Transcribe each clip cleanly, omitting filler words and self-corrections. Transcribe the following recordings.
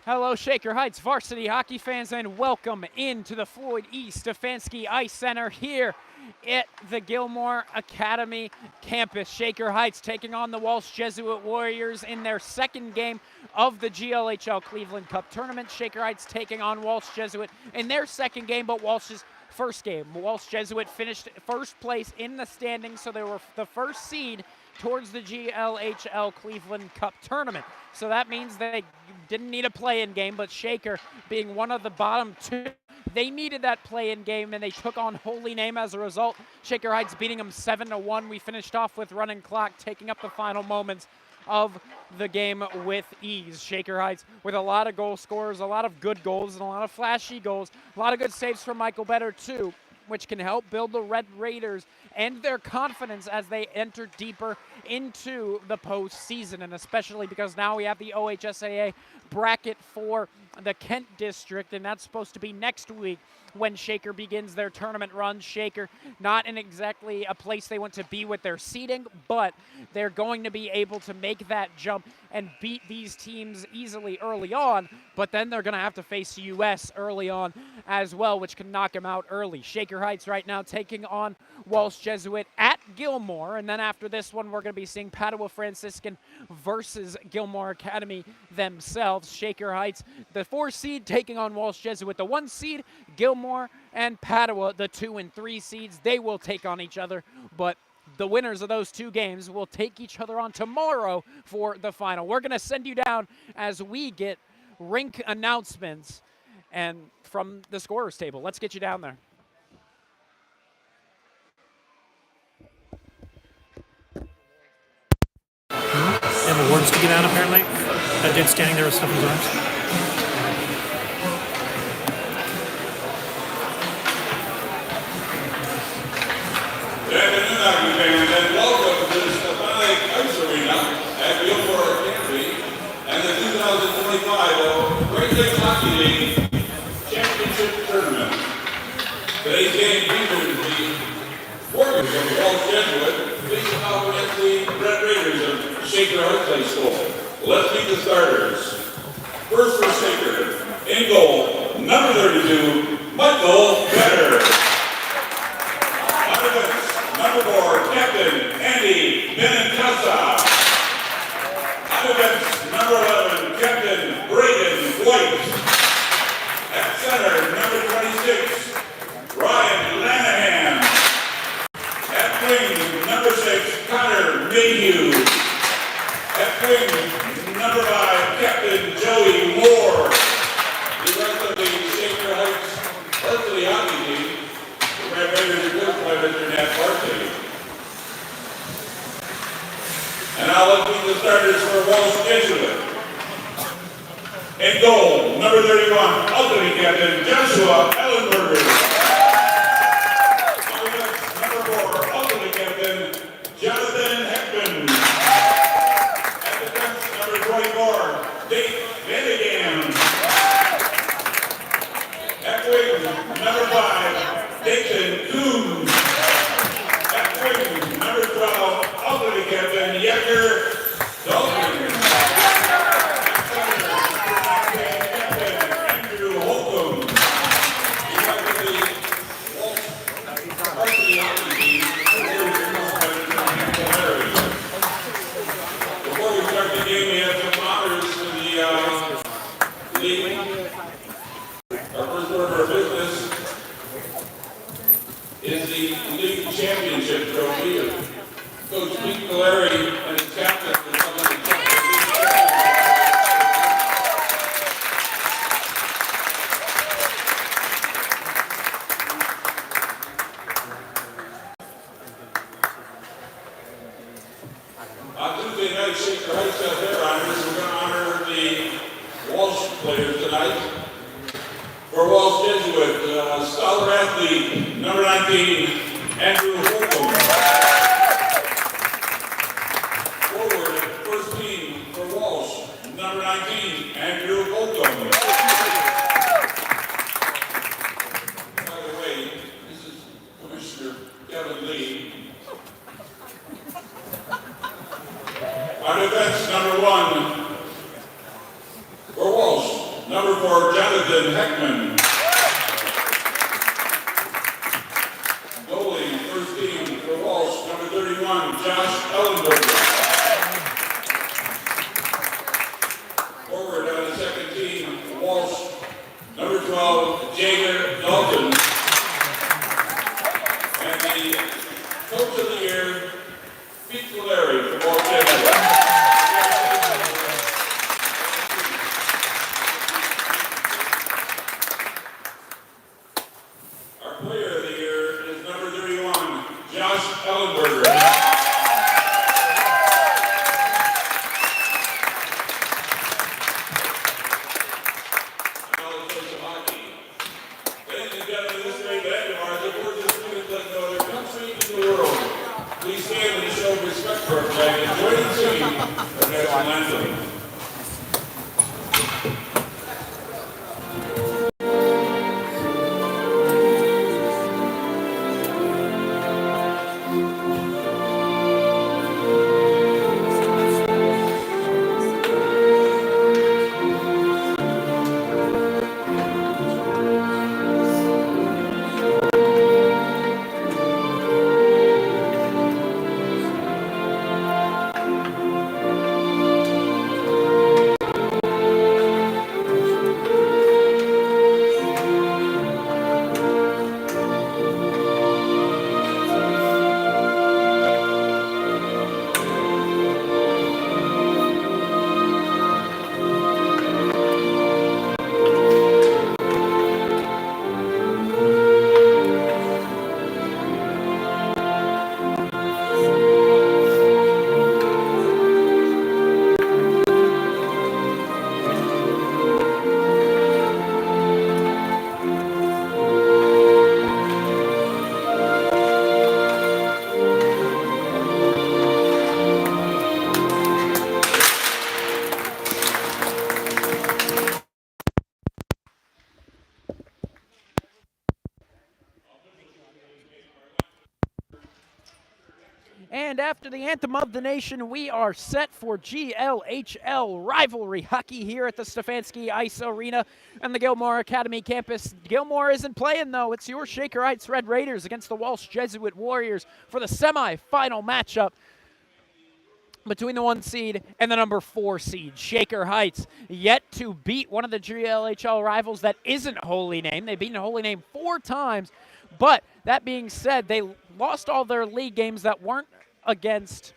Hello, Shaker Heights varsity hockey fans, and welcome into the Floyd E. Stefanski Ice Center here at the Gilmore Academy campus. Shaker Heights taking on the Walsh Jesuit Warriors in their second game of the GLHL Cleveland Cup tournament. Shaker Heights taking on Walsh Jesuit in their second game, but Walsh's first game. Walsh Jesuit finished first place in the standings, so they were the first seed towards the GLHL Cleveland Cup tournament. So that means they didn't need a play-in game, but Shaker being one of the bottom two, they needed that play-in game, and they took on Holy Name as a result. Shaker Heights beating them 7-1. We finished off with running clock, taking up the final moments of the game with ease. Shaker Heights with a lot of goal scorers, a lot of good goals, and a lot of flashy goals. A lot of good saves from Michael Better, too, which can help build the Red Raiders and their confidence as they enter deeper into the postseason, and especially because now we have the OHSAA bracket for the Kent District, and that's supposed to be next week when Shaker begins their tournament run. Shaker not in exactly a place they want to be with their seeding, but they're going to be able to make that jump and beat these teams easily early on, but then they're going to have to face US early on as well, which can knock them out early. Shaker Heights right now taking on Walsh Jesuit at Gilmore, and then after this one we're going to be seeing Padua Franciscan versus Gilmore Academy themselves. Shaker Heights, the 4 seed, taking on Walsh Jesuit, the 1 seed. Gilmore and Padua, the 2 and 3 seeds, they will take on each other, but the winners of those 2 games will take each other on tomorrow for the final. We're going to send you down as we get rink announcements and from the scorers table. Let's get you down there. They have awards to get out, apparently. That dude standing there with stuff in his arms. Good afternoon, hockey fans, and welcome to the Semifinal Ice Arena at Gilmore Academy and the 2025 Great Lakes Hockey League Championship Tournament. Today's game features the Warriors of the Walsh Jesuit facing off against the Red Raiders of Shaker Heights High School. Let's meet the starters. First for Shaker, in goal, number 32, Michael Better. Number 4, Captain Andy Benincasa. Offense, number 11, Captain Braden White. At center, number 26, Ryan Lanahan. At wing, number 6, Connor Mayhew. At wing, number 5, Captain Joey Moore. The rest of the Shaker Heights varsity hockey team. The Red Raiders are coached by Mr. Nat Varsity. And now let's meet the starters for Walsh Jesuit. In goal, number 31, ultimate captain Joshua Ellenberger. Number 4, ultimate captain Jonathan Heckman. At defense, number 24, Dave Vandegan. At wing, number 5, Dayton Coons. At wing, number 12, ultimate captain Yecker Dalton. Captain Andrew Holcomb. The rest of the Walsh varsity hockey team Before we start the game, we have some honors for the league. Our first order of business is the league championship trophy. Coach Pete Valeri and his captain will come in and check the league championship. On Tuesday night, Shaker Heights has their honors. We're going to honor the Walsh players tonight. For Walsh Jesuit, scholar athlete, number 19, Andrew Holcomb. Forward, first team for Walsh, number 19, Andrew Holcomb. By the way, this is Commissioner Kevin Lee. On defense, number 1, for Walsh, 4, Jonathan Heckman. Goalie, first team for Walsh, number 31, Josh Ellenberger. Forward on the second team, Walsh, number 12, Jager Dalton. And the Coach of the Year, Pete Valeri for Walsh Jesuit. Our Player of the Year is number 31, Josh Ellenberger. Ladies and gentlemen, this great event of ours, the world is students like no other country in the world. Please stand and show respect for our flag and join in singing our national anthem. And after the anthem of the nation, we are set for GLHL rivalry hockey here at the Stefanski Ice Arena and the Gilmore Academy campus. Gilmore isn't playing, though. It's your Shaker Heights Red Raiders against the Walsh Jesuit Warriors for the semifinal matchup between the 1 seed and the number 4 seed. Shaker Heights yet to beat one of the GLHL rivals that isn't Holy Name. They've beaten Holy Name 4 times, but that being said, they lost all their league games that weren't against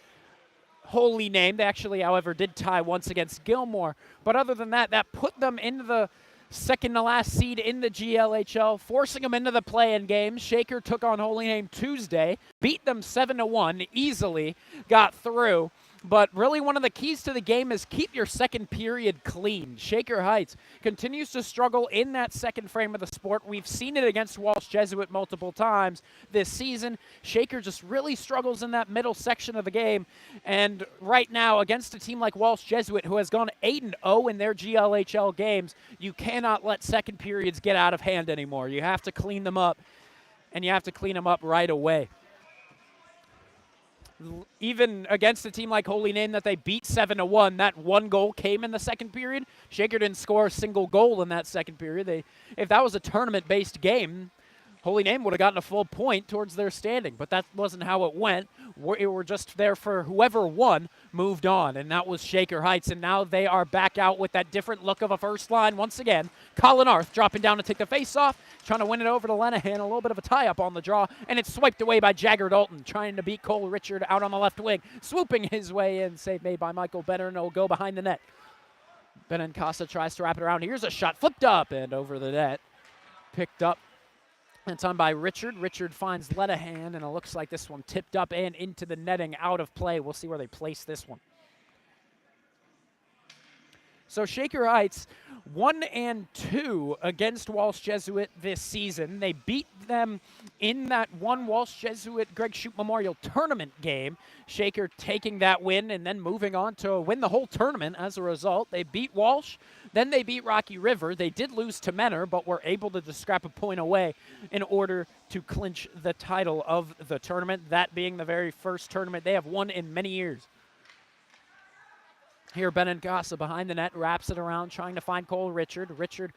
Holy Name. They actually, however, did tie once against Gilmore. But other than that, that put them into the second to last seed in the GLHL, forcing them into the play-in games. Shaker took on Holy Name Tuesday, beat them 7-1, easily got through. But really one of the keys to the game is keep your second period clean. Shaker Heights continues to struggle in that second frame of the sport. We've seen it against Walsh Jesuit multiple times this season. Shaker just really struggles in that middle section of the game. And right now, against a team like Walsh Jesuit, who has gone 8-0 in their GLHL games, you cannot let second periods get out of hand anymore. You have to clean them up, and you have to clean them up right away. Even against a team like Holy Name that they beat 7-1, that one goal came in the second period. Shaker didn't score a single goal in that second period. If that was a tournament-based game, Holy Name would have gotten a full point towards their standing, but that wasn't how it went. We're just there for whoever won moved on, and that was Shaker Heights, and now they are back out with that different look of a first line once again. Colin Arth dropping down to take the face-off, trying to win it over to Lenahan, a little bit of a tie-up on the draw, and it's swiped away by Jagger Dalton, trying to beat Cole Richard out on the left wing, swooping his way in, save made by Michael Benner, and it'll go behind the net. Benincasa tries to wrap it around. Here's a shot, flipped up and over the net, picked up. It's on by Richard. Richard finds Lenahan, and it looks like this one tipped up and into the netting, out of play. We'll see where they place this one. So Shaker Heights 1-2 against Walsh Jesuit this season. They beat them in that one Walsh Jesuit Greg Shoup Memorial Tournament game. Shaker taking that win and then moving on to win the whole tournament as a result. They beat Walsh, then they beat Rocky River. They did lose to Menor, but were able to just scrap a point away in order to clinch the title of the tournament, that being the very first tournament they have won in many years. Here, Benincasa behind the net, wraps it around, trying to find Cole Richard. Richard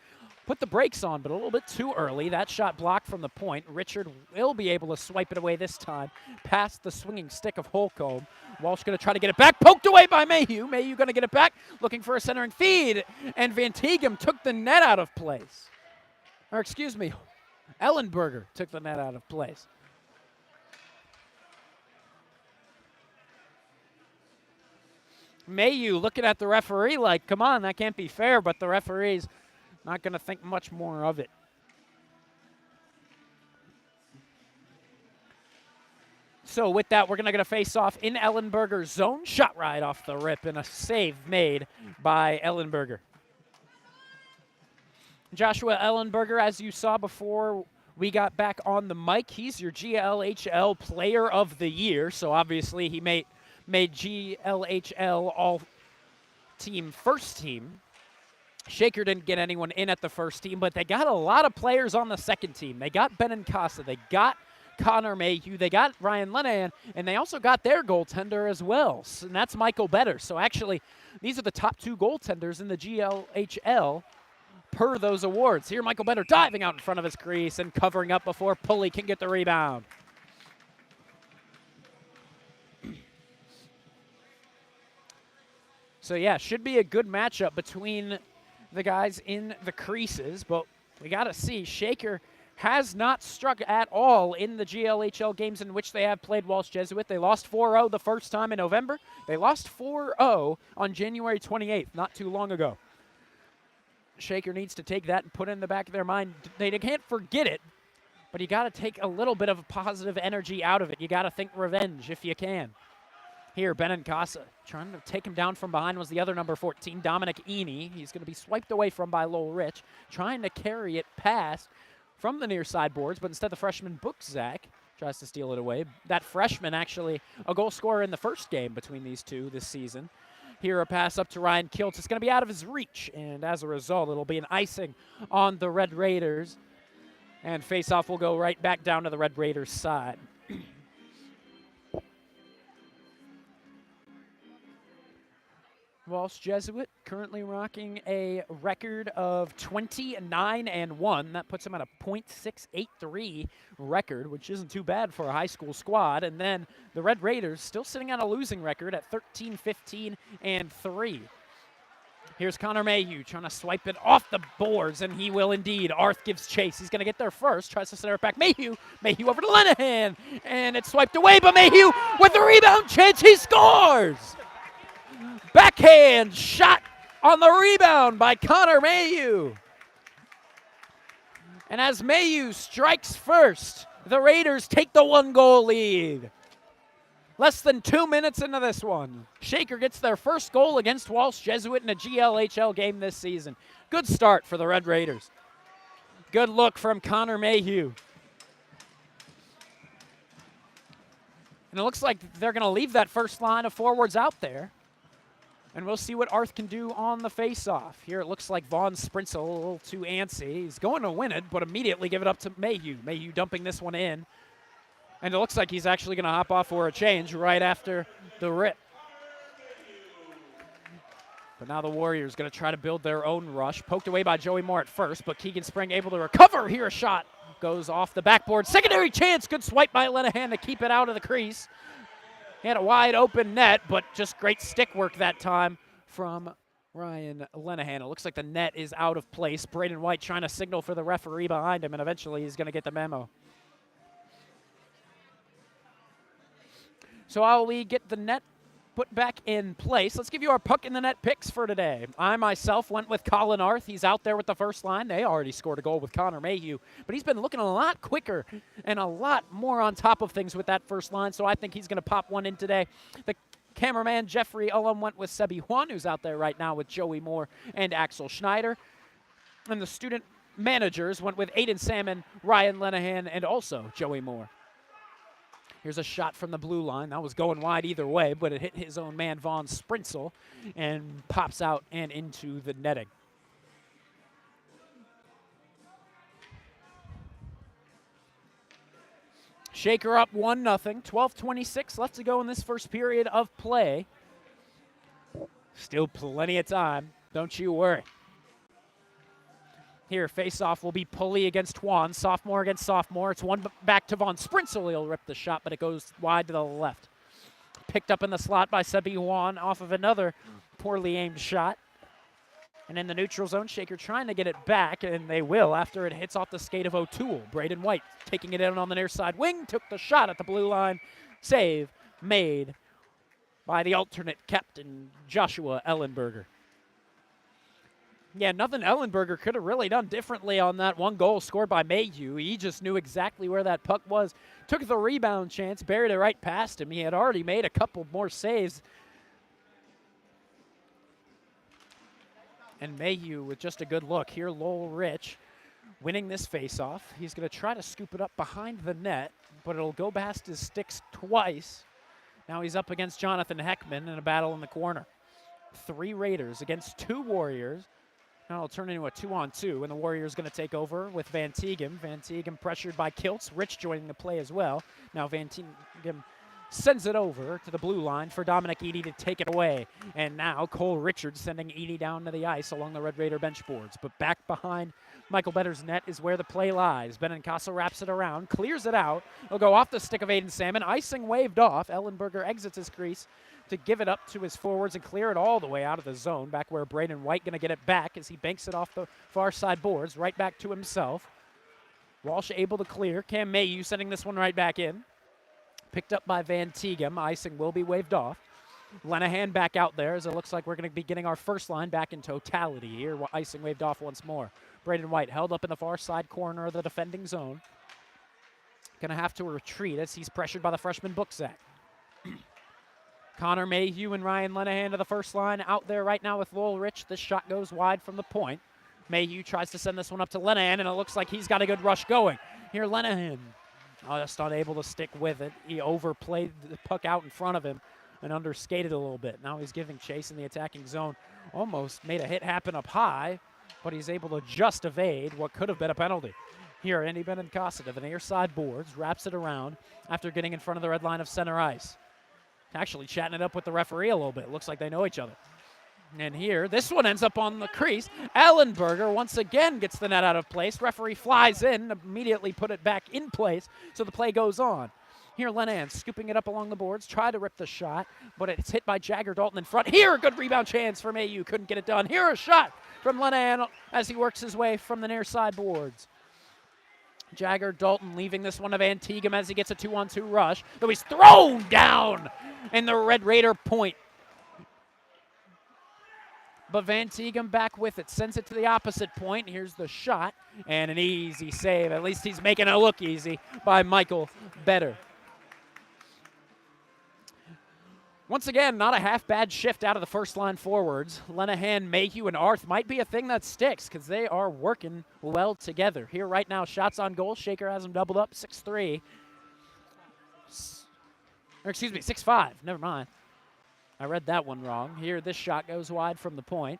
put the brakes on, but a little bit too early. That shot blocked from the point. Richard will be able to swipe it away this time, past the swinging stick of Holcomb. Walsh going to try to get it back, poked away by Mayhew. Mayhew going to get it back, looking for a centering feed, and Van Tegem took the net out of place. Or excuse me, Ellenberger took the net out of place. Mayhew looking at the referee like, come on, that can't be fair, but the referee's not going to think much more of it. So with that, we're going to get a face-off in Ellenberger's zone. Shot right off the rip and a save made by Ellenberger. Joshua Ellenberger, as you saw before we got back on the mic, he's your GLHL Player of the Year. So obviously he made GLHL all-team first team. Shaker didn't get anyone in at the first team, but they got a lot of players on the second team. They got Benincasa, they got Connor Mayhew, they got Ryan Lenahan, and they also got their goaltender as well, and that's Michael Better. So actually, these are the top two goaltenders in the GLHL per those awards. Here, Michael Better diving out in front of his crease and covering up before Pulley can get the rebound. So yeah, should be a good matchup between the guys in the creases, but we got to see. Shaker has not struck at all in the GLHL games in which they have played Walsh Jesuit. They lost 4-0 the first time in November. They lost 4-0 on January 28th, not too long ago. Shaker needs to take that and put it in the back of their mind. They can't forget it, but you got to take a little bit of positive energy out of it. You got to think revenge if you can. Here, Benincasa trying to take him down from behind was the other number 14, Dominic Eney. He's going to be swiped away from by Lowell Rich, trying to carry it past from the near side boards, but instead the freshman Bookzak tries to steal it away. That freshman actually a goal scorer in the first game between these two this season. Here, a pass up to Ryan Kiltz. It's going to be out of his reach, and as a result, it'll be an icing on the Red Raiders, and face-off will go right back down to the Red Raiders' side. Walsh Jesuit currently rocking a record of 29-1. That puts him at a .683 record, which isn't too bad for a high school squad. And then the Red Raiders still sitting on a losing record at 13-15-3. Here's Connor Mayhew trying to swipe it off the boards, and he will indeed. Arth gives chase. He's going to get there first. Tries to center it back. Mayhew over to Lenahan, and it's swiped away, but Mayhew with the rebound chance. He scores! Backhand shot on the rebound by Connor Mayhew. And as Mayhew strikes first, the Raiders take the 1-goal lead. Less than 2 minutes into this one, Shaker gets their first goal against Walsh Jesuit in a GLHL game this season. Good start for the Red Raiders. Good look from Connor Mayhew. And it looks like they're going to leave that first line of forwards out there. And we'll see what Arth can do on the face-off. Here it looks like Vaughn Sprintzel a little too antsy. He's going to win it, but immediately give it up to Mayhew. Mayhew dumping this one in. And it looks like he's actually going to hop off for a change right after the rip. But now the Warriors going to try to build their own rush. Poked away by Joey Moore at first, but Keegan Spring able to recover. Here a shot goes off the backboard. Secondary chance. Good swipe by Lenahan to keep it out of the crease. He had a wide open net, but just great stick work that time from Ryan Lenahan. It looks like the net is out of place. Braden White trying to signal for the referee behind him, and eventually he's going to get the memo. So while we get the net put back in place, let's give you our puck in the net picks for today. I myself went with Colin Arth. He's out there with the first line. They already scored a goal with Connor Mayhew, but he's been looking a lot quicker and a lot more on top of things with that first line, so I think he's going to pop one in today. The cameraman Jeffrey Ullum went with Sebi Juan, who's out there right now with Joey Moore and Axel Schneider. And the student managers went with Aiden Salmon, Ryan Lenahan, and also Joey Moore. Here's a shot from the blue line. That was going wide either way, but it hit his own man, Vaughn Sprintzel, and pops out and into the netting. Shaker up 1-0. 12:26 left to go in this first period of play. Still plenty of time. Don't you worry. Here, face-off will be Pulley against Juan. Sophomore against sophomore. It's one back to Von Sprinsel. He'll rip the shot, but it goes wide to the left. Picked up in the slot by Sebi Juan off of another poorly aimed shot. And in the neutral zone, Shaker trying to get it back, and they will after it hits off the skate of O'Toole. Braden White taking it in on the near side wing, took the shot at the blue line. Save made by the alternate captain, Joshua Ellenberger. Yeah, nothing Ellenberger could have really done differently on that one goal scored by Mayhew. He just knew exactly where that puck was. Took the rebound chance, buried it right past him. He had already made a couple more saves. And Mayhew with just a good look. Here, Lowell Rich winning this faceoff. He's going to try to scoop it up behind the net, but it'll go past his sticks twice. Now he's up against Jonathan Heckman in a battle in the corner. 3 Raiders against 2 Warriors. Now it'll turn into a 2-on-2, and the Warriors going to take over with Van Teegem. Van Teegem pressured by Kiltz. Rich joining the play as well. Now Van Teegem sends it over to the blue line for Dominic Eady to take it away. And now Cole Richards sending Eady down to the ice along the Red Raider bench boards. But back behind Michael Better's net is where the play lies. Benincasa wraps it around, clears it out. It'll go off the stick of Aiden Salmon. Icing waved off. Ellenberger exits his crease to give it up to his forwards and clear it all the way out of the zone, back where Braden White going to get it back as he banks it off the far side boards, right back to himself. Walsh able to clear. Cam Mayhew sending this one right back in. Picked up by Van Teegem. Icing will be waved off. Lenahan back out there as it looks like we're going to be getting our first line back in totality here. Icing waved off once more. Braden White held up in the far side corner of the defending zone. Going to have to retreat as he's pressured by the freshman Booksack. Connor Mayhew and Ryan Lenahan to the first line out there right now with Lowell Rich. This shot goes wide from the point. Mayhew tries to send this one up to Lenahan, and it looks like he's got a good rush going. Here, Lenahan just unable to stick with it. He overplayed the puck out in front of him and underskated a little bit. Now he's giving chase in the attacking zone. Almost made a hit happen up high, but he's able to just evade what could have been a penalty. Here, Andy Benincasa to the near side boards, wraps it around after getting in front of the red line of center ice. Actually chatting it up with the referee a little bit. Looks like they know each other. And here, this one ends up on the crease. Ellenberger once again gets the net out of place. Referee flies in, immediately put it back in place, so the play goes on. Here, Lenahan scooping it up along the boards, tried to rip the shot, but it's hit by Jagger Dalton in front. Here, a good rebound chance for Mayhew. Couldn't get it done. Here, a shot from Lenahan as he works his way from the near side boards. Jagger Dalton leaving this one to Van Teegem as he gets a 2-on-2 rush, though he's thrown down in the Red Raider point. But Van Teegem back with it, sends it to the opposite point. Here's the shot, and an easy save. At least he's making it look easy by Michael Better. Once again, not a half-bad shift out of the first-line forwards. Lenahan, Mayhew, and Arth might be a thing that sticks because they are working well together. Here right now, shots on goal. Shaker has them doubled up, 6-3. Or excuse me, 6-5. Never mind. I read that one wrong. Here, this shot goes wide from the point.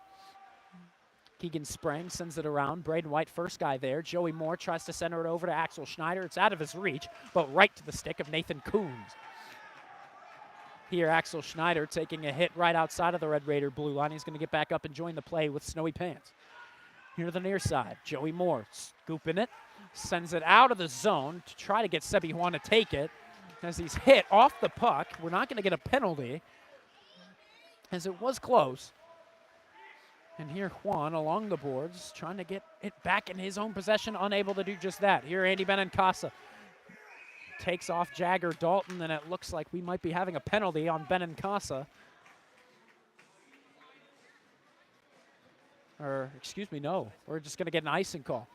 Keegan Sprang sends it around. Braden White, first guy there. Joey Moore tries to center it over to Axel Schneider. It's out of his reach, but right to the stick of Nathan Coons. Here, Axel Schneider taking a hit right outside of the Red Raider blue line. He's going to get back up and join the play with Snowy Pants. Here to the near side, Joey Moore scooping it, sends it out of the zone to try to get Sebi Juan to take it. As he's hit off the puck, we're not going to get a penalty, as it was close. And here Juan along the boards, trying to get it back in his own possession, unable to do just that. Here Andy Benincasa takes off Jagger Dalton, and it looks like we might be having a penalty on Benincasa. Or, excuse me, no. We're just going to get an icing call.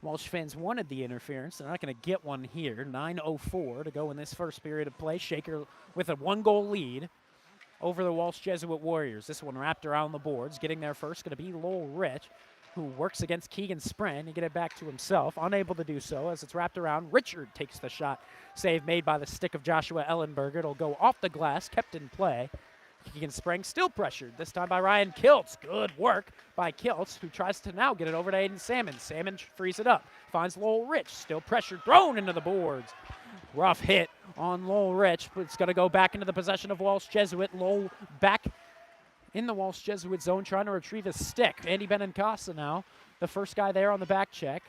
Walsh fans wanted the interference. They're not going to get one here. 9:04 to go in this first period of play. Shaker with a 1-goal lead over the Walsh Jesuit Warriors. This one wrapped around the boards. Getting there first going to be Lowell Rich, who works against Keegan Sprang to get it back to himself. Unable to do so as it's wrapped around. Richard takes the shot. Save made by the stick of Joshua Ellenberger. It'll go off the glass, kept in play. Keegan Sprang still pressured, this time by Ryan Kiltz. Good work by Kiltz, who tries to now get it over to Aiden Salmon. Salmon frees it up, finds Lowell Rich, still pressured, thrown into the boards. Rough hit on Lowell Rich, but it's going to go back into the possession of Walsh Jesuit. Lowell back in the Walsh Jesuit zone trying to retrieve his stick. Andy Benincasa now, the first guy there on the back check.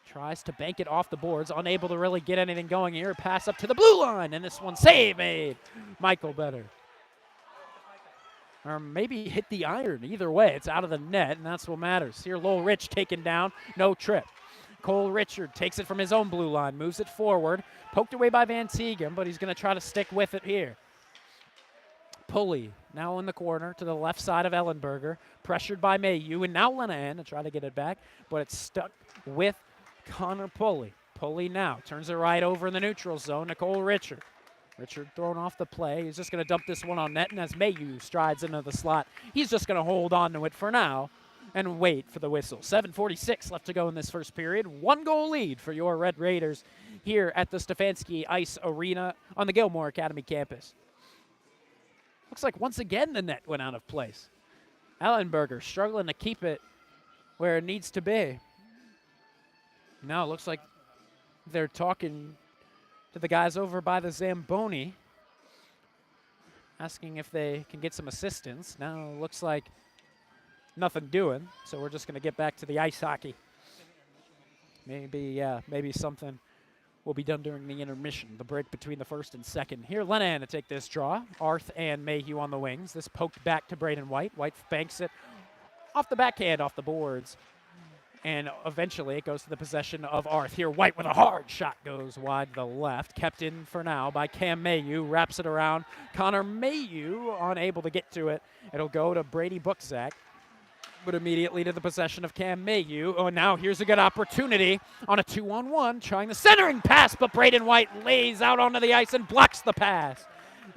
Tries to bank it off the boards, unable to really get anything going here. Pass up to the blue line, and this one save made. Michael Better. Or maybe hit the iron. Either way, it's out of the net, and that's what matters. Here, Lowell Rich taken down, no trip. Cole Richard takes it from his own blue line, moves it forward. Poked away by Van Teegem, but he's going to try to stick with it here. Pulley now in the corner to the left side of Ellenberger, pressured by Mayu, and now Lenahan to try to get it back, but it's stuck with Connor Pulley. Pulley now turns it right over in the neutral zone. Nicole Richard. Richard thrown off the play. He's just going to dump this one on net, and as Mayu strides into the slot, he's just going to hold on to it for now and wait for the whistle. 7:46 left to go in this first period. 1-goal lead for your Red Raiders here at the Stefanski Ice Arena on the Gilmore Academy campus. Looks like once again the net went out of place. Ellenberger struggling to keep it where it needs to be. Now it looks like they're talking to the guys over by the Zamboni, asking if they can get some assistance. Now it looks like nothing doing, so we're just going to get back to the ice hockey. Maybe something will be done during the intermission, the break between the first and second. Here, Lenahan to take this draw. Arth and Mayhew on the wings. This poked back to Braden White. White banks it off the backhand, off the boards. And eventually it goes to the possession of Arth. Here, White with a hard shot goes wide to the left. Kept in for now by Cam Mayhew. Wraps it around. Connor Mayhew unable to get to it. It'll go to Brady Bookzak. But immediately to the possession of Cam Mayhew. Oh, now here's a good opportunity on a 2-on-1. Trying the centering pass, but Braden White lays out onto the ice and blocks the pass.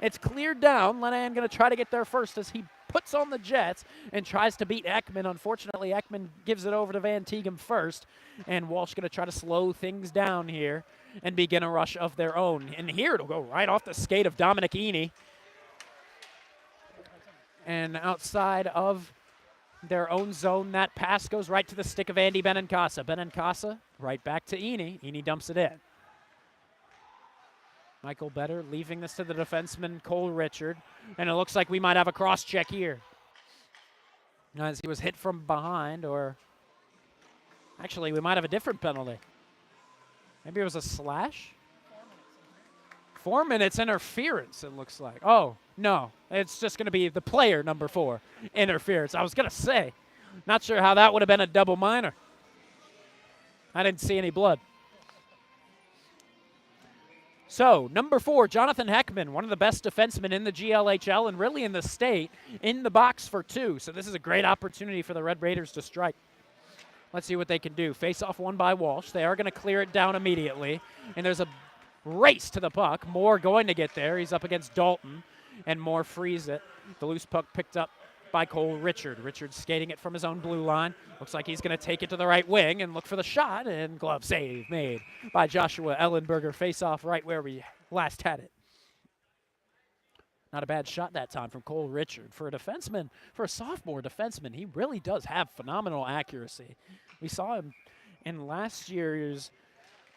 It's cleared down. Lenahan going to try to get there first as he puts on the Jets and tries to beat Ekman. Unfortunately, Ekman gives it over to Van Teegem first, and Walsh going to try to slow things down here and begin a rush of their own. And here it'll go right off the skate of Dominic Eney. And outside of their own zone, that pass goes right to the stick of Andy Benincasa. Benincasa right back to Eney. Eney dumps it in. Michael Better leaving this to the defenseman, Cole Richard. And it looks like we might have a cross-check here, as he was hit from behind, or actually we might have a different penalty. Maybe it was a slash? 4 minutes interference, it looks like. Oh, no, it's just going to be the player number 4 interference. I was going to say, not sure how that would have been a double minor. I didn't see any blood. So, number 4, Jonathan Heckman, one of the best defensemen in the GLHL and really in the state, in the box for 2. So this is a great opportunity for the Red Raiders to strike. Let's see what they can do. Face-off won by Walsh. They are going to clear it down immediately. And there's a race to the puck. Moore going to get there. He's up against Dalton, and Moore frees it. The loose puck picked up by Cole Richard. Richard skating it from his own blue line. Looks like he's going to take it to the right wing and look for the shot, and glove save made by Joshua Ellenberger. Face off right where we last had it. Not a bad shot that time from Cole Richard. For a defenseman, for a sophomore defenseman, he really does have phenomenal accuracy. We saw him in last year's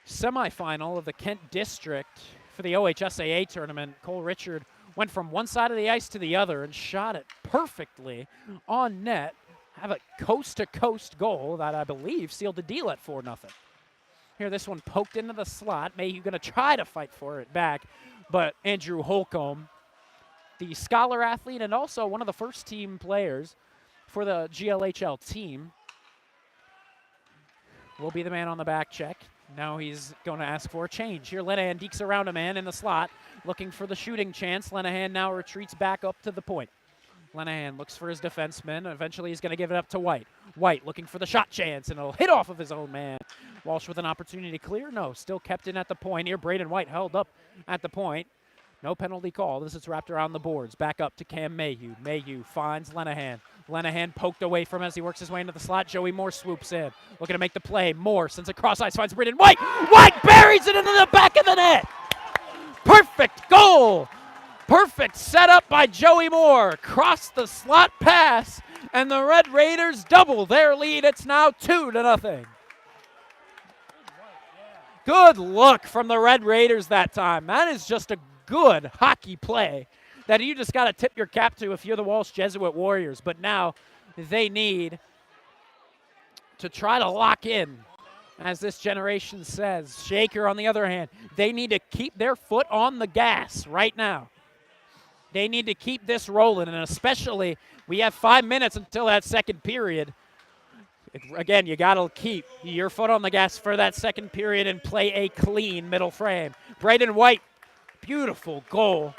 semifinal of the Kent District for the OHSAA tournament. Cole Richard went from one side of the ice to the other and shot it perfectly on net. Have a coast-to-coast goal that I believe sealed the deal at 4-0. Here, this one poked into the slot. Mayhew going to try to fight for it back, but Andrew Holcomb, the scholar athlete and also one of the first-team players for the GLHL team, will be the man on the back check. Now he's going to ask for a change. Here, Lenahan dekes around a man in the slot, looking for the shooting chance. Lenahan now retreats back up to the point. Lenahan looks for his defenseman. Eventually, he's going to give it up to White. White looking for the shot chance, and it'll hit off of his own man. Walsh with an opportunity to clear. No, still kept in at the point. Here, Braden White held up at the point. No penalty call. This is wrapped around the boards. Back up to Cam Mayhew. Mayhew finds Lenahan. Lenahan poked away from as he works his way into the slot. Joey Moore swoops in. Looking to make the play. Moore sends a cross ice, finds Braden White. White buries it into the back of the net. Perfect goal. Perfect setup by Joey Moore. Cross the slot pass, and the Red Raiders double their lead. It's now 2-0. Good look from the Red Raiders that time. That is just a good hockey play that you just got to tip your cap to if you're the Walsh Jesuit Warriors. But now they need to try to lock in, as this generation says. Shaker, on the other hand, they need to keep their foot on the gas right now. They need to keep this rolling, and especially we have 5 minutes until that second period. Again, you got to keep your foot on the gas for that second period and play a clean middle frame. Braden White, beautiful goal.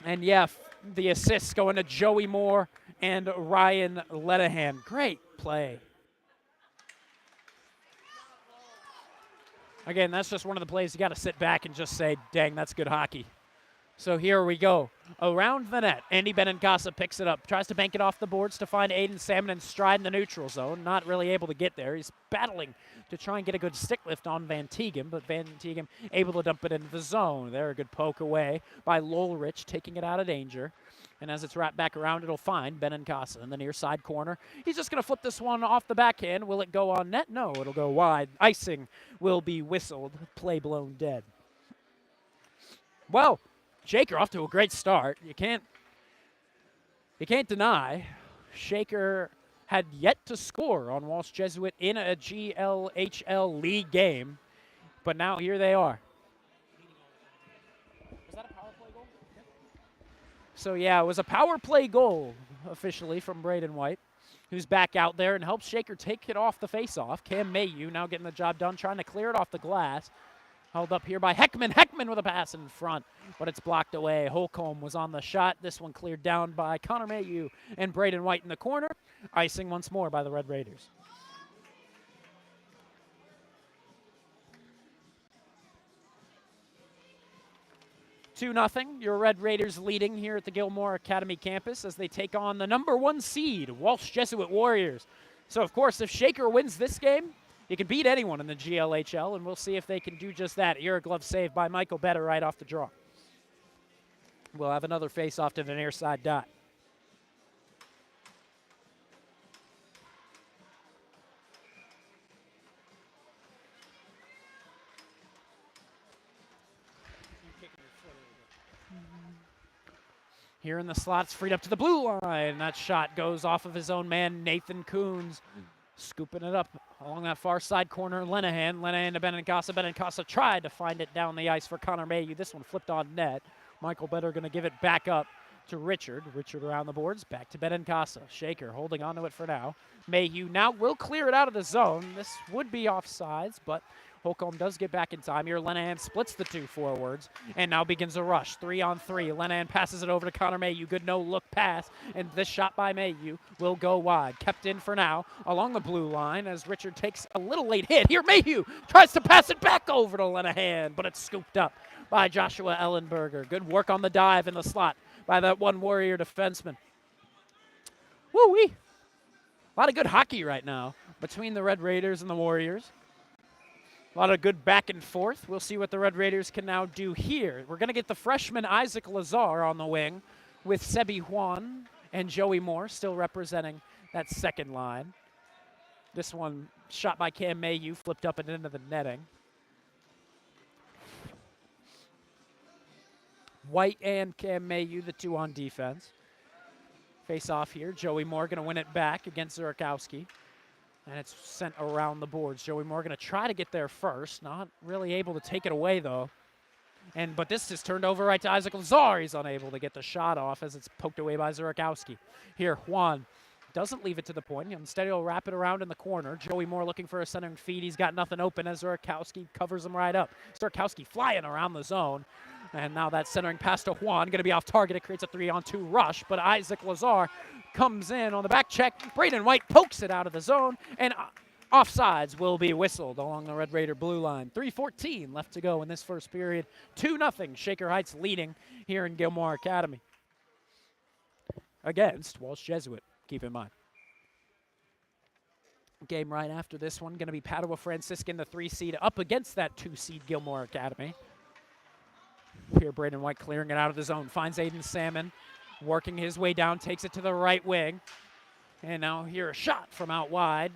And yeah, the assists going to Joey Moore and Ryan Lenihan. Great play. Again, that's just one of the plays you got to sit back and just say, dang, that's good hockey. So here we go. Around the net, Andy Benincasa picks it up, tries to bank it off the boards to find Aiden Salmon in stride in the neutral zone. Not really able to get there. He's battling to try and get a good stick lift on Van Teegem, but Van Teegem able to dump it into the zone. There, a good poke away by Lolrich, taking it out of danger. And as it's wrapped back around, it'll find Benincasa in the near side corner. He's just going to flip this one off the backhand. Will it go on net? No, it'll go wide. Icing will be whistled. Play blown dead. Well, Shaker off to a great start. You can't deny Shaker had yet to score on Walsh Jesuit in a GLHL league game, but now here they are. Was that a power play goal? So yeah, it was a power play goal officially from Braden White, who's back out there and helps Shaker take it off the faceoff. Cam Mayu now getting the job done, trying to clear it off the glass. Held up here by Heckman. Heckman with a pass in front, but it's blocked away. Holcomb was on the shot. This one cleared down by Connor Mayu and Braden White in the corner. Icing once more by the Red Raiders. Two 2-0. Your Red Raiders leading here at the Gilmore Academy campus as they take on the #1 seed, Walsh Jesuit Warriors. So, of course, if Shaker wins this game, you can beat anyone in the GLHL, and we'll see if they can do just that. Ear glove save by Michael Better right off the draw. We'll have another face-off to the near side dot. Here in the slots, freed up to the blue line. That shot goes off of his own man, Nathan Coons. Scooping it up along that far side corner, Lenihan. Lenihan to Benincasa. Benincasa tried to find it down the ice for Connor Mayu. This one flipped on net. Michael Better going to give it back up to Richard. Richard around the boards, back to Benincasa. Shaker holding on to it for now. Mayhew now will clear it out of the zone. This would be offsides, but Holcomb does get back in time here. Lenihan splits the two forwards and now begins a rush. 3-on-3. Lenihan passes it over to Connor Mayhew. Good no-look pass, and this shot by Mayhew will go wide. Kept in for now along the blue line as Richard takes a little late hit. Here Mayhew tries to pass it back over to Lenihan, but it's scooped up by Joshua Ellenberger. Good work on the dive in the slot by that one Warrior defenseman. Woo-wee. A lot of good hockey right now between the Red Raiders and the Warriors. A lot of good back and forth. We'll see what the Red Raiders can now do here. We're going to get the freshman Isaac Lazar on the wing with Sebi Juan and Joey Moore still representing that second line. This one shot by Cam Mayhew, flipped up and into the netting. White and Cam Mayhew, the two on defense. Face off here. Joey Moore going to win it back against Zurkowski. And it's sent around the boards. Joey Moore going to try to get there first. Not really able to take it away, though. But this is turned over right to Isaac Lazar. He's unable to get the shot off as it's poked away by Zurkowski. Here, Juan doesn't leave it to the point. Instead, he'll wrap it around in the corner. Joey Moore looking for a centering feed. He's got nothing open as Zurkowski covers him right up. Zurkowski flying around the zone. And now that centering pass to Juan, going to be off target. It creates a 3-on-2 rush, but Isaac Lazar comes in on the back check. Braden White pokes it out of the zone, and offsides will be whistled along the Red Raider blue line. 3:14 left to go in this first period. 2-0, Shaker Heights leading here in Gilmore Academy against Walsh Jesuit, keep in mind. Game right after this one, going to be Padua Franciscan, the 3 seed, up against that 2 seed Gilmore Academy. Here, Braden White clearing it out of the zone. Finds Aiden Salmon, working his way down, takes it to the right wing. And now here, a shot from out wide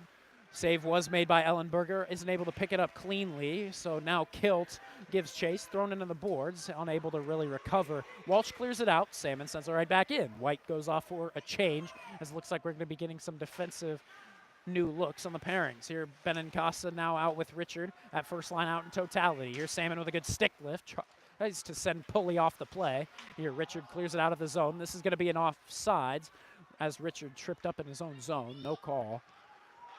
Save was made by Ellenberger, isn't able to pick it up cleanly, so now Kilt gives chase, thrown into the boards, unable to really recover. Walsh clears it out, Salmon sends it right back in. White goes off for a change, as it looks like we're going to be getting some defensive new looks on the pairings. Here, Benincasa now out with Richard at first line out in totality. Here's Salmon with a good stick lift, tries to send Pulley off the play. Here, Richard clears it out of the zone. This is going to be an offsides, as Richard tripped up in his own zone, no call.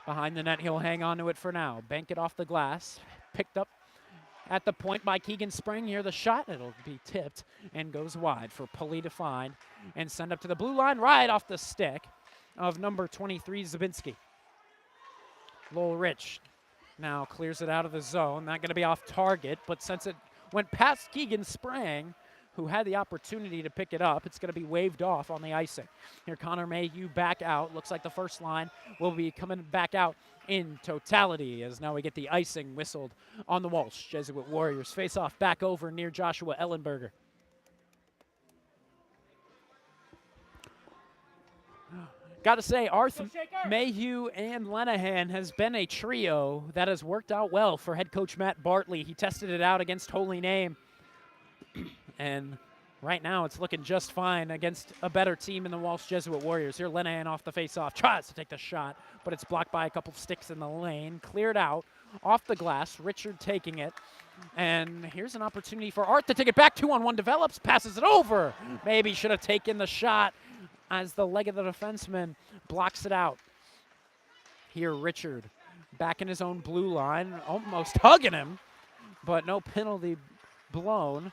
Behind the net, he'll hang on to it for now. Bank it off the glass. Picked up at the point by Keegan Spring. Here the shot. It'll be tipped and goes wide for Pulley to find and send up to the blue line right off the stick of number 23, Zabinski. Lowell Rich now clears it out of the zone. Not going to be off target, but since it went past Keegan Spring, who had the opportunity to pick it up, it's going to be waved off on the icing. Here, Connor Mayhew back out. Looks like the first line will be coming back out in totality, as now we get the icing whistled on the Walsh. Jesuit Warriors face off back over near Joshua Ellenberger. Got to say, Arthur Mayhew and Lenahan has been a trio that has worked out well for head coach Matt Bartley. He tested it out against Holy Name. And right now it's looking just fine against a better team in the Walsh Jesuit Warriors. Here Lenahan off the face-off, tries to take the shot, but it's blocked by a couple sticks in the lane. Cleared out, off the glass, Richard taking it. And here's an opportunity for Art to take it back. 2-on-1 develops, passes it over. Maybe should have taken the shot as the leg of the defenseman blocks it out. Here Richard back in his own blue line, almost hugging him, but no penalty blown.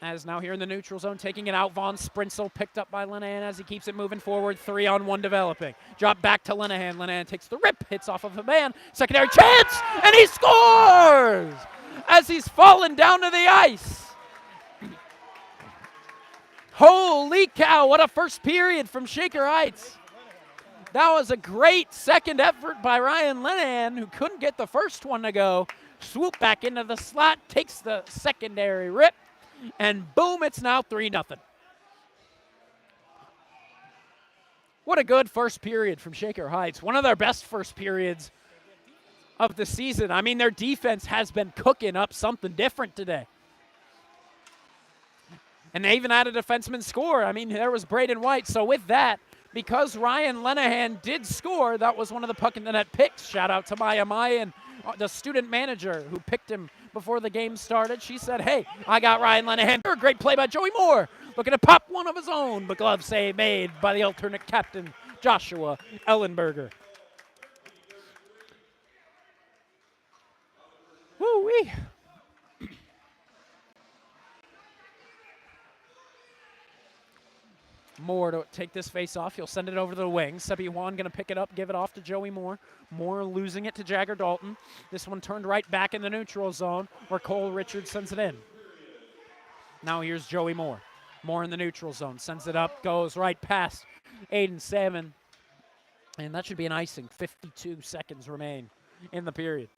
As now here in the neutral zone, taking it out, Vaughn Sprinzel picked up by Lenahan as he keeps it moving forward, 3-on-1 developing. Drop back to Lenahan. Lenahan takes the rip, hits off of a man, secondary chance, and he scores as he's fallen down to the ice. Holy cow, what a first period from Shaker Heights. That was a great second effort by Ryan Lenahan, who couldn't get the first one to go. Swoop back into the slot, takes the secondary rip, and boom, it's now 3-0. What a good first period from Shaker Heights. One of their best first periods of the season. I mean, their defense has been cooking up something different today. And they even had a defenseman score. I mean, there was Braden White. So with that, because Ryan Lenahan did score, that was one of the puck in the net picks. Shout out to Maya Mayan, the student manager who picked him before the game started. She said, hey, I got Ryan Lenahan. A great play by Joey Moore. Looking to pop one of his own, but glove save made by the alternate captain, Joshua Ellenberger. Woo-wee. Moore to take this face off. He'll send it over to the wing. Sebi Juan going to pick it up, give it off to Joey Moore. Moore losing it to Jagger Dalton. This one turned right back in the neutral zone where Cole Richards sends it in. Now here's Joey Moore. Moore in the neutral zone. Sends it up, goes right past Aiden Salmon. And that should be an icing. 52 seconds remain in the period.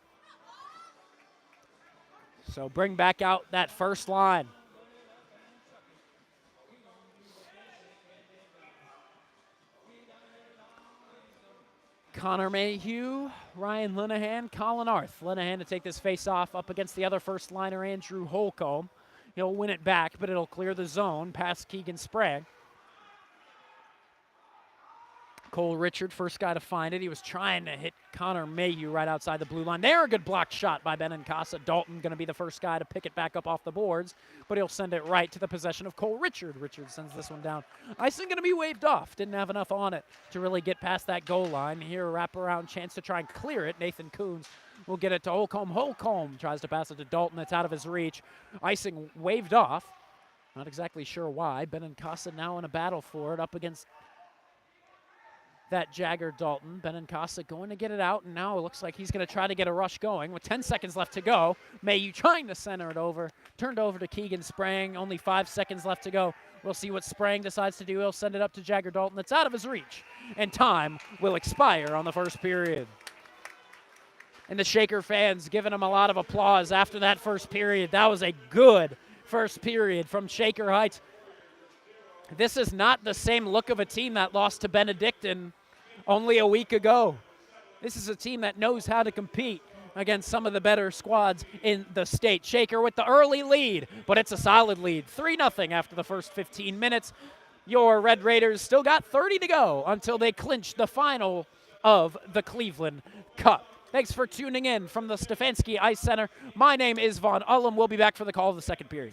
So bring back out that first line. Connor Mayhew, Ryan Lenahan, Colin Arth. Lenahan to take this face-off up against the other first liner, Andrew Holcomb. He'll win it back, but it'll clear the zone past Keegan Sprague. Cole Richard, first guy to find it. He was trying to hit Connor Mayhew right outside the blue line. There, a good block shot by Benincasa. Dalton going to be the first guy to pick it back up off the boards, but he'll send it right to the possession of Cole Richard. Richard sends this one down. Icing going to be waved off. Didn't have enough on it to really get past that goal line. Here, a wraparound chance to try and clear it. Nathan Coons will get it to Holcomb. Holcomb tries to pass it to Dalton. It's out of his reach. Icing waved off. Not exactly sure why. Benincasa now in a battle for it up against that Jagger Dalton. Benincasa going to get it out, and now it looks like he's going to try to get a rush going with 10 seconds left to go. Mayhew trying to center it over. Turned over to Keegan Sprang. Only 5 seconds left to go. We'll see what Sprang decides to do. He'll send it up to Jagger Dalton. It's out of his reach, and time will expire on the first period. And the Shaker fans giving him a lot of applause after that first period. That was a good first period from Shaker Heights. This is not the same look of a team that lost to Benedictine only a week ago. This is a team that knows how to compete against some of the better squads in the state. Shaker with the early lead, but it's a solid lead. 3-0 after the first 15 minutes. Your Red Raiders still got 30 to go until they clinch the final of the Cleveland Cup. Thanks for tuning in from the Stefanski Ice Center. My name is Vaughn Ullum. We'll be back for the call of the second period.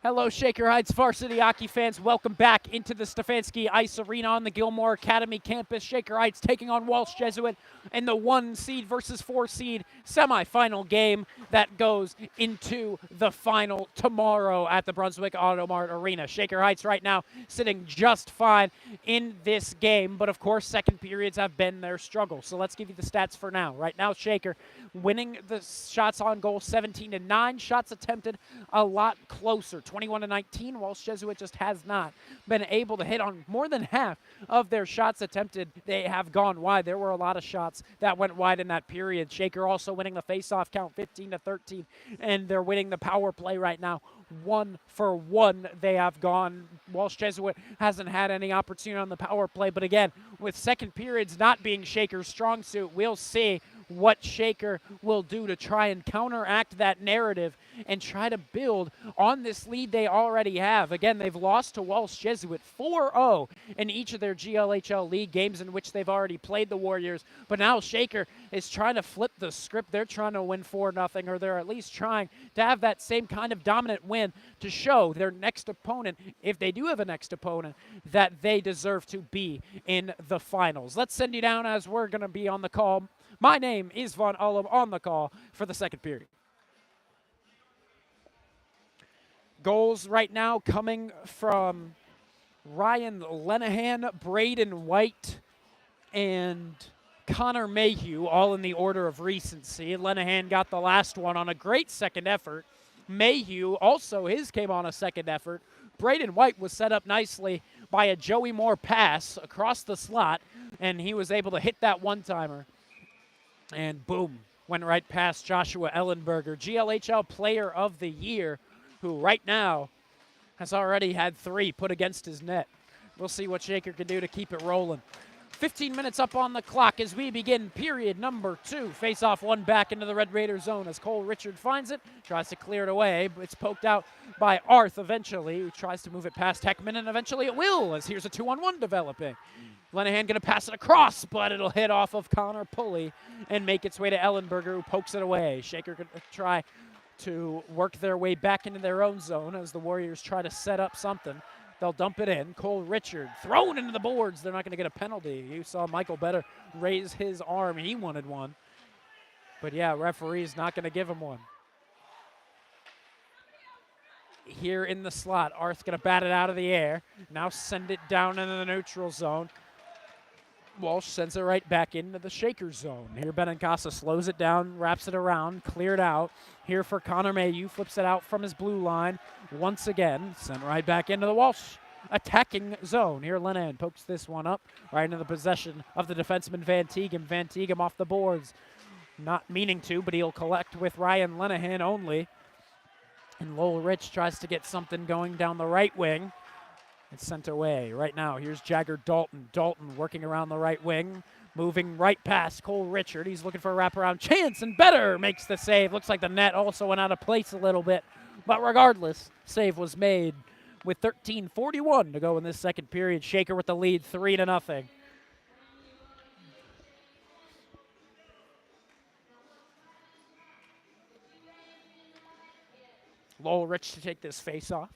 Hello, Shaker Heights Varsity hockey fans. Welcome back into the Stefanski Ice Arena on the Gilmore Academy campus. Shaker Heights taking on Walsh Jesuit in the 1 seed versus 4 seed semifinal game that goes into the final tomorrow at the Brunswick Automart Arena. Shaker Heights right now sitting just fine in this game, but of course second periods have been their struggle. So let's give you the stats for now. Right now, Shaker winning the shots on goal 17-9, shots attempted a lot closer, 21-19. Walsh Jesuit just has not been able to hit on more than half of their shots attempted. They have gone wide. There were a lot of shots that went wide in that period. Shaker also winning the faceoff count 15-13, and they're winning the power play right now 1-for-1. They have gone. Walsh Jesuit hasn't had any opportunity on the power play, but again, with second periods not being Shaker's strong suit, we'll see what Shaker will do to try and counteract that narrative and try to build on this lead they already have. Again, they've lost to Walsh Jesuit 4-0 in each of their GLHL league games in which they've already played the Warriors, but now Shaker is trying to flip the script. They're trying to win 4-0, or they're at least trying to have that same kind of dominant win to show their next opponent, if they do have a next opponent, that they deserve to be in the finals. Let's send you down as we're going to be on the call. My name is Von Ullum on the call for the second period. Goals right now coming from Ryan Lenahan, Braden White, and Connor Mayhew, all in the order of recency. Lenahan got the last one on a great second effort. Mayhew also, his came on a second effort. Braden White was set up nicely by a Joey Moore pass across the slot, and he was able to hit that one-timer. And boom, went right past Joshua Ellenberger, GLHL Player of the Year, who right now has already had 3 put against his net. We'll see what Shaker can do to keep it rolling. 15 minutes up on the clock as we begin period number 2. Face-off one back into the Red Raider zone as Cole Richard finds it, tries to clear it away, but it's poked out by Arth eventually, who tries to move it past Heckman, and eventually it will, as here's a 2-on-1 developing. Lenahan going to pass it across, but it'll hit off of Connor Pulley and make its way to Ellenberger, who pokes it away. Shaker going to try to work their way back into their own zone as the Warriors try to set up something. They'll dump it in. Cole Richard thrown into the boards. They're not going to get a penalty. You saw Michael Better raise his arm. He wanted one. But yeah, referee's not going to give him one. Here in the slot, Arth's going to bat it out of the air. Now send it down into the neutral zone. Walsh sends it right back into the Shaker zone. Here Benincasa slows it down, wraps it around, cleared out. Here for Connor Mayhew, flips it out from his blue line. Once again, sent right back into the Walsh attacking zone. Here Lenahan pokes this one up right into the possession of the defenseman Van Teegem. Van Teegem off the boards. Not meaning to, but he'll collect with Ryan Lenahan only. And Lowell Rich tries to get something going down the right wing. It's sent away. Right now, here's Jagger Dalton. Dalton working around the right wing, moving right past Cole Richard. He's looking for a wraparound chance, and Better makes the save. Looks like the net also went out of place a little bit. But regardless, save was made with 13:41 to go in this second period. Shaker with the lead, 3-0. Lowell Rich to take this face off.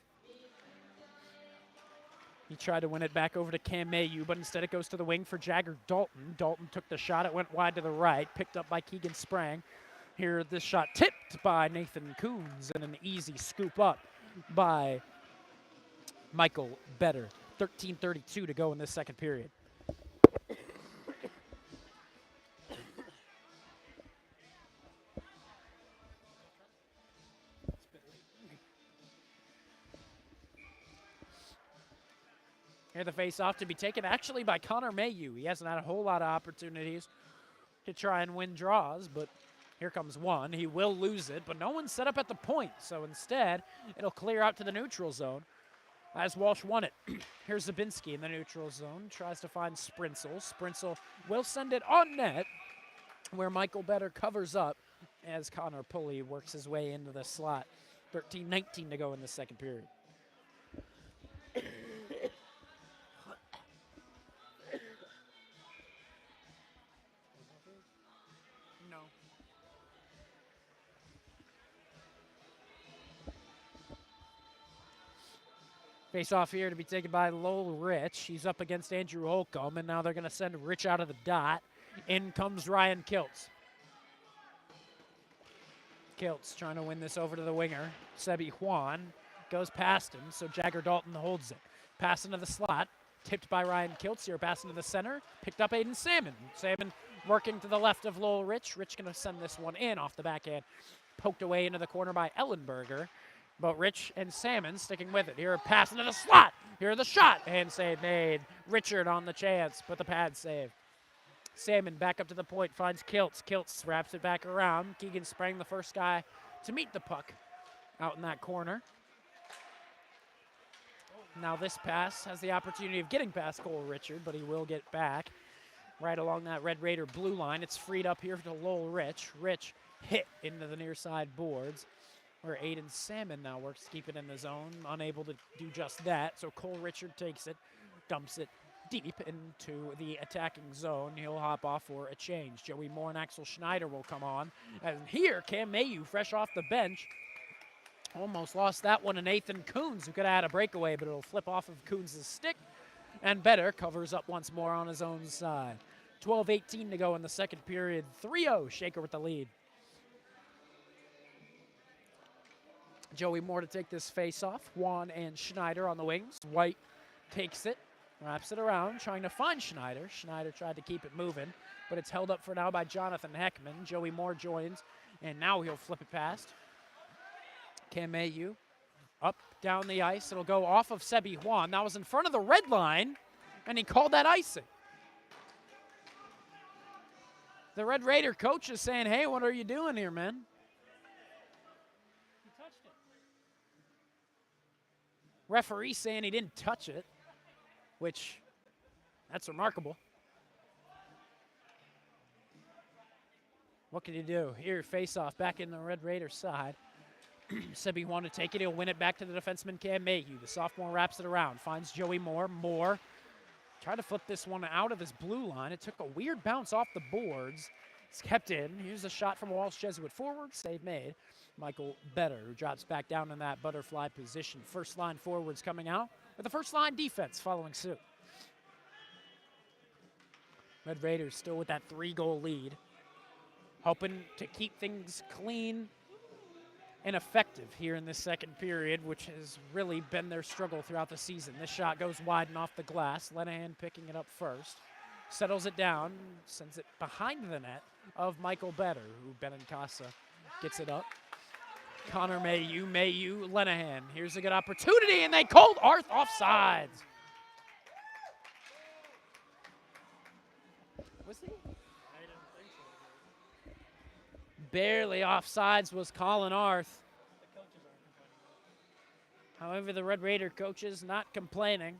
He tried to win it back over to Cam Mayhew, but instead it goes to the wing for Jagger Dalton. Dalton took the shot. It went wide to the right, picked up by Keegan Sprang. Here, this shot tipped by Nathan Coons, and an easy scoop up by Michael Better. 13:32 to go in this second period. Here the face-off to be taken actually by Connor Mayhew. He hasn't had a whole lot of opportunities to try and win draws, but here comes one. He will lose it, but no one's set up at the point, so instead it'll clear out to the neutral zone as Walsh won it. Here's Zabinski in the neutral zone, tries to find Sprinsel. Sprinsel will send it on net, where Michael Better covers up as Connor Pulley works his way into the slot. 13:19 to go in the second period. Face off here to be taken by Lowell Rich. He's up against Andrew Holcomb, and now they're going to send Rich out of the dot. In comes Ryan Kiltz. Kiltz trying to win this over to the winger. Sebi Juan goes past him, so Jagger Dalton holds it. Pass into the slot, tipped by Ryan Kiltz here. Pass into the center, picked up Aiden Salmon. Salmon working to the left of Lowell Rich. Rich going to send this one in off the backhand. Poked away into the corner by Ellenberger. But Rich and Salmon sticking with it. Here, a pass into the slot. Here, the shot. Hand save made. Richard on the chance, but the pad save. Salmon back up to the point, finds Kiltz. Kiltz wraps it back around. Keegan Sprang, the first guy to meet the puck out in that corner. Now this pass has the opportunity of getting past Cole Richard, but he will get back right along that Red Raider blue line. It's freed up here to Lowell Rich. Rich hit into the near side boards, where Aiden Salmon now works to keep it in the zone, unable to do just that. So Cole Richard takes it, dumps it deep into the attacking zone. He'll hop off for a change. Joey Moore and Axel Schneider will come on. And here, Cam Mayu, fresh off the bench, almost lost that one to Nathan Coons, who could have had a breakaway, but it'll flip off of Coons' stick. And Better covers up once more on his own side. 12:18 to go in the second period. 3-0, Shaker with the lead. Joey Moore to take this face-off. Juan and Schneider on the wings. White takes it, wraps it around, trying to find Schneider. Schneider tried to keep it moving, but it's held up for now by Jonathan Heckman. Joey Moore joins, and now he'll flip it past. Cam Mayu up, down the ice. It'll go off of Sebi Juan. That was in front of the red line, and he called that icing. The Red Raider coach is saying, hey, what are you doing here, man? Referee saying he didn't touch it, which, that's remarkable. What can you do? Here, face-off back in the Red Raider side. Sebi Juan to take it. He'll win it back to the defenseman Cam Mayhew. The sophomore wraps it around, finds Joey Moore. Moore tried to flip this one out of his blue line. It took a weird bounce off the boards. It's kept in. Here's a shot from Walsh Jesuit forward. Save made. Michael Better, who drops back down in that butterfly position. First line forwards coming out with the first line defense following suit. Red Raiders still with that 3-goal lead. Hoping to keep things clean and effective here in this second period, which has really been their struggle throughout the season. This shot goes wide and off the glass. Lenahan picking it up first. Settles it down, sends it behind the net of Michael Better, who Benincasa gets it up. Connor Mayu, Lenahan. Here's a good opportunity, and they called Arth offsides. Was he? I didn't think so. Barely offsides was Colin Arth. The coaches aren't complaining. However, the Red Raider coaches not complaining.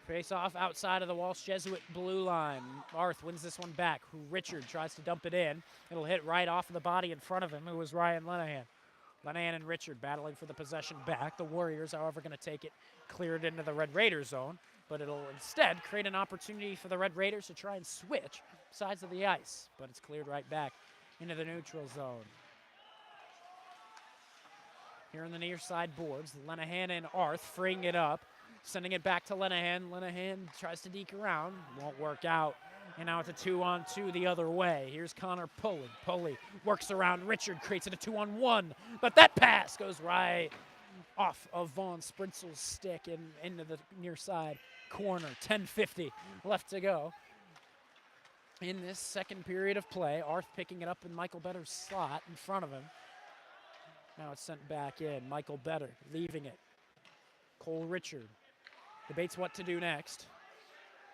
Face off outside of the Walsh Jesuit blue line. Arth wins this one back. Richard tries to dump it in. It'll hit right off of the body in front of him, who was Ryan Lenahan. Lenahan and Richard battling for the possession back. The Warriors, however, going to take it, clear it into the Red Raider zone, but it'll instead create an opportunity for the Red Raiders to try and switch sides of the ice, but it's cleared right back into the neutral zone. Here in the near side boards, Lenahan and Arth freeing it up. Sending it back to Lenahan. Lenahan tries to deke around. Won't work out. And now it's a 2-on-2 the other way. Here's Connor Pulley. Pulley works around Richard, creates it a 2-on-1. But that pass goes right off of Vaughn Spritzel's stick and into the near side corner. 10:50 left to go in this second period of play. Arth picking it up in Michael Better's slot in front of him. Now it's sent back in. Michael Better leaving it. Cole Richard debates what to do next.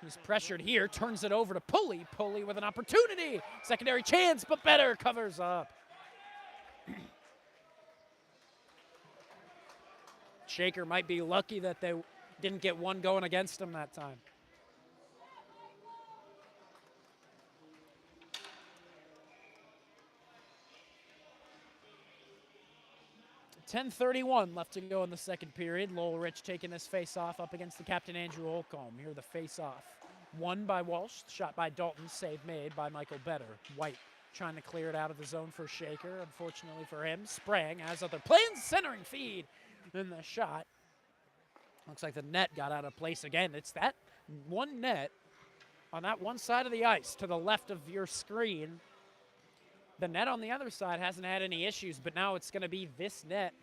He's pressured here, turns it over to Pulley. Pulley with an opportunity. Secondary chance, but Better covers up. Shaker might be lucky that they didn't get one going against him that time. .10:31 left to go in the second period. Lowell Rich taking this face-off up against the captain, Andrew Holcomb. Here the face-off. Won by Walsh, shot by Dalton, save made by Michael Better. White trying to clear it out of the zone for Shaker. Unfortunately for him, Sprang has other plans, centering feed. Then the shot. Looks like the net got out of place again. It's that one net on that one side of the ice to the left of your screen. The net on the other side hasn't had any issues, but now it's going to be this net.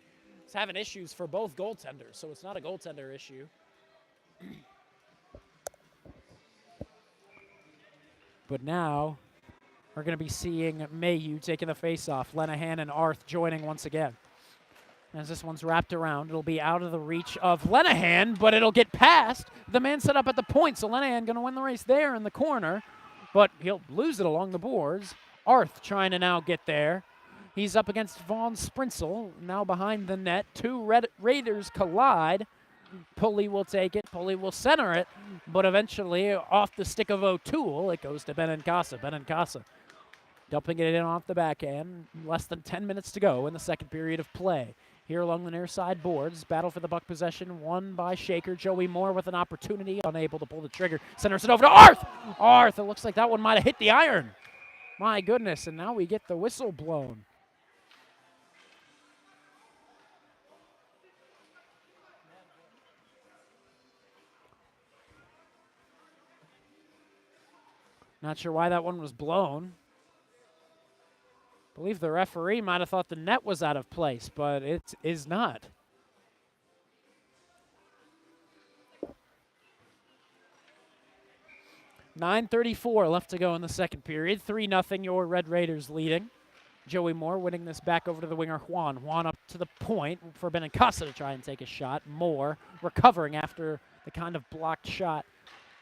It's having issues for both goaltenders, so it's not a goaltender issue. But now we're going to be seeing Mayhew taking the face-off. Lenahan and Arth joining once again. As this one's wrapped around, it'll be out of the reach of Lenahan, but it'll get past the man set up at the point. So Lenahan going to win the race there in the corner, but he'll lose it along the boards. Arth trying to now get there. He's up against Vaughn Sprinsel, now behind the net. Two Raiders collide. Pulley will take it. Pulley will center it, but eventually off the stick of O'Toole, it goes to Benincasa. Benincasa dumping it in off the backhand. Less than 10 minutes to go in the second period of play. Here along the near side boards, battle for the puck possession, won by Shaker. Joey Moore with an opportunity, unable to pull the trigger. Centers it over to Arth. Arth, it looks like that one might have hit the iron. My goodness, and now we get the whistle blown. Not sure why that one was blown. I believe the referee might have thought the net was out of place, but it is not. .9:34 left to go in the second period. 3-0 your Red Raiders leading. Joey Moore winning this back over to the winger Juan. Juan up to the point for Benincasa to try and take a shot. Moore recovering after the kind of blocked shot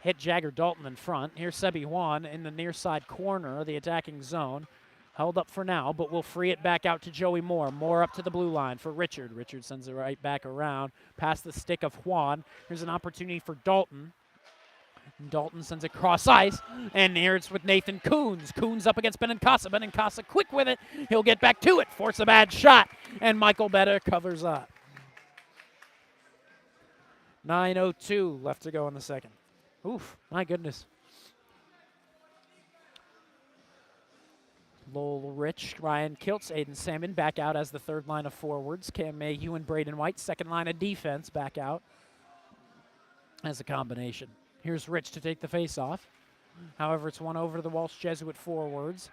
hit Jagger Dalton in front. Here's Sebi Juan in the near side corner of the attacking zone. Held up for now, but we'll free it back out to Joey Moore. Moore up to the blue line for Richard. Richard sends it right back around, past the stick of Juan. Here's an opportunity for Dalton. Dalton sends it cross ice, and here it's with Nathan Coons. Coons up against Benincasa. Benincasa quick with it. He'll get back to it, force a bad shot, and Michael Betta covers up. 9:02 left to go in the second. Oof, my goodness. Lowell Rich, Ryan Kiltz, Aiden Salmon back out as the third line of forwards. Cam Mayhew and Braden White, second line of defense, back out as a combination. Here's Rich to take the face-off. However, it's won over to the Walsh Jesuit forwards.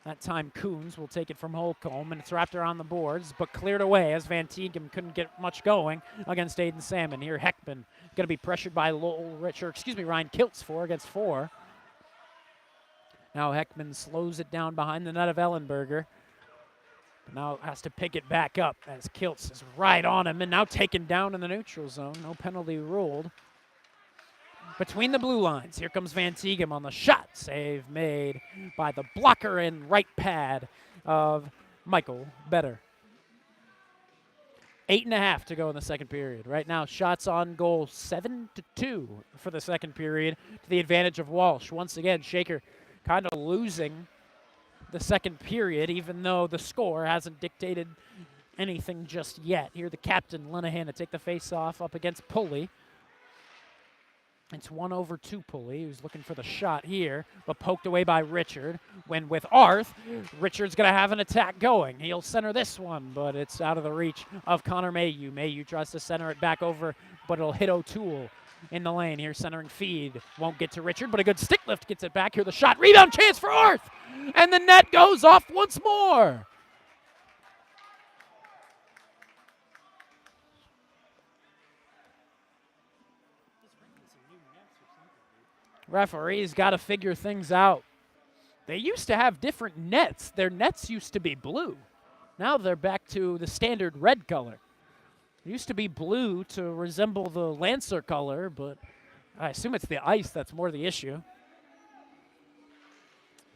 That time Coons will take it from Holcomb, and it's wrapped around the boards, but cleared away as Van Teegum couldn't get much going against Aiden Salmon. Here, Heckman going to be pressured by Lowell Rich, Ryan Kiltz, 4 against 4. Now Heckman slows it down behind the net of Ellenberger. But now has to pick it back up as Kiltz is right on him and now taken down in the neutral zone. No penalty ruled. Between the blue lines, here comes Van Teegum on the shot. Save made by the blocker and right pad of Michael Better. 8.5 to go in the second period. Right now, shots on goal 7-2 for the second period to the advantage of Walsh. Once again, Shaker kind of losing the second period, even though the score hasn't dictated anything just yet. Here the captain, Lenahan, to take the face-off up against Pulley. It's 1-2 Pulley, who's looking for the shot here, but poked away by Richard. When with Arth, Richard's going to have an attack going. He'll center this one, but it's out of the reach of Connor Mayhew. Mayhew tries to center it back over, but it'll hit O'Toole in the lane. Here centering feed. Won't get to Richard, but a good stick lift gets it back. Here the shot. Rebound chance for Arth. And the net goes off once more. Referees got to figure things out. They used to have different nets. Their nets used to be blue. Now they're back to the standard red color. It used to be blue to resemble the Lancer color, but I assume it's the ice that's more the issue.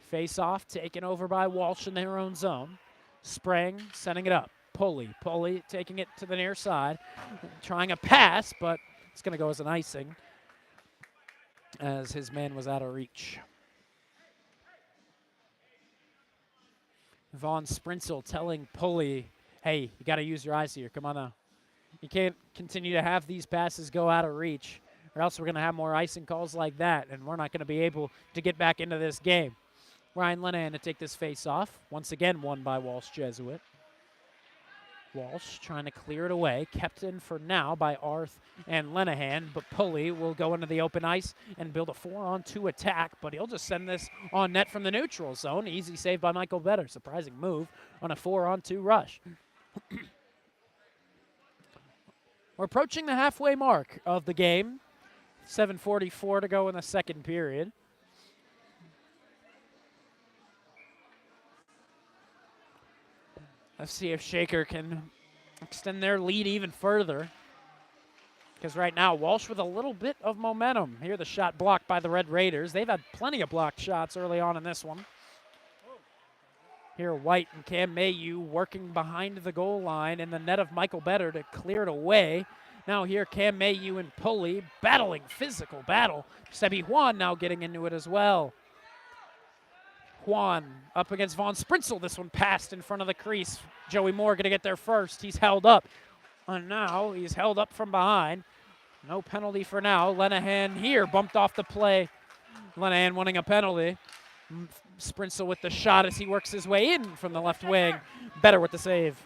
Face-off taken over by Walsh in their own zone. Sprang sending it up. Pulley taking it to the near side. Trying a pass, but it's going to go as an icing as his man was out of reach. Vaughn Sprinsel telling Pulley, hey, you got to use your eyes here. Come on now. You can't continue to have these passes go out of reach, or else we're going to have more icing calls like that, and we're not going to be able to get back into this game. Ryan Lenahan to take this face off. Once again won by Walsh Jesuit. Walsh trying to clear it away. Kept in for now by Arth and Lenahan, but Pulley will go into the open ice and build a 4-on-2 attack, but he'll just send this on net from the neutral zone. Easy save by Michael Vetter. Surprising move on a 4-on-2 rush. We're approaching the halfway mark of the game. 7:44 to go in the second period. Let's see if Shaker can extend their lead even further. Because right now, Walsh with a little bit of momentum. Here, the shot blocked by the Red Raiders. They've had plenty of blocked shots early on in this one. Here, White and Cam Mayu working behind the goal line in the net of Michael Better to clear it away. Now here, Cam Mayu and Pulley battling, physical battle. Sebi Juan now getting into it as well. Juan up against Von Sprinsel. This one passed in front of the crease. Joey Moore going to get there first. He's held up. And now he's held up from behind. No penalty for now. Lenahan here bumped off the play. Lenahan winning a penalty. Sprinsel with the shot as he works his way in from the left wing. Better with the save.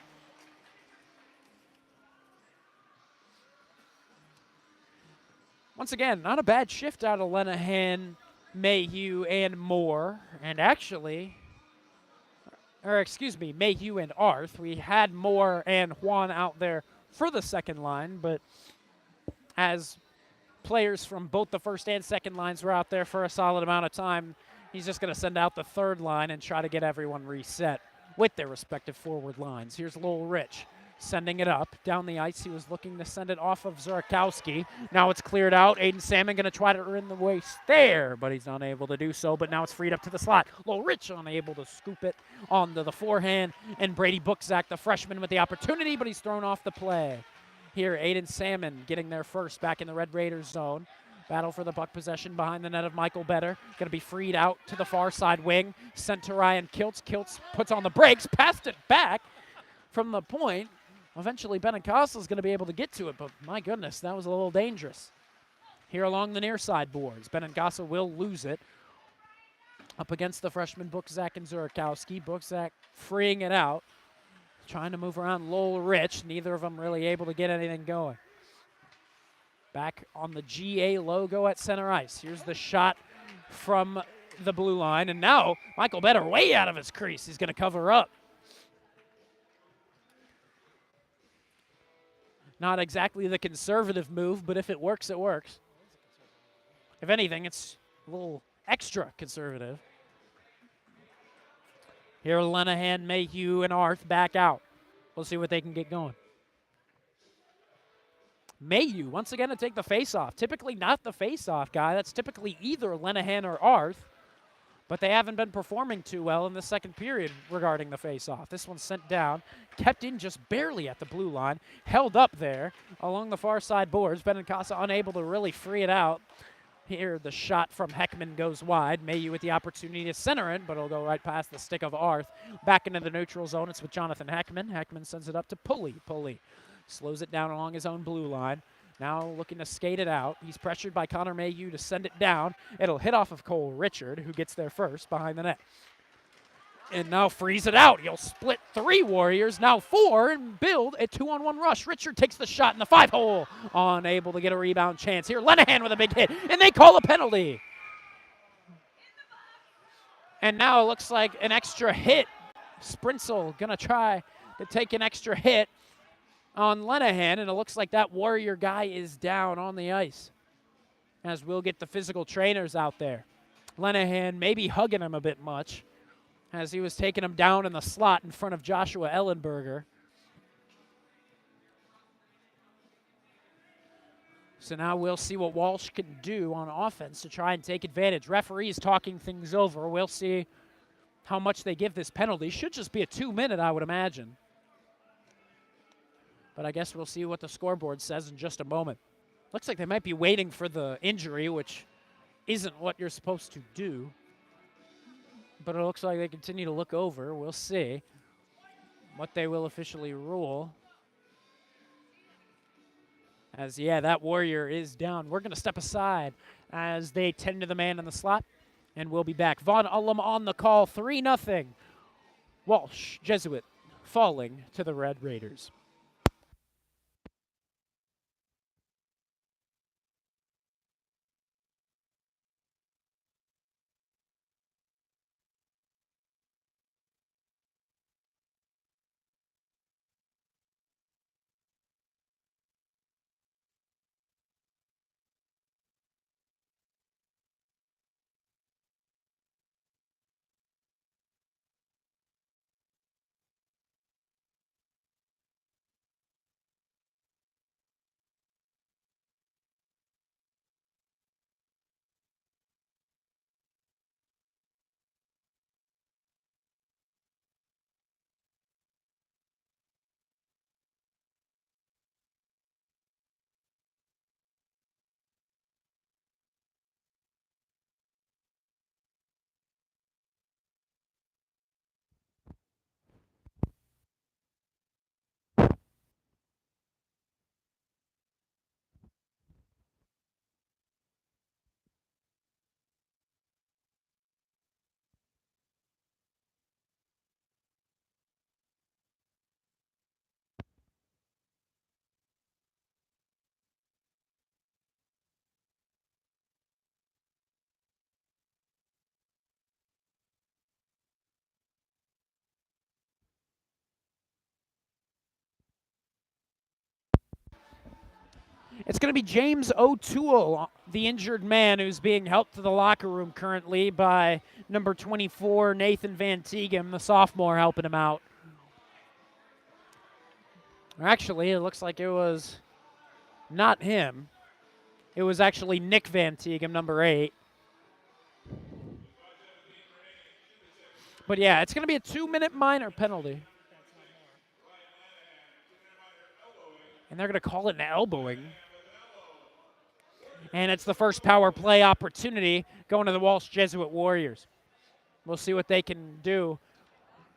Once again, not a bad shift out of Lenahan, Mayhew, and Moore. And actually, Mayhew and Arth. We had Moore and Juan out there for the second line, but as players from both the first and second lines were out there for a solid amount of time, he's just going to send out the third line and try to get everyone reset with their respective forward lines. Here's Lowell Rich sending it up. Down the ice, he was looking to send it off of Zurakowski. Now it's cleared out. Aiden Salmon going to try to earn the waist there, but he's not able to do so. But now it's freed up to the slot. Lowell Rich unable to scoop it onto the forehand. And Brady Bookzak, the freshman, with the opportunity, but he's thrown off the play. Here, Aiden Salmon getting there first back in the Red Raiders zone. Battle for the puck possession behind the net of Michael Better. Going to be freed out to the far side wing. Sent to Ryan Kiltz. Kiltz puts on the brakes, passed it back from the point. Eventually, Benincasa is going to be able to get to it, but my goodness, that was a little dangerous. Here along the near side boards, Benincasa will lose it. Up against the freshman Bookzak and Zurakowski. Bookzak freeing it out. Trying to move around Lowell Rich. Neither of them really able to get anything going. Back on the GA logo at center ice. Here's the shot from the blue line. And now Michael Better way out of his crease. He's going to cover up. Not exactly the conservative move, but if it works, it works. If anything, it's a little extra conservative. Here, Lenahan, Mayhew, and Arth back out. We'll see what they can get going. Mayhew, once again, to take the face-off. Typically not the face-off guy. That's typically either Lenahan or Arth. But they haven't been performing too well in the second period regarding the face-off. This one's sent down, kept in just barely at the blue line, held up there along the far side boards. Benincasa unable to really free it out. Here, the shot from Heckman goes wide. Mayhew with the opportunity to center it, but it'll go right past the stick of Arth. Back into the neutral zone, it's with Jonathan Heckman. Heckman sends it up to Pulley. Pulley slows it down along his own blue line. Now looking to skate it out. He's pressured by Connor Mayhew to send it down. It'll hit off of Cole Richard, who gets there first behind the net. And now frees it out. He'll split 3 Warriors, now 4, and build a 2-on-1 rush. Richard takes the shot in the 5-hole. Unable to get a rebound chance. Here, Lenahan with a big hit, and they call a penalty. And now it looks like an extra hit. Sprinsel gonna try to take an extra hit on Lenahan, and it looks like that Warrior guy is down on the ice, as we'll get the physical trainers out there. Lenahan maybe hugging him a bit much, as he was taking him down in the slot in front of Joshua Ellenberger. So now we'll see what Walsh can do on offense to try and take advantage. Referees talking things over. We'll see how much they give this penalty. Should just be a 2-minute, I would imagine. But I guess we'll see what the scoreboard says in just a moment. Looks like they might be waiting for the injury, which isn't what you're supposed to do. But it looks like they continue to look over. We'll see what they will officially rule. As, yeah, that Warrior is down. We're going to step aside as they tend to the man in the slot. And we'll be back. Von Ullum on the call, 3-0. Walsh, Jesuit, falling to the Red Raiders. It's going to be James O'Toole, the injured man who's being helped to the locker room currently by number 24, Nathan Van Teegem, the sophomore, helping him out. Actually, it looks like it was not him. It was actually Nick Van Teegem, number 8. But yeah, it's going to be a 2-minute minor penalty. And they're going to call it an elbowing. And it's the first power play opportunity going to the Walsh Jesuit Warriors. We'll see what they can do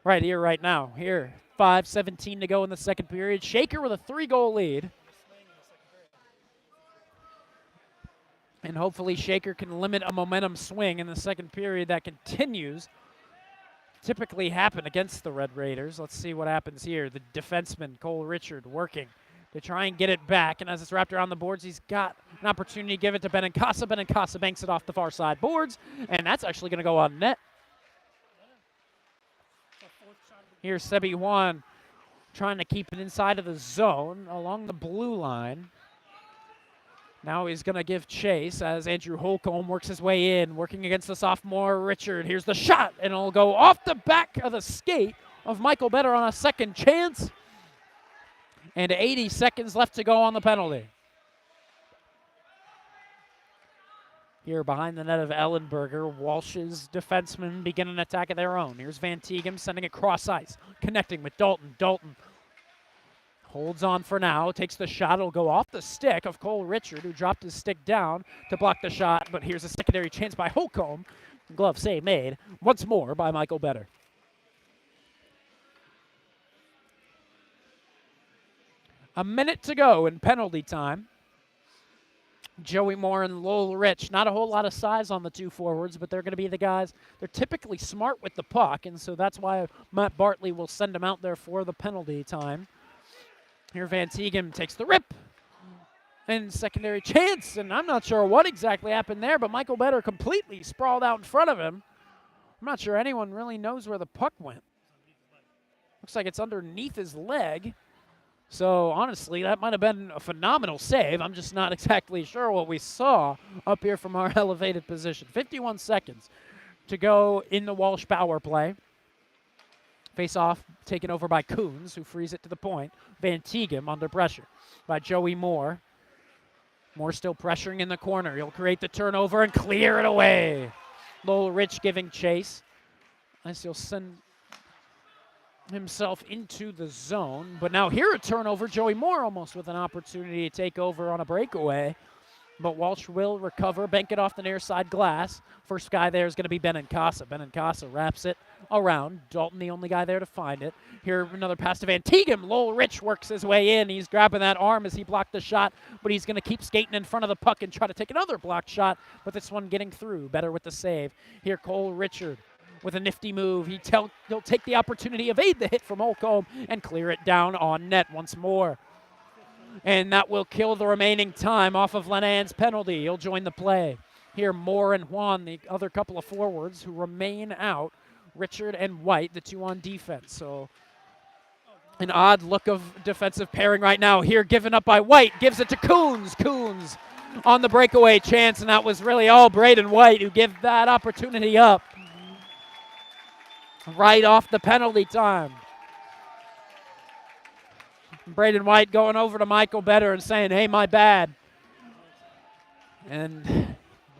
right here, right now. Here, 5:17 to go in the second period. Shaker with a 3-goal lead. And hopefully Shaker can limit a momentum swing in the second period that continues. Typically happen against the Red Raiders. Let's see what happens here. The defenseman, Cole Richard, working to try and get it back. And as it's wrapped around the boards, he's got an opportunity to give it to Benincasa. Benincasa banks it off the far side boards, and that's actually going to go on net. Here's Sebi Juan trying to keep it inside of the zone along the blue line. Now he's going to give chase as Andrew Holcomb works his way in, working against the sophomore Richard. Here's the shot, and it'll go off the back of the skate of Michael Better on a second chance. And 80 seconds left to go on the penalty. Here behind the net of Ellenberger, Walsh's defensemen begin an attack of their own. Here's Van Teegem sending it cross ice, connecting with Dalton. Dalton holds on for now, takes the shot. It'll go off the stick of Cole Richard, who dropped his stick down to block the shot. But here's a secondary chance by Holcomb. Glove save made once more by Michael Better. A minute to go in penalty time. Joey Moore and Lowell Rich. Not a whole lot of size on the two forwards, but they're going to be the guys. They're typically smart with the puck, and so that's why Matt Bartley will send them out there for the penalty time. Here Van Teegem takes the rip. And secondary chance, and I'm not sure what exactly happened there, but Michael Better completely sprawled out in front of him. I'm not sure anyone really knows where the puck went. Looks like it's underneath his leg. So, honestly, that might have been a phenomenal save. I'm just not exactly sure what we saw up here from our elevated position. 51 seconds to go in the Walsh power play. Face-off taken over by Coons, who frees it to the point. Van Teegem under pressure by Joey Moore. Moore still pressuring in the corner. He'll create the turnover and clear it away. Lowell Rich giving chase. As he'll send himself into the zone. But now here a turnover. Joey Moore almost with an opportunity to take over on a breakaway. but Walsh will recover, bank it off the near side glass. First guy there is going to be Benincasa. Benincasa wraps it around. Dalton, the only guy there to find it. Here, another pass to Van Tighem. Lowell Rich works his way in. He's grabbing that arm as he blocked the shot, but he's going to keep skating in front of the puck and try to take another blocked shot, but this one getting through. Better with the save. Here, Cole Richard with a nifty move. He'll take the opportunity, evade the hit from Holcomb, and clear it down on net once more. And that will kill the remaining time off of Lenahan's penalty. He'll join the play. Here, Moore and Juan, the other couple of forwards who remain out. Richard and White, the two on defense. So an odd look of defensive pairing right now. Here, given up by White, gives it to Coons. Coons on the breakaway chance, and that was really all Braden White who gave that opportunity up right off the penalty time. Braden White going over to Michael Better and saying, hey, my bad. And,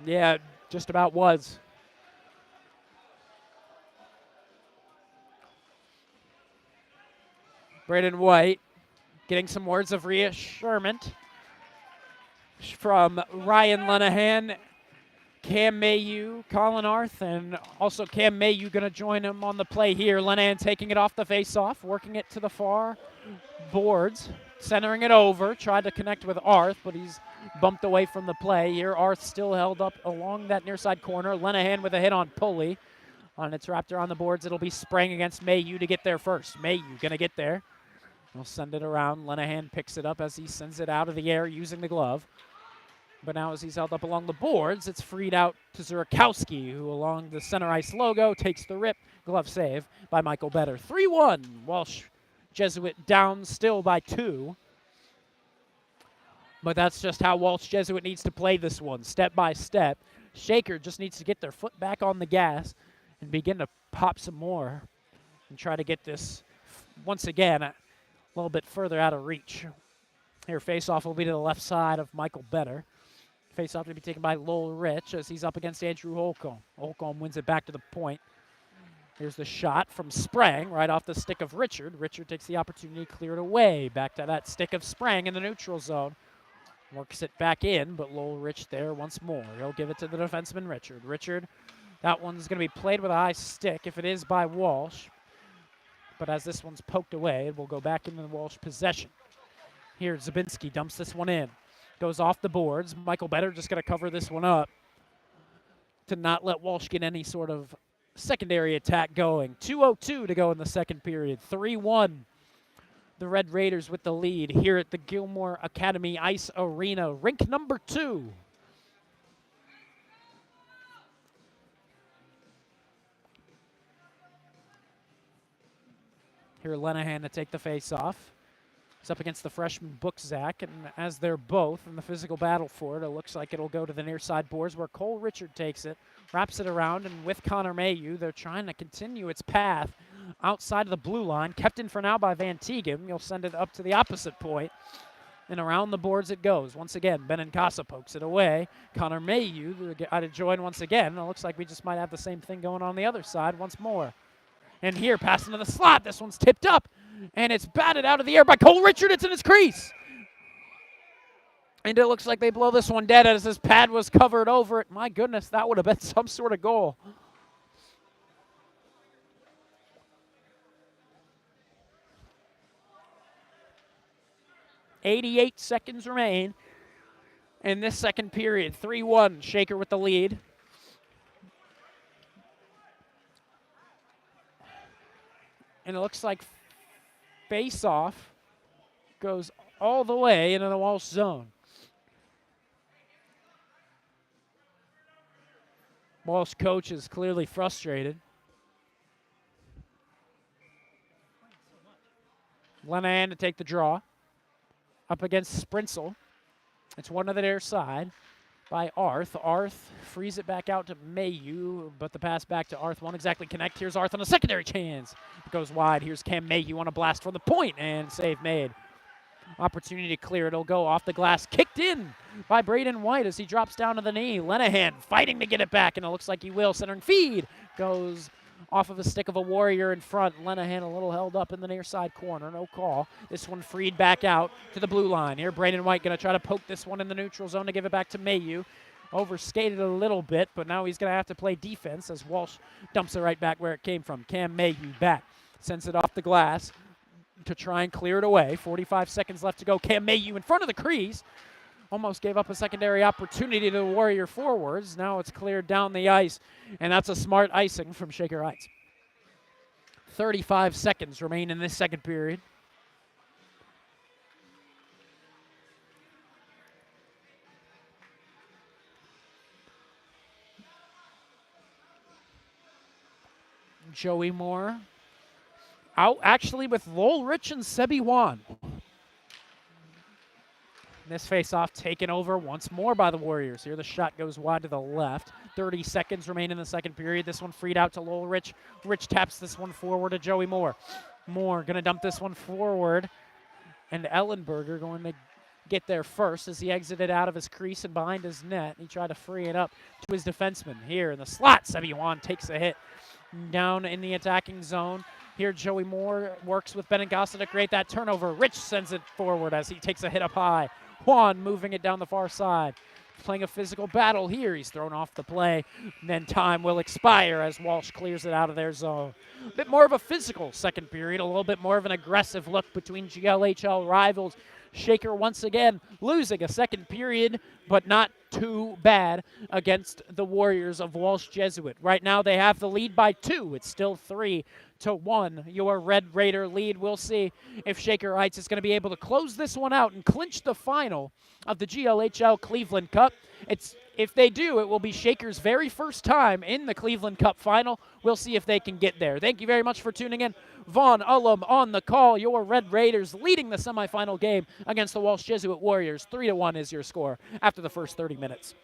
yeah, it just about was. Braden White getting some words of reassurance from Ryan Lenahan, Cam Mayu, Colin Arth, and also Cam Mayu going to join him on the play here. Lenahan taking it off the face-off, working it to the far boards, centering it over, tried to connect with Arth, but he's bumped away from the play. Here, Arth still held up along that near side corner. Lenahan with a hit on Pulley. On its Raptor on the boards, it'll be spraying against Mayu to get there first. Mayu gonna get there. He'll send it around. Lenahan picks it up as he sends it out of the air using the glove. But now as he's held up along the boards, it's freed out to Zurakowski, who along the center ice logo takes the rip. Glove save by Michael Better. 3-1. Walsh Jesuit down still by 2. But that's just how Walsh Jesuit needs to play this one, step by step. Shaker just needs to get their foot back on the gas and begin to pop some more and try to get this, once again, a little bit further out of reach. Here, face-off will be to the left side of Michael Better. Face-off to be taken by Lowell Rich as he's up against Andrew Holcomb. Holcomb wins it back to the point. Here's the shot from Sprang right off the stick of Richard. Richard takes the opportunity to clear it away. Back to that stick of Sprang in the neutral zone. Works it back in, but Lowell Rich there once more. He'll give it to the defenseman, Richard. Richard, that one's going to be played with a high stick if it is by Walsh. But as this one's poked away, it will go back into the Walsh possession. Here, Zabinski dumps this one in. Goes off the boards. Michael Better just going to cover this one up to not let Walsh get any sort of secondary attack going. 2:02 to go in the second period. 3-1. The Red Raiders with the lead here at the Gilmore Academy Ice Arena, rink number 2. Here, Lenahan to take the face-off. He's up against the freshman Bookzak, and as they're both in the physical battle for it, it looks like it'll go to the near side boards where Cole Richard takes it, wraps it around, and with Connor Mayu, they're trying to continue its path outside of the blue line, kept in for now by Van Tighem. You'll send it up to the opposite point, and around the boards it goes. Once again, Benincasa pokes it away. Connor Mayu to join once again, and it looks like we just might have the same thing going on the other side once more. And here, passing to the slot, this one's tipped up, and it's batted out of the air by Cole Richard. It's in his crease. And it looks like they blow this one dead as his pad was covered over it. My goodness, that would have been some sort of goal. .88 seconds remain in this second period. 3-1, Shaker with the lead. And it looks like face-off goes all the way into the Walsh zone. Walsh coach is clearly frustrated. Lenahan to take the draw. Up against Sprinsel. It's one to the near side by Arth. Arth frees it back out to Mayu, but the pass back to Arth won't exactly connect. Here's Arth on a secondary chance. It goes wide. Here's Cam Mayu on a blast from the point, and save made. Opportunity to clear. It'll go off the glass. Kicked in by Braden White as he drops down to the knee. Lenahan fighting to get it back, and it looks like he will. Centering feed goes off of a stick of a Warrior in front. Lenahan a little held up in the near side corner. No call. This one freed back out to the blue line. Here, Braden White going to try to poke this one in the neutral zone to give it back to Mayu. Overskated a little bit, but now he's going to have to play defense as Walsh dumps it right back where it came from. Cam Mayu back. Sends it off the glass to try and clear it away. 45 seconds left to go. Cam Mayu in front of the crease. Almost gave up a secondary opportunity to the Warrior forwards. Now it's cleared down the ice, and that's a smart icing from Shaker Heights. 35 seconds remain in this second period. Joey Moore out actually with Lowell Rich and Sebi Wan. This face-off taken over once more by the Warriors. Here the shot goes wide to the left. 30 seconds remain in the second period. This one freed out to Lowell Rich. Rich taps this one forward to Joey Moore. Moore going to dump this one forward. And Ellenberger going to get there first as he exited out of his crease and behind his net. He tried to free it up to his defenseman. Here in the slot, Sebi Wan takes a hit down in the attacking zone. Here Joey Moore works with Benengasa to create that turnover. Rich sends it forward as he takes a hit up high. Juan moving it down the far side. Playing a physical battle here. He's thrown off the play. And then time will expire as Walsh clears it out of their zone. A bit more of a physical second period. A little bit more of an aggressive look between GLHL rivals. Shaker once again losing a second period, but not too bad against the Warriors of Walsh Jesuit. Right now they have the lead by 2. It's still 3-1. Your Red Raider lead. We'll see if Shaker Heights is going to be able to close this one out and clinch the final of the GLHL Cleveland Cup. If they do, it will be Shaker's very first time in the Cleveland Cup final. We'll see if they can get there. Thank you very much for tuning in. Vaughn Ullum on the call. Your Red Raiders leading the semifinal game against the Walsh Jesuit Warriors. 3-1 is your score after the first 30 minutes.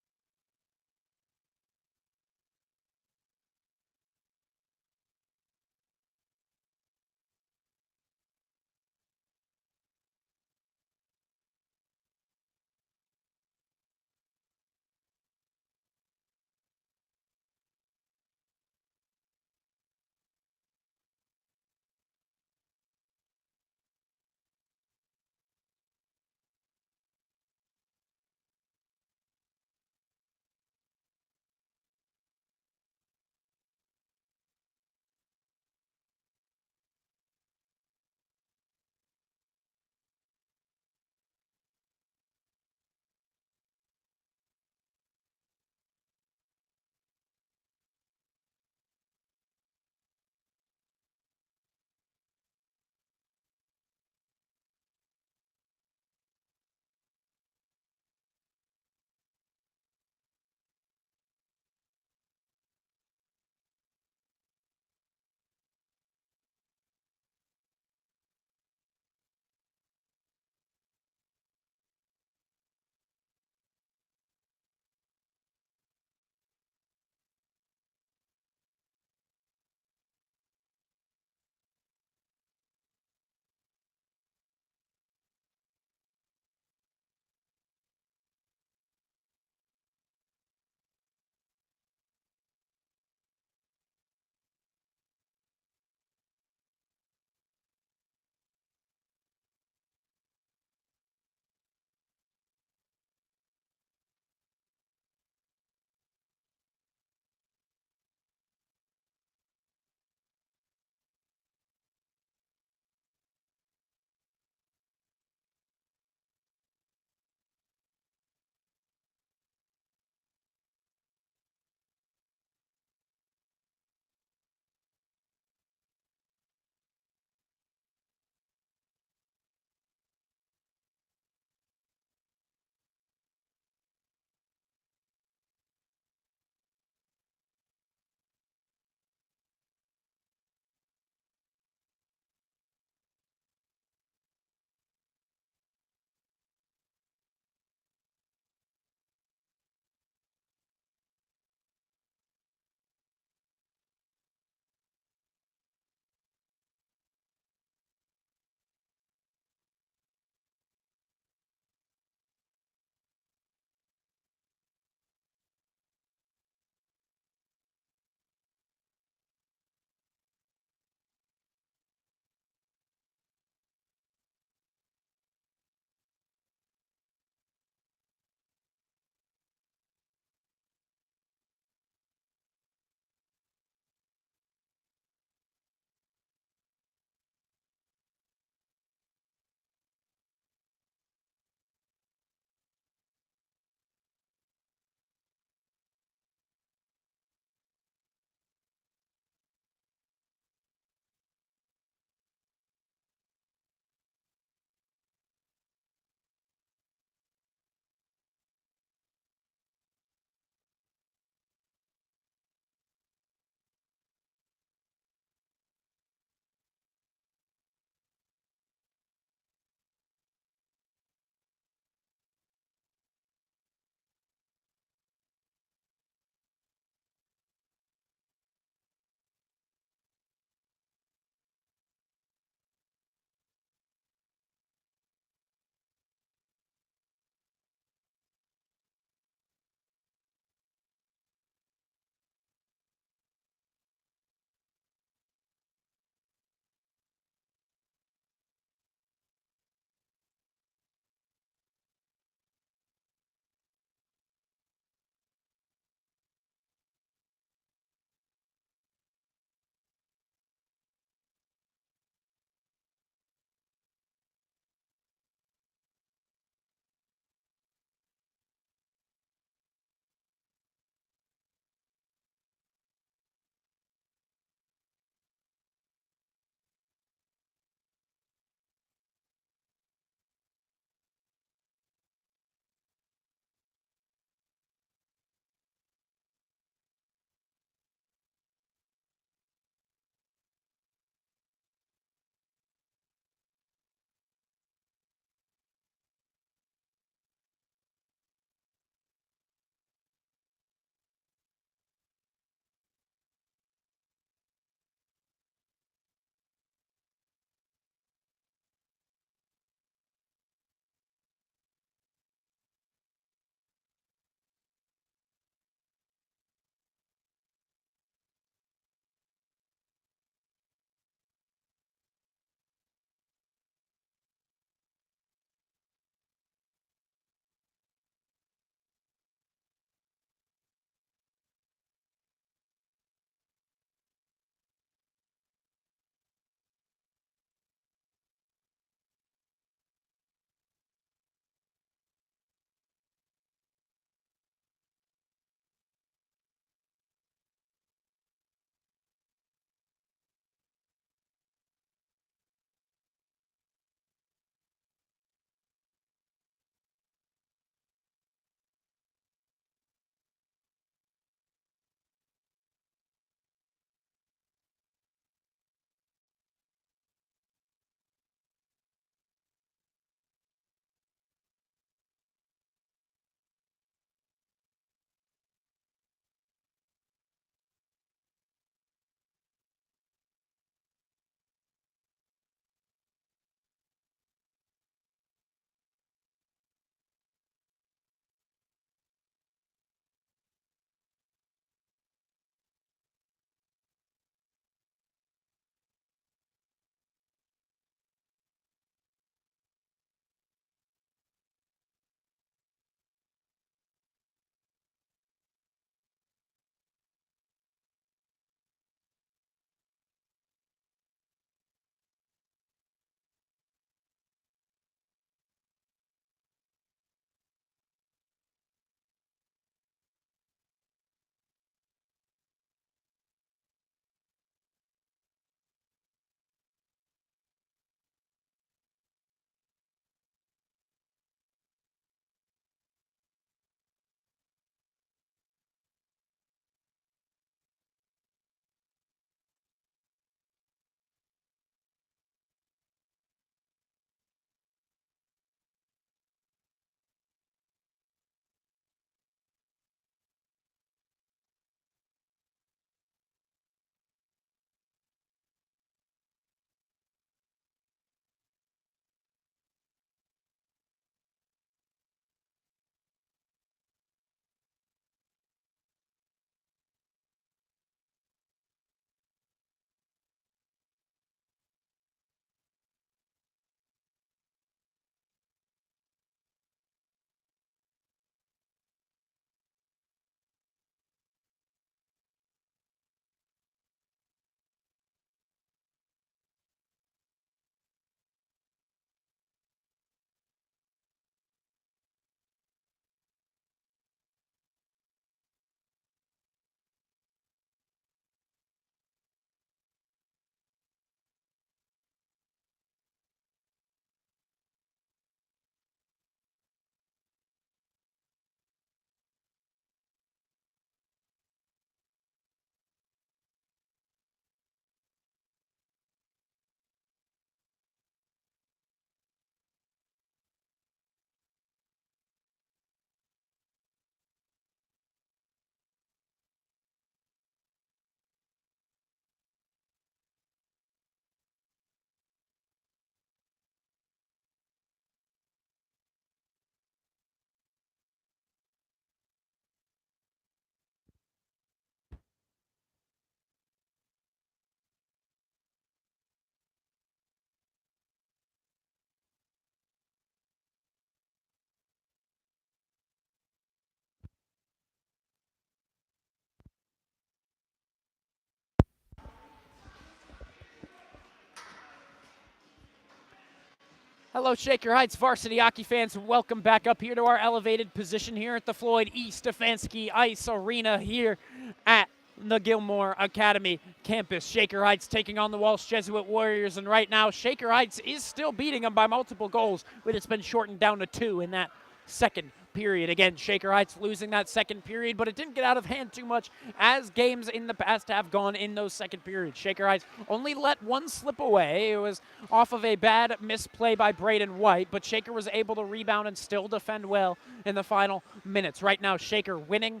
Hello, Shaker Heights varsity hockey fans. Welcome back up here to our elevated position here at the Floyd E. Stefanski Ice Arena here at the Gilmore Academy campus. Shaker Heights taking on the Walsh Jesuit Warriors, and right now Shaker Heights is still beating them by multiple goals, but it's been shortened down to 2 in that second period. Again, Shaker Heights losing that second period, but it didn't get out of hand too much as games in the past have gone in those second periods. Shaker Heights only let one slip away. It was off of a bad misplay by Braden White, but Shaker was able to rebound and still defend well in the final minutes. Right now, Shaker winning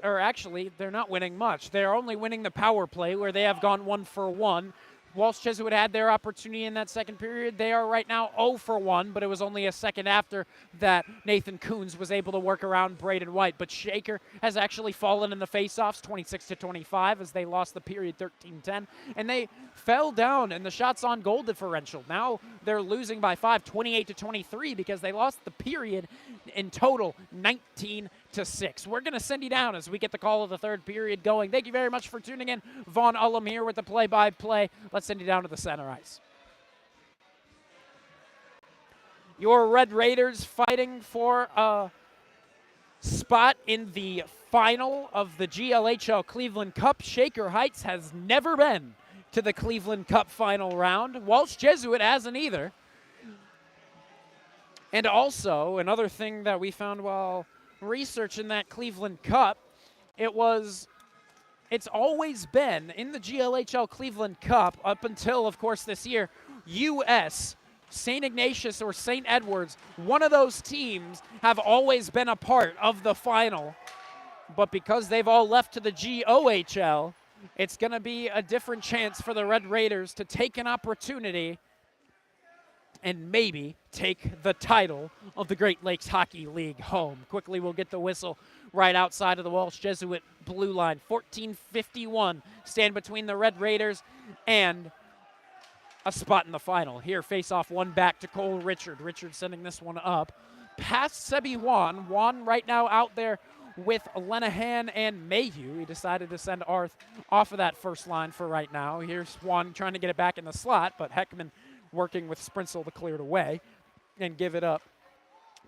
or actually, they're not winning much. They're only winning the power play where they have gone 1 for 1. Walsh Jesuit had their opportunity in that second period. They are right now 0 for 1, but it was only a second after that Nathan Coons was able to work around Braden White. But Shaker has actually fallen in the faceoffs 26-25 as they lost the period 13-10, and they fell down in the shots on goal differential. Now they're losing by 5, 28-23, because they lost the period in total 19-6. We're going to send you down as we get the call of the third period going. Thank you very much for tuning in. Vaughn Ullum here with the play-by-play. Let's send you down to the center ice. Your Red Raiders fighting for a spot in the final of the GLHL Cleveland Cup. Shaker Heights has never been to the Cleveland Cup final round. Walsh Jesuit hasn't either. And also, another thing that we found while researching that Cleveland Cup, it's always been in the GLHL Cleveland Cup up until, of course, this year, US, St. Ignatius or St. Edwards, one of those teams have always been a part of the final. But because they've all left to the GOHL, it's going to be a different chance for the Red Raiders to take an opportunity and maybe take the title of the Great Lakes Hockey League home. Quickly, we'll get the whistle right outside of the Walsh Jesuit blue line. 14:51 stand between the Red Raiders and a spot in the final. Here, face-off one back to Cole Richard. Richard sending this one up past Sebi Juan. Juan right now out there with Lenahan and Mayhew. He decided to send Arth off of that first line for right now. Here's Juan trying to get it back in the slot, but Heckman working with Sprinsel to clear it away and give it up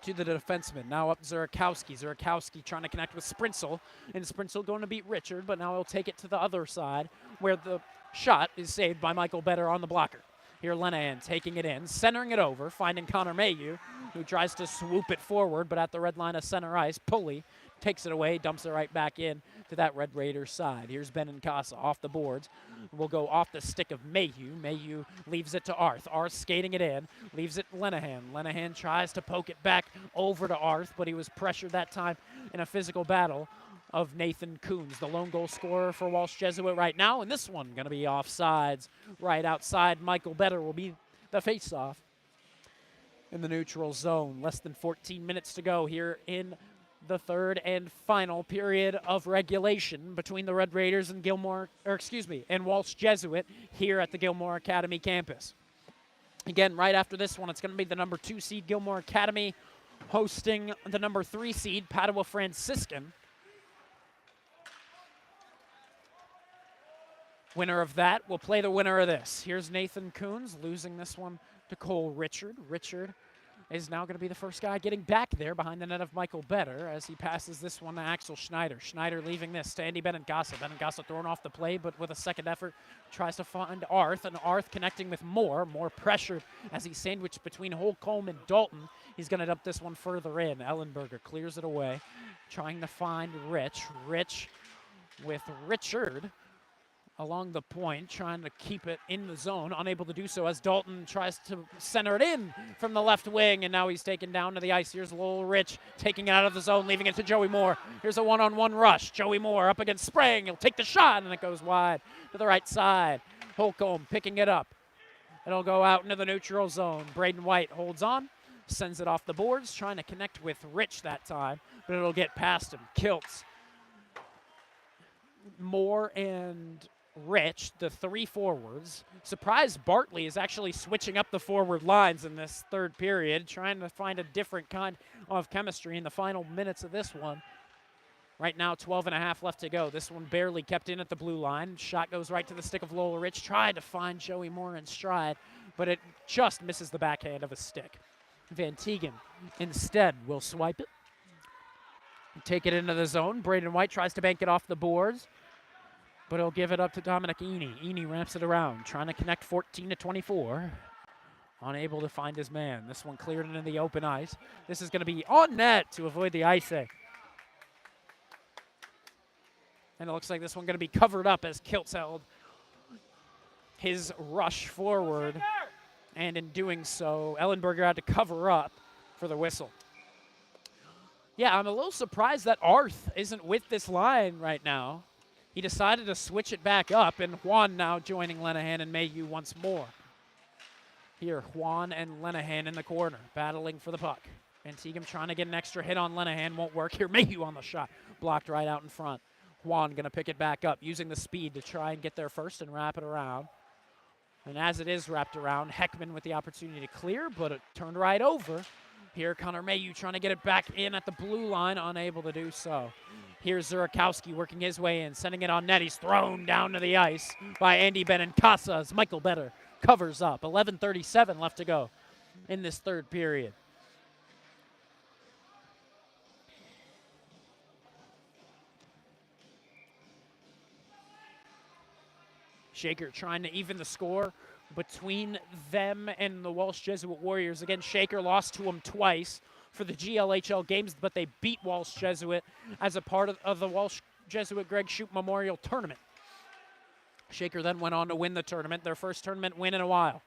to the defenseman. Now up Zurakowski. Zurakowski trying to connect with Sprinsel, and Sprinsel going to beat Richard, but now he'll take it to the other side where the shot is saved by Michael Better on the blocker. Here Lenahan taking it in, centering it over, finding Connor Mayhew, who tries to swoop it forward, but at the red line of center ice, Pulley takes it away, dumps it right back in to that Red Raiders side. Here's Benincasa off the boards. Will go off the stick of Mayhew. Mayhew leaves it to Arth. Arth skating it in, leaves it Lenahan. Lenahan tries to poke it back over to Arth, but he was pressured that time in a physical battle of Nathan Coons, the lone goal scorer for Walsh Jesuit right now. And this one going to be offsides right outside. Michael Better will be the face-off in the neutral zone. Less than 14 minutes to go here in the third and final period of regulation between the Red Raiders and and Walsh Jesuit here at the Gilmore Academy campus. Again, right after this one, it's going to be the number 2 seed Gilmore Academy hosting the number 3 seed Padua Franciscan. Winner of that will play the winner of this. Here's Nathan Coons losing this one to Cole Richard. Richard is now going to be the first guy getting back there behind the net of Michael Better as he passes this one to Axel Schneider. Schneider leaving this to Andy Benincasa. Benincasa thrown off the play, but with a second effort, tries to find Arth, and Arth connecting with Moore. More pressured as he's sandwiched between Holcomb and Dalton. He's going to dump this one further in. Ellenberger clears it away, trying to find Rich. Rich with Richard along the point, trying to keep it in the zone, unable to do so as Dalton tries to center it in from the left wing, and now he's taken down to the ice. Here's Lowell Rich taking it out of the zone, leaving it to Joey Moore. Here's a one-on-one rush. Joey Moore up against Sprang. He'll take the shot, and it goes wide to the right side. Holcomb picking it up. It'll go out into the neutral zone. Braden White holds on, sends it off the boards, trying to connect with Rich that time, but it'll get past him. Kiltz, Moore, and Rich, the 3 forwards. Surprised Bartley is actually switching up the forward lines in this third period, trying to find a different kind of chemistry in the final minutes of this one. Right now, 12 and a half left to go. This one barely kept in at the blue line. Shot goes right to the stick of Lola Rich. Tried to find Joey Moore in stride, but it just misses the backhand of a stick. Van Teegen instead will swipe it. Take it into the zone. Braden White tries to bank it off the boards, but he'll give it up to Dominic Eny. Eny ramps it around, trying to connect 14 to 24. Unable to find his man. This one cleared into the open ice. This is going to be on net to avoid the icing. And it looks like this one going to be covered up as Kiltz held his rush forward. And in doing so, Ellenberger had to cover up for the whistle. Yeah, I'm a little surprised that Arth isn't with this line right now. He decided to switch it back up, and Juan now joining Lenahan and Mayhew once more. Here, Juan and Lenahan in the corner, battling for the puck. Antietam trying to get an extra hit on Lenahan, won't work. Here, Mayhew on the shot, blocked right out in front. Juan going to pick it back up, using the speed to try and get there first and wrap it around. And as it is wrapped around, Heckman with the opportunity to clear, but it turned right over. Here, Connor Mayhew trying to get it back in at the blue line, unable to do so. Here's Zurakowski working his way in, sending it on net. He's thrown down to the ice by Andy Benincasa as Michael Better covers up. 11:37 left to go in this third period. Shaker trying to even the score between them and the Walsh Jesuit Warriors. Again, Shaker lost to them twice for the GLHL games, but they beat Walsh Jesuit as a part of the Walsh Jesuit Greg Shoup Memorial Tournament. Shaker then went on to win the tournament, their first tournament win in a while.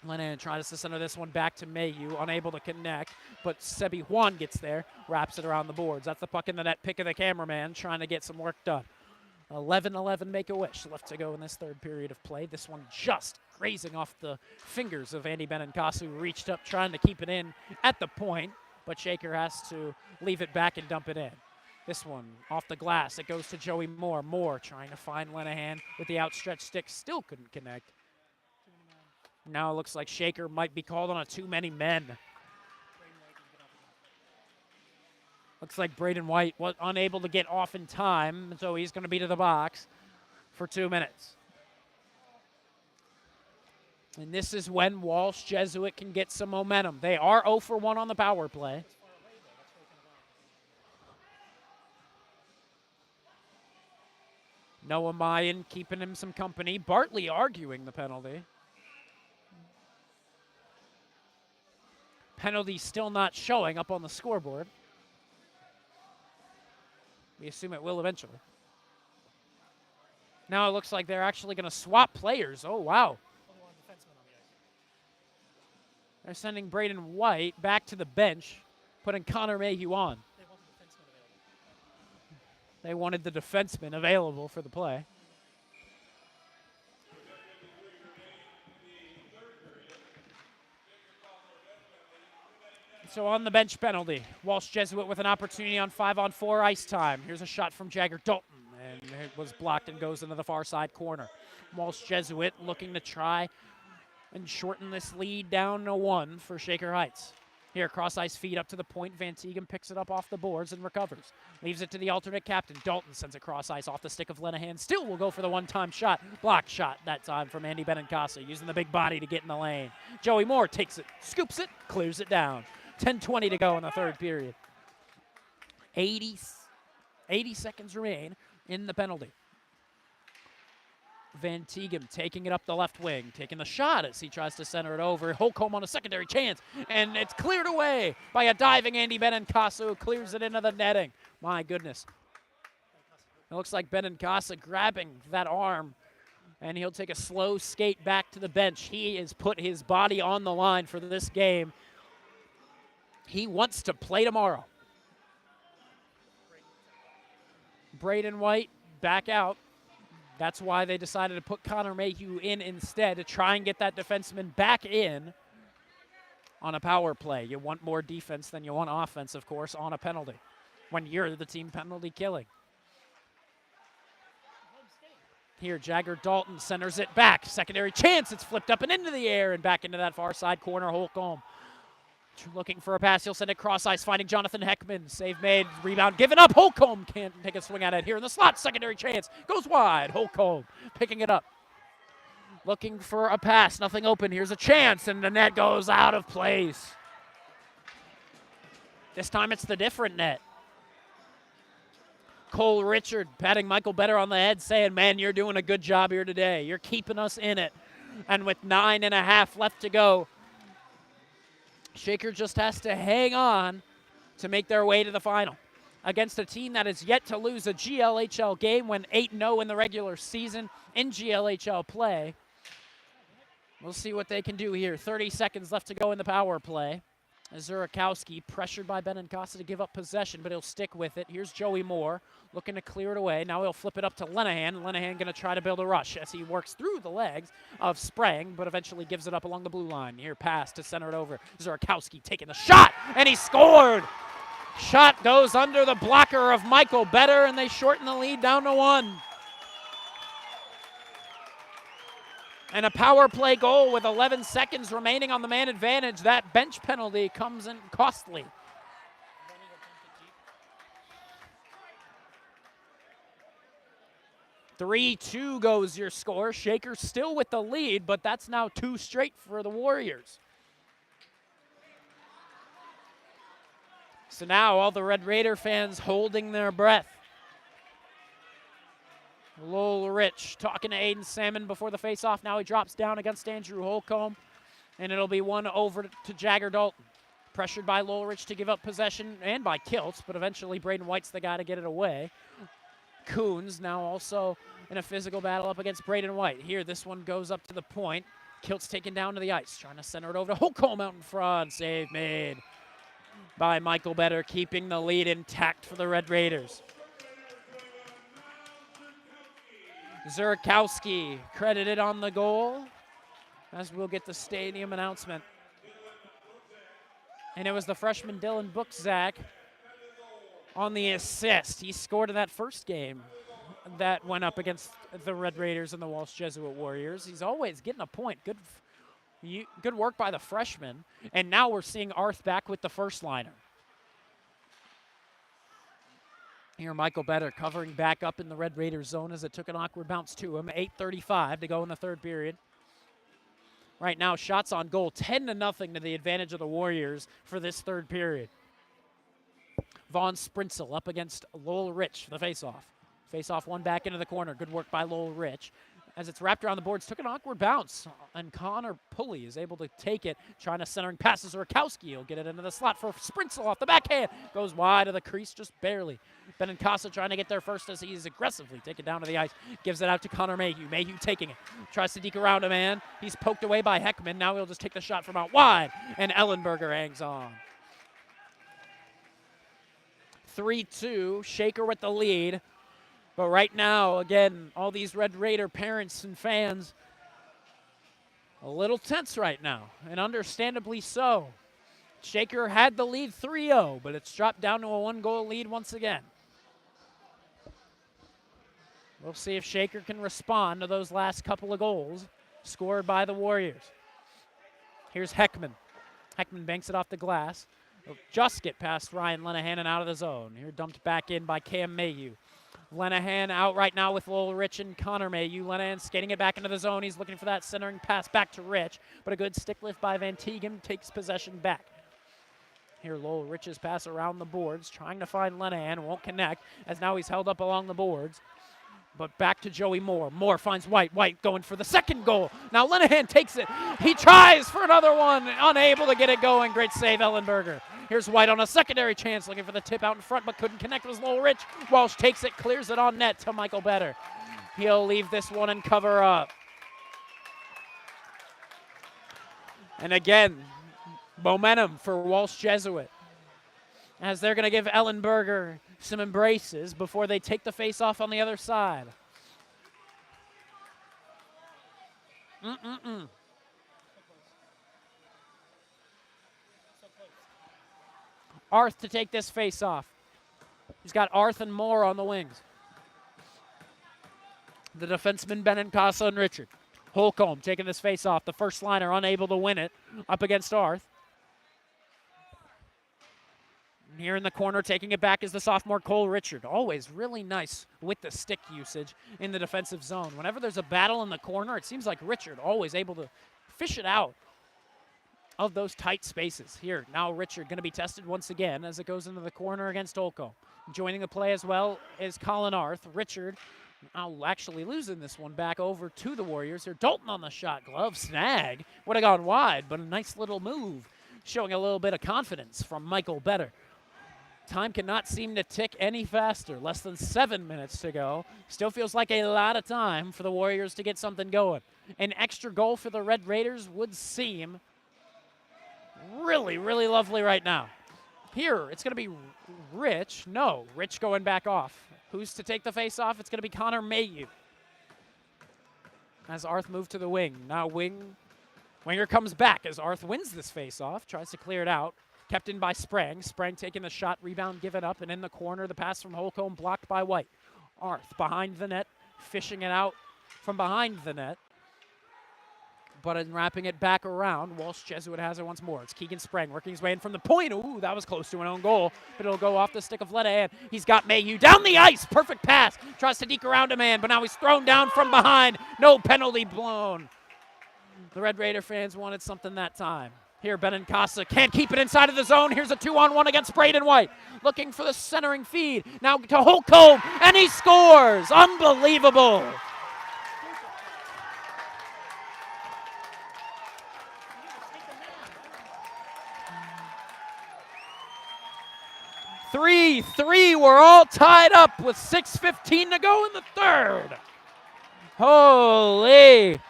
Lenahan tries to center this one back to Mayhew, unable to connect, but Sebi Juan gets there, wraps it around the boards. That's the puck in the net, pick of the cameraman, trying to get some work done. 11-11 Make-A-Wish left to go in this third period of play. This one just grazing off the fingers of Andy Benincasa, who reached up trying to keep it in at the point, but Shaker has to leave it back and dump it in. This one off the glass. It goes to Joey Moore. Moore trying to find Lenahan with the outstretched stick. Still couldn't connect. Now it looks like Shaker might be called on a too many men. Looks like Braden White was unable to get off in time, so he's going to be to the box for 2 minutes. And this is when Walsh Jesuit can get some momentum. They are 0 for 1 on the power play. Noah Mayan keeping him some company. Bartley arguing the penalty. Penalty still not showing up on the scoreboard. We assume it will eventually. Now it looks like they're actually going to swap players. Oh, wow. They're sending Braden White back to the bench, putting Connor Mayhew on. They wanted the defenseman available for the play. So on the bench penalty, Walsh Jesuit with an opportunity on 5-on-4 ice time. Here's a shot from Jagger Dalton, and it was blocked and goes into the far side corner. Walsh Jesuit looking to try and shorten this lead down to 1 for Shaker Heights. Here, cross ice feed up to the point. Van Teegen picks it up off the boards and recovers. Leaves it to the alternate captain. Dalton sends it cross ice off the stick of Lenahan. Still will go for the one-time shot. Blocked shot that time from Andy Benincasa, using the big body to get in the lane. Joey Moore takes it, scoops it, clears it down. 10:20 to go in the third period. 80 seconds remain in the penalty. Van Teegen taking it up the left wing, taking the shot as he tries to center it over. Holcomb on a secondary chance, and it's cleared away by a diving Andy Benincasa, who clears it into the netting. My goodness. It looks like Benincasa grabbing that arm, and he'll take a slow skate back to the bench. He has put his body on the line for this game. He wants to play tomorrow. Braden White back out. That's why they decided to put Connor Mayhew in instead, to try and get that defenseman back in on a power play. You want more defense than you want offense, of course, on a penalty when you're the team penalty killing. Here, Jagger Dalton centers it back. Secondary chance. It's flipped up and into the air and back into that far side corner. Holcomb Looking for a pass. He'll send it cross ice, finding Jonathan Heckman. Save made. Rebound given up. Holcomb can't take a swing at it here in the slot. Secondary chance. Goes wide. Holcomb picking it up. Looking for a pass. Nothing open. Here's a chance, and the net goes out of place. This time it's the different net. Cole Richard patting Michael Better on the head, saying, man, you're doing a good job here today. You're keeping us in it. And with 9.5 left to go, Shaker just has to hang on to make their way to the final against a team that is yet to lose a GLHL game, went 8-0 in the regular season in GLHL play. We'll see what they can do here. 30 seconds left to go in the power play. Zurakowski pressured by Benincasa to give up possession, but he'll stick with it. Here's Joey Moore looking to clear it away. Now he'll flip it up to Lenahan. Lenahan going to try to build a rush as he works through the legs of Sprang, but eventually gives it up along the blue line. Here, pass to center it over. Zurakowski taking the shot, and he scored! Shot goes under the blocker of Michael Better, and they shorten the lead down to 1. And a power play goal with 11 seconds remaining on the man advantage. That bench penalty comes in costly. "3-2 goes your score. Shaker still with the lead, but that's now 2 straight for the Warriors. So now all the Red Raider fans holding their breath. Lowell Rich talking to Aiden Salmon before the face-off. Now he drops down against Andrew Holcomb, and it'll be one over to Jagger Dalton. Pressured by Lowell Rich to give up possession and by Kiltz, but eventually Braden White's the guy to get it away. Coons now also in a physical battle up against Braden White. Here, this one goes up to the point. Kiltz taken down to the ice, trying to center it over to Holcomb out in front. Save made by Michael Better, keeping the lead intact for the Red Raiders. Zurakowski credited on the goal, as we'll get the stadium announcement. And it was the freshman Dylan Bookzak on the assist. He scored in that first game that went up against the Red Raiders and the Walsh Jesuit Warriors. He's always getting a point. Good work by the freshman. And now we're seeing Arth back with the first liner. Here, Michael Better covering back up in the Red Raiders zone as it took an awkward bounce to him. 8:35 to go in the third period. Right now, shots on goal, 10-0 to the advantage of the Warriors for this third period. Vaughn Sprinzel up against Lowell Rich for the faceoff. Faceoff one back into the corner. Good work by Lowell Rich. As it's wrapped around the boards, took an awkward bounce, and Connor Pulley is able to take it, trying to centering passes. Zurakowski will get it into the slot for Sprinzel off the backhand. Goes wide of the crease, just barely. Benincasa trying to get there first as he's aggressively taken down to the ice. Gives it out to Connor Mayhew. Mayhew taking it. Tries to deke around a man. He's poked away by Heckman. Now he'll just take the shot from out wide, and Ellenberger hangs on. 3-2, Shaker with the lead. But right now, again, all these Red Raider parents and fans a little tense right now, and understandably so. Shaker had the lead 3-0, but it's dropped down to a 1-goal lead once again. We'll see if Shaker can respond to those last couple of goals scored by the Warriors. Here's Heckman. Heckman banks it off the glass. He'll just get past Ryan Lenahan and out of the zone. Here dumped back in by Cam Mayhew. Lenahan out right now with Lowell Rich and Connor Mayhew. Lenahan skating it back into the zone. He's looking for that centering pass back to Rich, but a good stick lift by Van Teegen takes possession back. Here, Lowell Rich's pass around the boards, trying to find Lenahan, won't connect, as now he's held up along the boards. But back to Joey Moore. Moore finds White. White going for the second goal. Now Lenahan takes it. He tries for another one, unable to get it going. Great save, Ellenberger. Here's White on a secondary chance, looking for the tip out in front, but couldn't connect with Lowell Rich. Walsh takes it, clears it on net to Michael Better. He'll leave this one and cover up. And again, momentum for Walsh Jesuit, as they're going to give Ellenberger some embraces before they take the face-off on the other side. Arth to take this face-off. He's got Arth and Moore on the wings. The defensemen, Benincasa and Richard. Holcomb taking this face-off. The first liner unable to win it up against Arth. Here in the corner, taking it back is the sophomore Cole Richard. Always really nice with the stick usage in the defensive zone. Whenever there's a battle in the corner, it seems like Richard always able to fish it out of those tight spaces. Here, now Richard going to be tested once again as it goes into the corner against Olcombe. Joining the play as well is Colin Arth. Richard now actually losing this one back over to the Warriors. Here, Dalton on the shot. Glove snag. Would have gone wide, but a nice little move, showing a little bit of confidence from Michael Better. Time cannot seem to tick any faster. Less than 7 minutes to go. Still feels like a lot of time for the Warriors to get something going. An extra goal for the Red Raiders would seem really, really lovely right now. Here, it's going to be Rich. No, Rich going back off. Who's to take the face off? It's going to be Connor Mayhew. As Arth moved to the wing. Now Winger comes back as Arth wins this face off. Tries to clear it out. Kept in by Sprang. Sprang taking the shot, rebound given up, and in the corner, the pass from Holcomb blocked by White. Arth behind the net, fishing it out from behind the net. But in wrapping it back around, Walsh Jesuit has it once more. It's Keegan Sprang working his way in from the point. Ooh, that was close to an own goal, but it'll go off the stick of Ledahan. He's got Mayhew down the ice. Perfect pass. Tries to deke around a man, but now he's thrown down from behind. No penalty blown. The Red Raider fans wanted something that time. Here, Benincasa can't keep it inside of the zone. Here's a 2-on-1 against Braden White. Looking for the centering feed. Now to Holcomb, and he scores. Unbelievable. Three, we're all tied up with 6:15 to go in the third. Holy.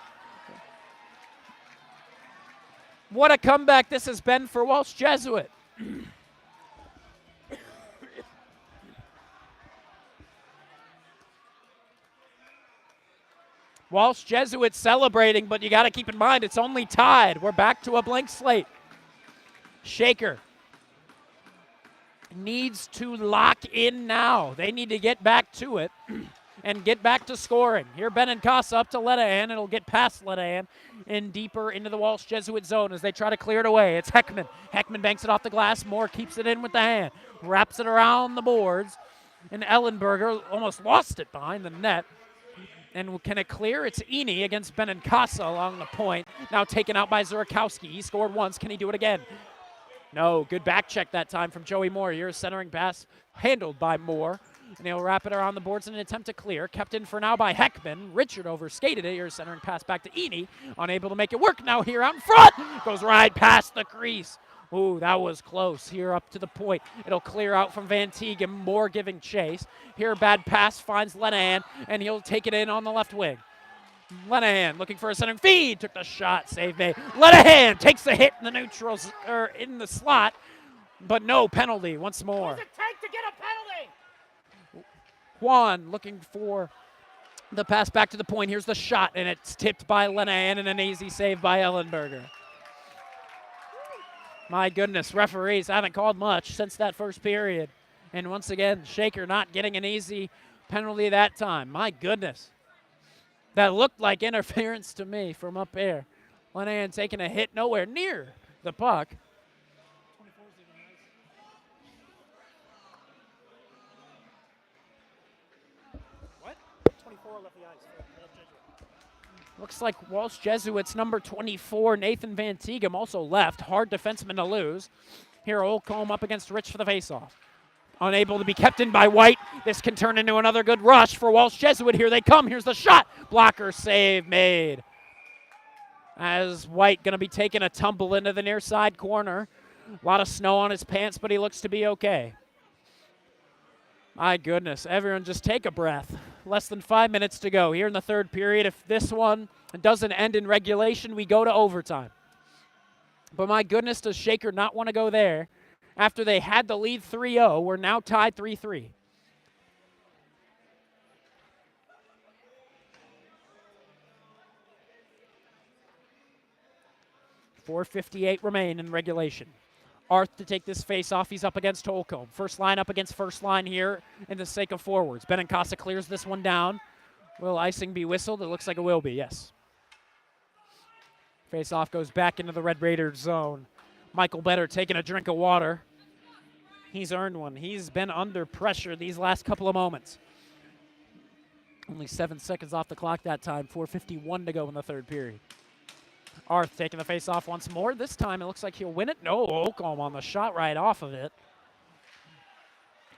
What a comeback this has been for Walsh Jesuit. Walsh Jesuit celebrating, but you got to keep in mind it's only tied. We're back to a blank slate. Shaker needs to lock in now. They need to get back to it and get back to scoring. Here, Benincasa up to Ledahan. It'll get past Ledahan and deeper into the Walsh Jesuit zone as they try to clear it away. It's Heckman. Heckman banks it off the glass. Moore keeps it in with the hand. Wraps it around the boards. And Ellenberger almost lost it behind the net. And can it clear? It's Eni against Benincasa along the point. Now taken out by Zurakowski. He scored once. Can he do it again? No. Good back check that time from Joey Moore. Here's a centering pass handled by Moore. And he'll wrap it around the boards in an attempt to clear. Kept in for now by Heckman. Richard overskated it. Here's a centering pass back to Eni. Unable to make it work now here out in front. Goes right past the crease. Ooh, that was close. Here up to the point. It'll clear out from Van Teegen. Moore giving chase. Here, bad pass finds Lenahan, and he'll take it in on the left wing. Lenahan looking for a centering feed. Took the shot. Save made. Lenahan takes the hit in the neutrals, or in the slot, but no penalty once more. What does it take to get a penalty? Juan looking for the pass back to the point. Here's the shot, and it's tipped by Lenahan, and an easy save by Ellenberger. My goodness, referees haven't called much since that first period. And once again, Shaker not getting an easy penalty that time. My goodness. That looked like interference to me from up there. Lenahan taking a hit nowhere near the puck. What? 24 left the ice. Looks like Walsh Jesuits number 24, Nathan Van Teegem, also left. Hard defenseman to lose. Here, Olcombe up against Rich for the faceoff. Unable to be kept in by White. This can turn into another good rush for Walsh Jesuit. Here they come. Here's the shot. Blocker save made. As White going to be taking a tumble into the near side corner. A lot of snow on his pants, but he looks to be okay. My goodness, everyone just take a breath. Less than 5 minutes to go here in the third period. If this one doesn't end in regulation, we go to overtime. But my goodness, does Shaker not want to go there? After they had the lead 3-0, we're now tied 3-3. .458 remain in regulation. Arth to take this face off. He's up against Holcombe. First line up against first line here in the sake of forwards. Benincasa clears this one down. Will icing be whistled? It looks like it will be, yes. Face off goes back into the Red Raiders zone. Michael Better taking a drink of water. He's earned one. He's been under pressure these last couple of moments. Only 7 seconds off the clock that time, 4:51 to go in the third period. Arth taking the face off once more. This time it looks like he'll win it. No, Holcomb on the shot right off of it.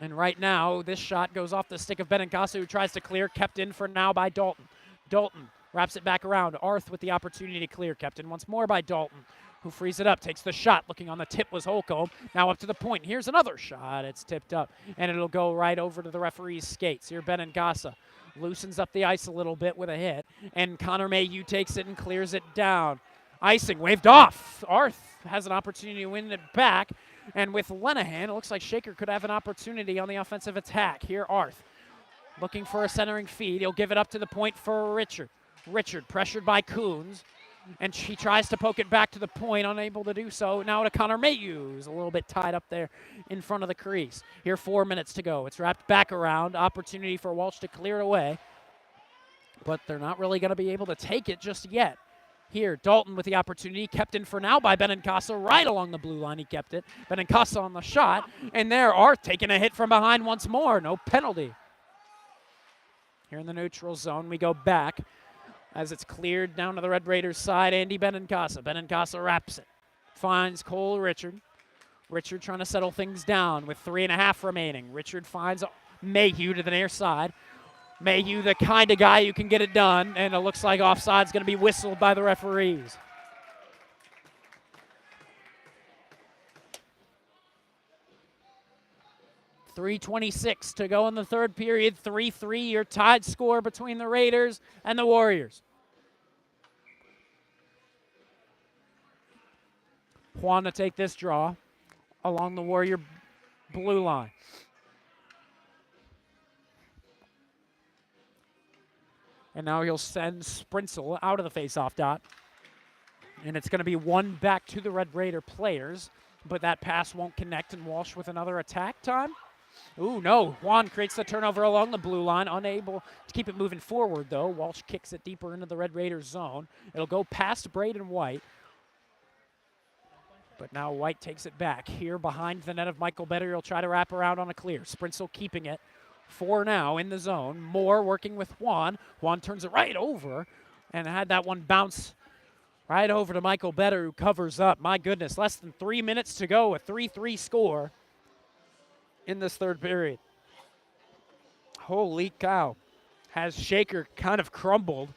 And right now, this shot goes off the stick of Benincasa, who tries to clear, kept in for now by Dalton. Dalton wraps it back around. Arth with the opportunity to clear, kept in once more by Dalton, who frees it up, takes the shot. Looking on the tip was Holcomb. Now up to the point. Here's another shot. It's tipped up, and it'll go right over to the referee's skates. Here, Benincasa loosens up the ice a little bit with a hit, and Connor Mayhew takes it and clears it down. Icing waved off. Arth has an opportunity to win it back. And with Lenahan, it looks like Shaker could have an opportunity on the offensive attack. Here, Arth looking for a centering feed. He'll give it up to the point for Richard. Richard pressured by Coons, and he tries to poke it back to the point, unable to do so. Now to Connor Mayhew, who's a little bit tied up there in front of the crease. Here, 4 minutes to go. It's wrapped back around. Opportunity for Walsh to clear it away, but they're not really going to be able to take it just yet. Here, Dalton with the opportunity, kept in for now by Benincasa, right along the blue line. He kept it. Benincasa on the shot, and there, Arth taking a hit from behind once more. No penalty. Here in the neutral zone, we go back as it's cleared down to the Red Raiders side. Andy Benincasa. Benincasa wraps it. Finds Cole Richard. Richard trying to settle things down with 3.5 remaining. Richard finds Mayhew to the near side. Mayhew, the kind of guy who can get it done, and it looks like offside's going to be whistled by the referees. .326 to go in the third period. 3-3, your tied score between the Raiders and the Warriors. Juan to take this draw along the Warrior blue line. And now he'll send Sprinsel out of the face-off dot. And it's going to be one back to the Red Raider players, but that pass won't connect, and Walsh with another attack time. Ooh, no. Juan creates the turnover along the blue line, unable to keep it moving forward, though. Walsh kicks it deeper into the Red Raiders zone. It'll go past Braden White. But now White takes it back. Here behind the net of Michael Better, he'll try to wrap around on a clear. Sprinsel keeping it. 4 now in the zone. Moore working with Juan. Juan turns it right over and had that one bounce right over to Michael Better, who covers up. My goodness, less than 3 minutes to go. A 3-3 score in this third period. Holy cow. Has Shaker kind of crumbled.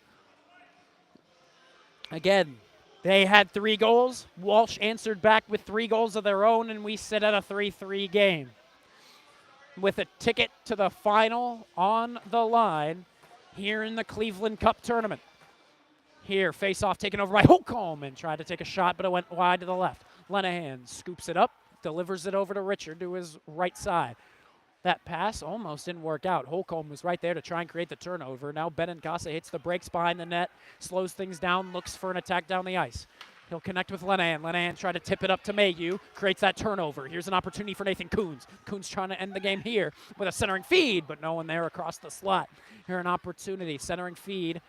Again, they had 3 goals. Walsh answered back with 3 goals of their own, and we sit at a 3-3 game. With a ticket to the final on the line here in the Cleveland Cup tournament. Here, face-off taken over by Holcomb, and tried to take a shot, but it went wide to the left. Lenahan scoops it up, delivers it over to Richard to his right side. That pass almost didn't work out. Holcomb was right there to try and create the turnover. Now Benincasa hits the brakes behind the net, slows things down, looks for an attack down the ice. He'll connect with Lenahan. Lenahan tried to tip it up to Mayhew, creates that turnover. Here's an opportunity for Nathan Coons. Coons trying to end the game here with a centering feed, but no one there across the slot. Here an opportunity, centering feed.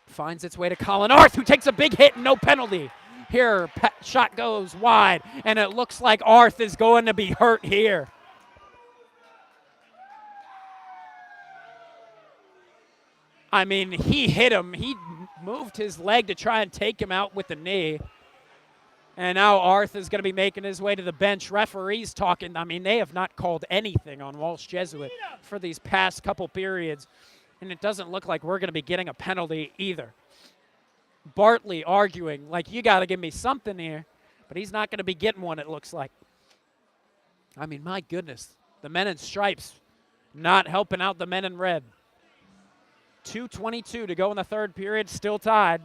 Finds its way to Colin Arth, who takes a big hit and no penalty. Here, shot goes wide, and it looks like Arth is going to be hurt here. I mean, he hit him. He moved his leg to try and take him out with the knee. And now Arth is going to be making his way to the bench. Referees talking. I mean, they have not called anything on Walsh Jesuit for these past couple periods. And it doesn't look like we're going to be getting a penalty either. Bartley arguing, like, you got to give me something here. But he's not going to be getting one, it looks like. I mean, my goodness. The men in stripes not helping out the men in red. 2:22 to go in the third period, still tied.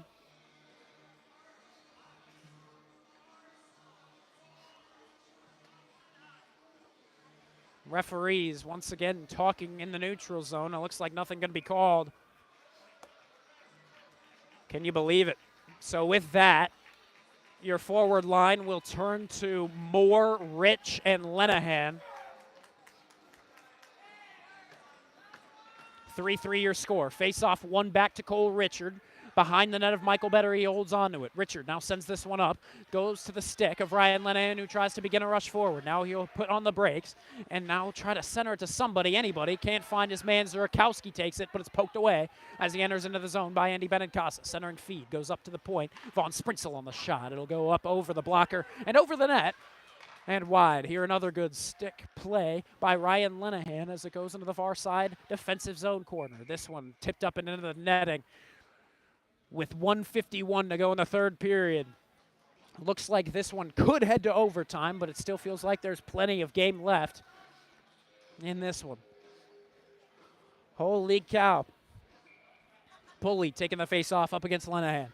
Referees once again talking in the neutral zone. It looks like nothing going to be called. Can you believe it? So with that, your forward line will turn to Moore, Rich, and Lenahan. 3-3 your score. Face-off, one back to Cole Richard behind the net of Michael Better. He holds on to it. Richard now sends this one up, goes to the stick of Ryan Lenahan, who tries to begin a rush forward. Now he'll put on the brakes and now try to center it to somebody, anybody. Can't find his man. Zurakowski takes it, but it's poked away as he enters into the zone by Andy Benincasa. Centering feed goes up to the point. Von Sprinsel on the shot. It'll go up over the blocker and over the net. And wide. Here another good stick play by Ryan Lenahan as it goes into the far side defensive zone corner. This one tipped up and into the netting with 1:51 to go in the third period. Looks like this one could head to overtime, but it still feels like there's plenty of game left in this one. Holy cow. Pulley taking the face off up against Lenahan.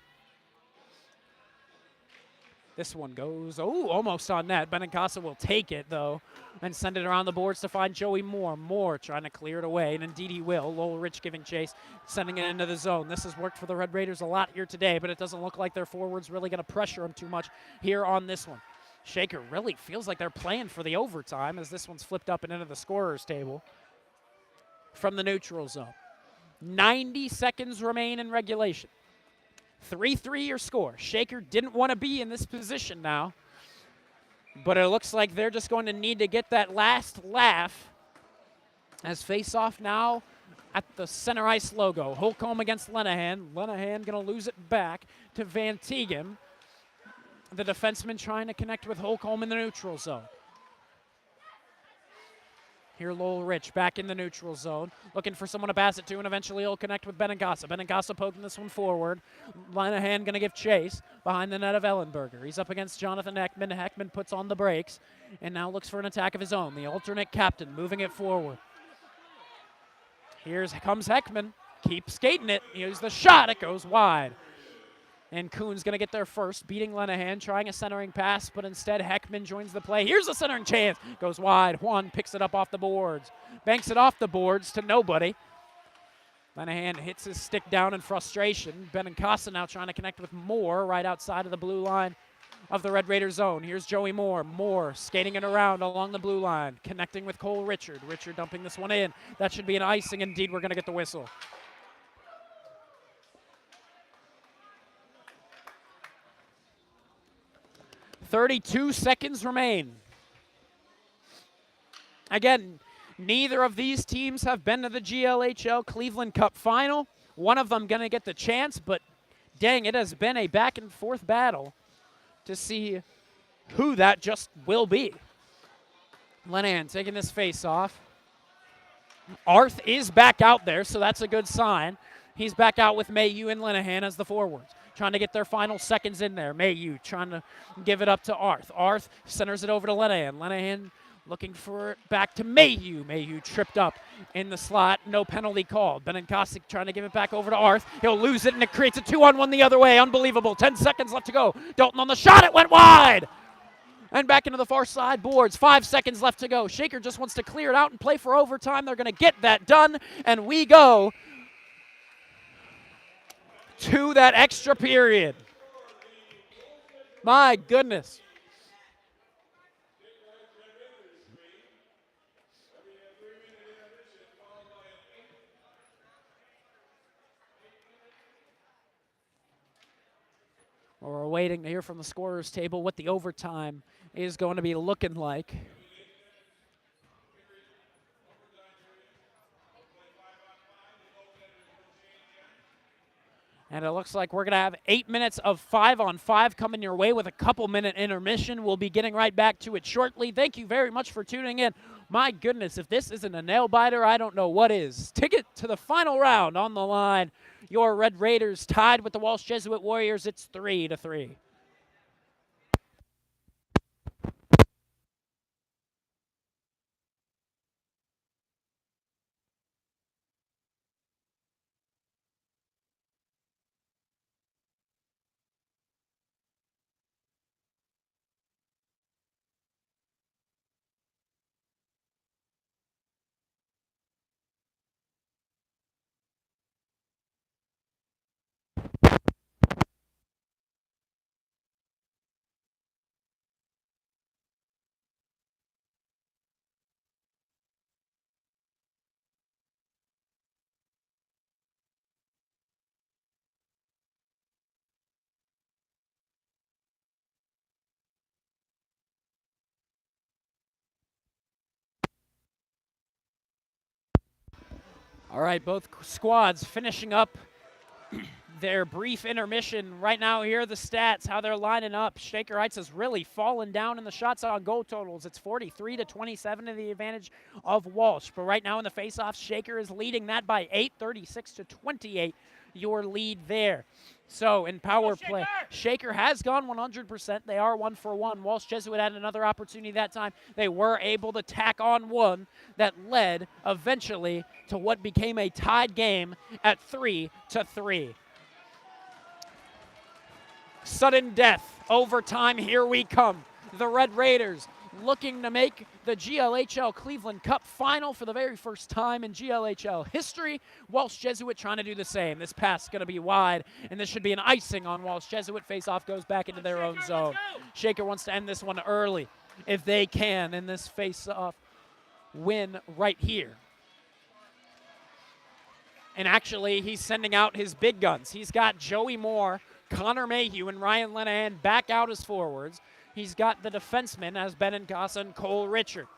This one goes, almost on net. Benincasa will take it, though, and send it around the boards to find Joey Moore. Moore trying to clear it away, and indeed he will. Lowell Rich giving chase, sending it into the zone. This has worked for the Red Raiders a lot here today, but it doesn't look like their forwards really going to pressure them too much here on this one. Shaker really feels like they're playing for the overtime as this one's flipped up and into the scorer's table from the neutral zone. 90 seconds remain in regulation. 3-3 your score. Shaker didn't want to be in this position now, but it looks like they're just going to need to get that last laugh as face-off now at the center ice logo. Holcomb against Lenahan. Lenahan going to lose it back to Van Teegen. The defenseman trying to connect with Holcomb in the neutral zone. Here Lowell Rich back in the neutral zone, looking for someone to pass it to, and eventually he'll connect with Benincasa. Benincasa poking this one forward. Lenahan going to give chase behind the net of Ellenberger. He's up against Jonathan Heckman. Heckman puts on the brakes and now looks for an attack of his own. The alternate captain moving it forward. Here comes Heckman. Keeps skating it. Here's the shot. It goes wide. And Kuhn's going to get there first, beating Lenahan, trying a centering pass, but instead Heckman joins the play. Here's a centering chance. Goes wide. Juan picks it up off the boards. Banks it off the boards to nobody. Lenahan hits his stick down in frustration. Benincasa now trying to connect with Moore right outside of the blue line of the Red Raider zone. Here's Joey Moore. Moore skating it around along the blue line, connecting with Cole Richard. Richard dumping this one in. That should be an icing. Indeed, we're going to get the whistle. .32 seconds remain. Again, neither of these teams have been to the GLHL Cleveland Cup final. One of them going to get the chance, but dang, it has been a back and forth battle to see who that just will be. Lenahan taking this face off. Arth is back out there, so that's a good sign. He's back out with Mayu and Lenahan as the forwards, trying to get their final seconds in there. Mayu trying to give it up to Arth. Arth centers it over to Lenahan. Lenahan looking for it back to Mayu. Mayu tripped up in the slot. No penalty called. Benincasa trying to give it back over to Arth. He'll lose it, and it creates a 2-on-1 the other way. Unbelievable. 10 seconds left to go. Dalton on the shot. It went wide. And back into the far side boards. 5 seconds left to go. Shaker just wants to clear it out and play for overtime. They're going to get that done, and we go to that extra period. My goodness. Well, we're waiting to hear from the scorer's table what the overtime is going to be looking like. And it looks like we're going to have 8 minutes of 5-on-5 coming your way with a couple-minute intermission. We'll be getting right back to it shortly. Thank you very much for tuning in. My goodness, if this isn't a nail-biter, I don't know what is. Ticket to the final round on the line. Your Red Raiders tied with the Walsh Jesuit Warriors. It's 3-3. All right, both squads finishing up their brief intermission. Right now, here are the stats, how they're lining up. Shaker Heights has really fallen down in the shots on goal totals. It's 43 to 27 to the advantage of Walsh. But right now in the faceoffs, Shaker is leading that by 8, 36 to 28, your lead there. So in power play, Shaker has gone 100%. They are 1 for 1. Walsh Jesuit had another opportunity that time. They were able to tack on one that led eventually to what became a tied game at 3 to 3. Sudden death, overtime, here we come. The Red Raiders looking to make the GLHL Cleveland Cup final for the very first time in GLHL history. Walsh Jesuit trying to do the same. This pass is going to be wide, and this should be an icing on Walsh Jesuit. Face-off goes back into their own zone. Shaker wants to end this one early if they can in this face-off win right here. And actually, he's sending out his big guns. He's got Joey Moore, Connor Mayhew, and Ryan Lenahan back out as forwards. He's got the defensemen as Benincasa and Cole Richard.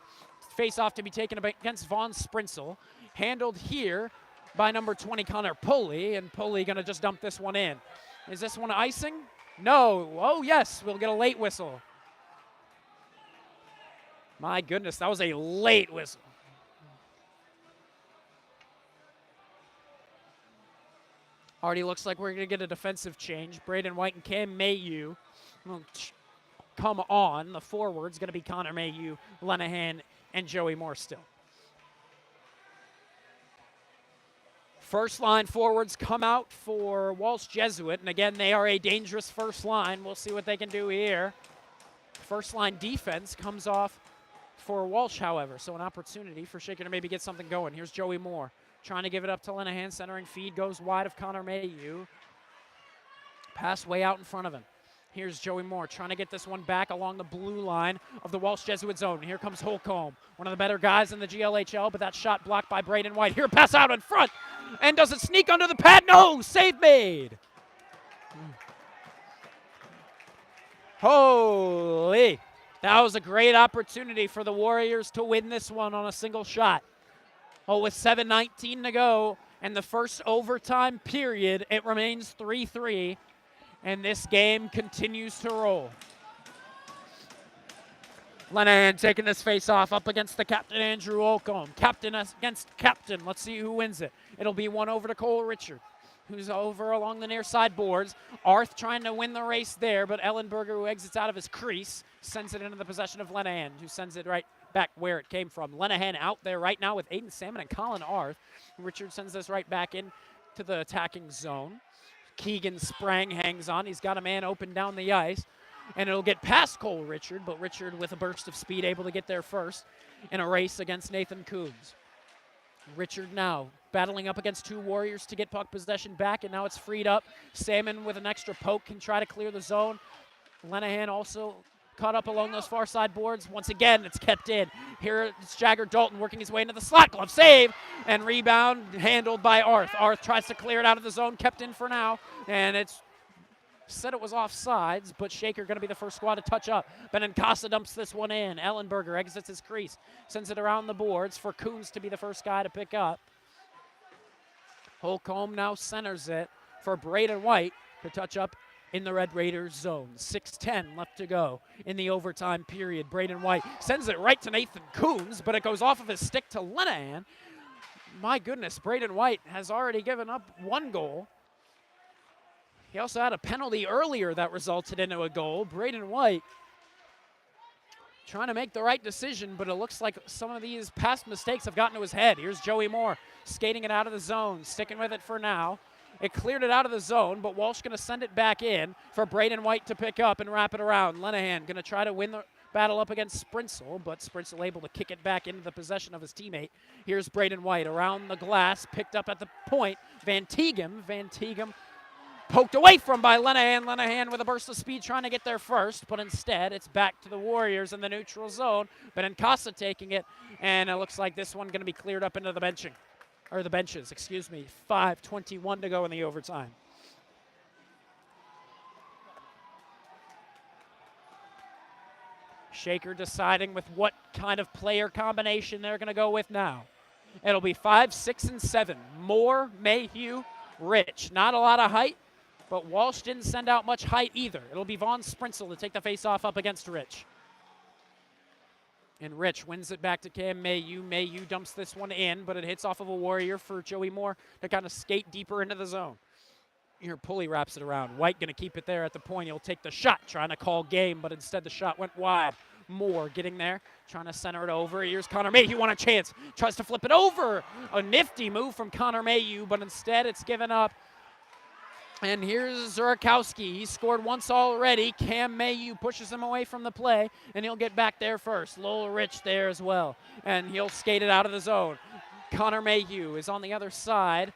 Face-off to be taken against Vaughn Sprinsel. Handled here by number 20, Connor Pulley, and Pulley going to just dump this one in. Is this one icing? No. Oh, yes, we'll get a late whistle. My goodness, that was a late whistle. Already looks like we're going to get a defensive change. Braden White and Cam Mayhew will come on. The forward's going to be Connor Mayhew, Lenahan, and Joey Moore still. First line forwards come out for Walsh Jesuit, and again, they are a dangerous first line. We'll see what they can do here. First line defense comes off for Walsh, however, so an opportunity for Shaker to maybe get something going. Here's Joey Moore. Trying to give it up to Lenahan, centering feed goes wide of Connor Mayhew. Pass way out in front of him. Here's Joey Moore trying to get this one back along the blue line of the Walsh Jesuit zone. Here comes Holcomb, one of the better guys in the GLHL, but that shot blocked by Braden White. Here, pass out in front, and does it sneak under the pad? No, save made. Holy, that was a great opportunity for the Warriors to win this one on a single shot. Oh, with 7:19 to go and the first overtime period, it remains 3-3, and this game continues to roll. Lenahan taking this face-off up against the captain, Andrew Holcomb. Captain against captain. Let's see who wins it. It'll be one over to Cole Richard, who's over along the near side boards. Arth trying to win the race there, but Ellenberger, who exits out of his crease, sends it into the possession of Lenahan, who sends it right back where it came from. Lenahan out there right now with Aiden Salmon and Colin Arth. Richard sends this right back in to the attacking zone. Keegan Sprang hangs on. He's got a man open down the ice, and it'll get past Cole Richard, but Richard with a burst of speed able to get there first in a race against Nathan Coombs. Richard now battling up against two Warriors to get puck possession back, and now it's freed up. Salmon with an extra poke can try to clear the zone. Lenahan also caught up along those far side boards. Once again, it's kept in. Here it's Jagger Dalton working his way into the slot. Glove save and rebound handled by Arth. Arth tries to clear it out of the zone, kept in for now, and it's said it was offsides, but Shaker going to be the first squad to touch up. Benincasa dumps this one in. Ellenberger exits his crease, sends it around the boards for Coons to be the first guy to pick up. Holcomb now centers it for Braden White to touch up in the Red Raiders zone. 6:10 left to go in the overtime period. Braden White sends it right to Nathan Coons, but it goes off of his stick to Lenahan. My goodness, Braden White has already given up one goal. He also had a penalty earlier that resulted into a goal. Braden White trying to make the right decision, but it looks like some of these past mistakes have gotten to his head. Here's Joey Moore skating it out of the zone, sticking with it for now. It cleared it out of the zone, but Walsh going to send it back in for Braden White to pick up and wrap it around. Lenahan going to try to win the battle up against Sprinsel, but Sprinsel able to kick it back into the possession of his teammate. Here's Braden White around the glass, picked up at the point. Van Tegem poked away from by Lenahan. Lenahan with a burst of speed trying to get there first, but instead it's back to the Warriors in the neutral zone. Benincasa taking it, and it looks like this one going to be cleared up into the benches. 5:21 to go in the overtime. Shaker deciding with what kind of player combination they're going to go with now. It'll be 5, 6, and 7. Moore, Mayhew, Rich. Not a lot of height, but Walsh didn't send out much height either. It'll be Vaughn Sprinsel to take the face-off up against Rich. And Rich wins it back to Cam Mayhew. Mayhew dumps this one in, but it hits off of a Warrior for Joey Moore to kind of skate deeper into the zone. Here, Pulley wraps it around. White going to keep it there at the point. He'll take the shot, trying to call game, but instead the shot went wide. Moore getting there, trying to center it over. Here's Connor Mayhew on a chance. Tries to flip it over. A nifty move from Connor Mayhew, but instead it's given up. And here's Zurakowski. He scored once already. Cam Mayhew pushes him away from the play, and he'll get back there first. Lowell Rich there as well, and he'll skate it out of the zone. Connor Mayhew is on the other side,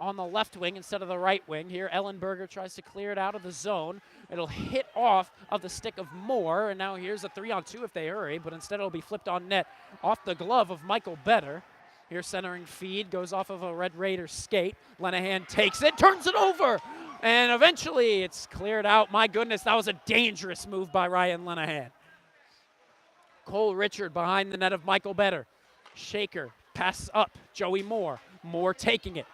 on the left wing instead of the right wing. Here, Ellenberger tries to clear it out of the zone. It'll hit off of the stick of Moore, and now here's a 3-on-2 if they hurry, but instead it'll be flipped on net off the glove of Michael Better. Here, centering feed goes off of a Red Raider skate. Lenahan takes it, turns it over, and eventually it's cleared out. My goodness, that was a dangerous move by Ryan Lenahan. Cole Richard behind the net of Michael Better. Shaker, pass up, Joey Moore. Moore taking it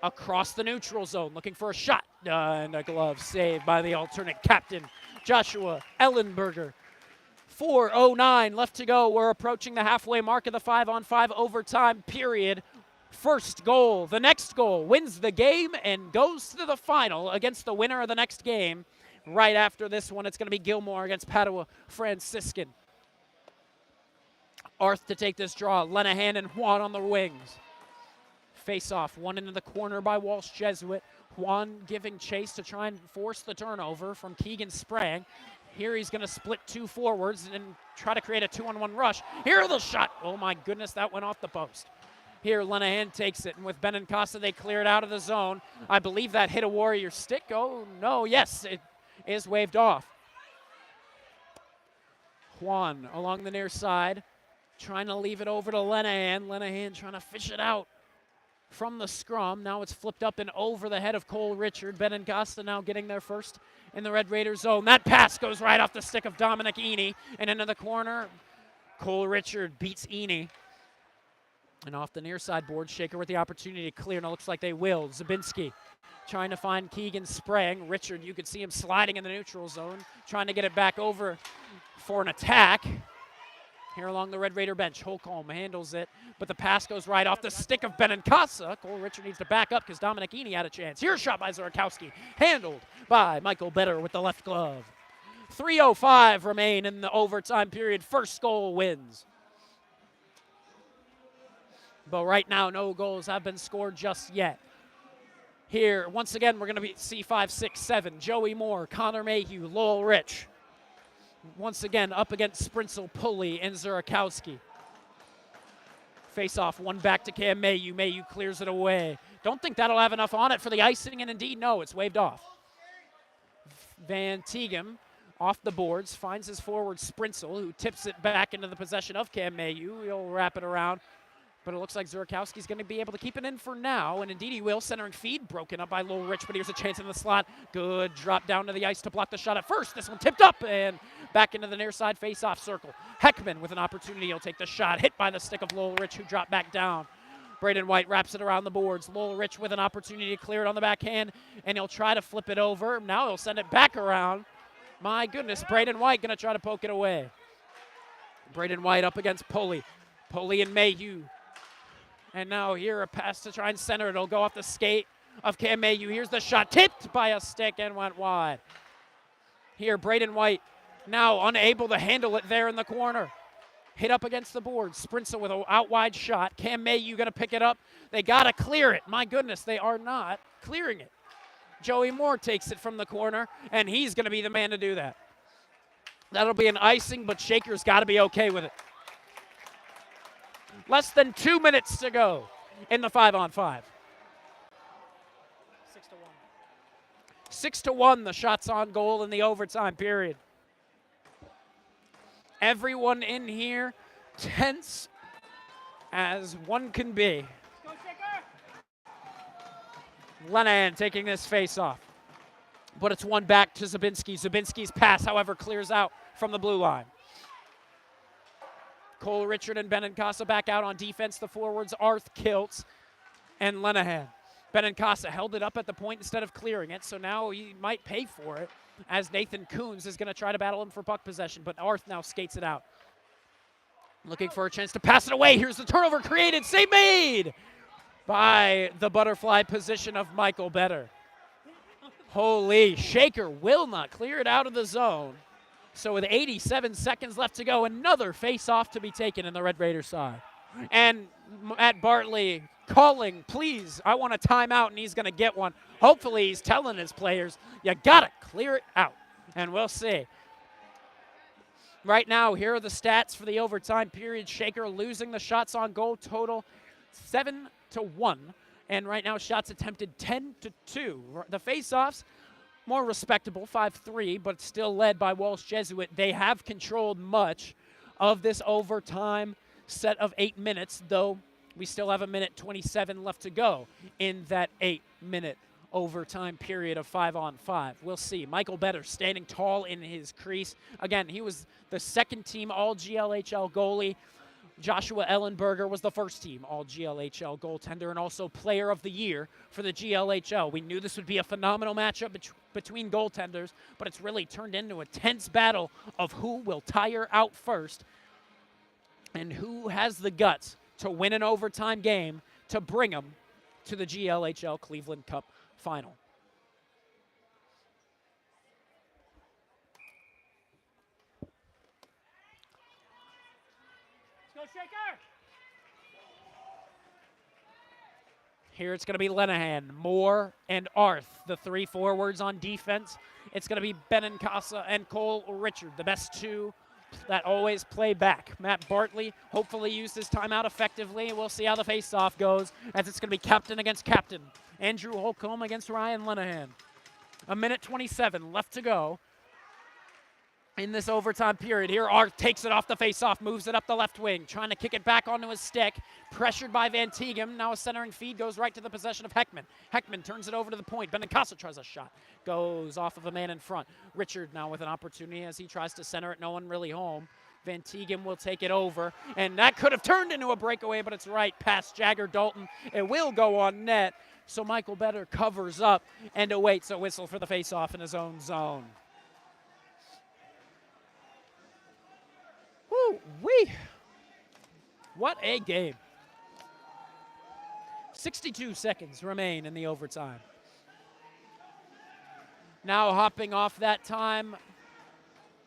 across the neutral zone, looking for a shot, and a glove saved by the alternate captain, Joshua Ellenberger. 4:09 left to go. We're approaching the halfway mark of the 5-on-5 overtime period. First goal, the next goal, wins the game and goes to the final against the winner of the next game. Right after this one, it's going to be Gilmore against Padua Franciscan. Arth to take this draw. Lenahan and Juan on the wings. Face off, one into the corner by Walsh Jesuit. Juan giving chase to try and force the turnover from Keegan Sprang. Here he's going to split two forwards and try to create a 2-on-1 rush. Here the shot. Oh my goodness, that went off the post. Here Lenahan takes it, and with Benincasa they clear it out of the zone. I believe that hit a Warrior stick. Oh no, yes, it is waved off. Juan along the near side, trying to leave it over to Lenahan. Lenahan trying to fish it out from the scrum. Now it's flipped up and over the head of Cole Richard. Benincasa now getting there first in the Red Raider zone. That pass goes right off the stick of Dominic Eney and into the corner. Cole Richard beats Eney. And off the near side board, Shaker with the opportunity to clear, and it looks like they will. Zabinski trying to find Keegan Sprang. Richard, you could see him sliding in the neutral zone, trying to get it back over for an attack. Here along the Red Raider bench, Holcomb handles it, but the pass goes right off the stick of Benincasa. Cole Richard needs to back up because Dominic Eney had a chance. Here's a shot by Zurakowski, handled by Michael Better with the left glove. 3:05 remain in the overtime period. First goal wins. But right now, no goals have been scored just yet. Here, once again, we're going to see 5, 6, 7. Joey Moore, Connor Mayhew, Lowell Rich. Once again, up against Sprinsel, Pulley, and Zurakowski. Face off, one back to Cam Mayhew. Mayhew clears it away. Don't think that'll have enough on it for the icing, and indeed, no, it's waved off. Van Tegem off the boards, finds his forward Sprinsel, who tips it back into the possession of Cam Mayhew. He'll wrap it around, but it looks like Zurakowski's going to be able to keep it in for now, and indeed he will. Centering feed broken up by Lowell Rich, but here's a chance in the slot. Good drop down to the ice to block the shot at first. This one tipped up and back into the near side face-off circle. Heckman with an opportunity. He'll take the shot, hit by the stick of Lowell Rich, who dropped back down. Braden White wraps it around the boards. Lowell Rich with an opportunity to clear it on the backhand, and he'll try to flip it over. Now he'll send it back around. My goodness, Braden White going to try to poke it away. Braden White up against Pulley. Pulley and Mayhew. And now here a pass to try and center it. It'll go off the skate of Cam Mayhew. Here's the shot, tipped by a stick and went wide. Here, Braden White now unable to handle it there in the corner. Hit up against the board. Sprinsel with an out wide shot. Cam Mayhew going to pick it up. They got to clear it. My goodness, they are not clearing it. Joey Moore takes it from the corner, and he's going to be the man to do that. That'll be an icing, but Shaker's got to be okay with it. Less than 2 minutes to go in the 5-on-5. 6-1, the shots on goal in the overtime period. Everyone in here tense as one can be. Lenahan taking this face off, but it's one back to Zabinski. Zabinski's pass, however, clears out from the blue line. Cole Richard and Benincasa back out on defense. The forwards, Arth, Kiltz, and Lenahan. Benincasa held it up at the point instead of clearing it, so now he might pay for it as Nathan Coons is going to try to battle him for puck possession, but Arth now skates it out. Looking for a chance to pass it away. Here's the turnover created. Save made by the butterfly position of Michael Better. Holy, Shaker will not clear it out of the zone. So with 87 seconds left to go, another face-off to be taken in the Red Raiders side. And Matt Bartley calling, please, I want a timeout, and he's going to get one. Hopefully he's telling his players, you got to clear it out, and we'll see. Right now, here are the stats for the overtime period. Shaker losing the shots on goal total 7-1. And right now, shots attempted 10-2. The face-offs, more respectable, 5-3, but still led by Walsh Jesuit. They have controlled much of this overtime set of 8 minutes, though we still have 1:27 left to go in that 8-minute overtime period of 5-on-5. We'll see. Michael Better standing tall in his crease. Again, he was the second-team All-GLHL goalie. Joshua Ellenberger was the first-team All-GLHL goaltender and also Player of the Year for the GLHL. We knew this would be a phenomenal matchup between goaltenders, but it's really turned into a tense battle of who will tire out first and who has the guts to win an overtime game to bring them to the GLHL Cleveland Cup final. Let's go, Shaker! Here it's going to be Lenahan, Moore, and Arth, the three forwards on defense. It's going to be Benincasa and Cole Richard, the best two that always play back. Matt Bartley hopefully used his timeout effectively. We'll see how the face-off goes as it's going to be captain against captain. Andrew Holcomb against Ryan Lenahan. 1:27 left to go in this overtime period. Here, Arth takes it off the face-off, moves it up the left wing, trying to kick it back onto his stick. Pressured by Van Tegem. Now a centering feed goes right to the possession of Heckman. Heckman turns it over to the point. Benincasa tries a shot. Goes off of a man in front. Richard now with an opportunity as he tries to center it. No one really home. Van Tegem will take it over. And that could have turned into a breakaway, but it's right past Jagger Dalton. It will go on net. So Michael Better covers up and awaits a whistle for the face-off in his own zone. Woo-wee. What a game. 62 seconds remain in the overtime. Now hopping off that time,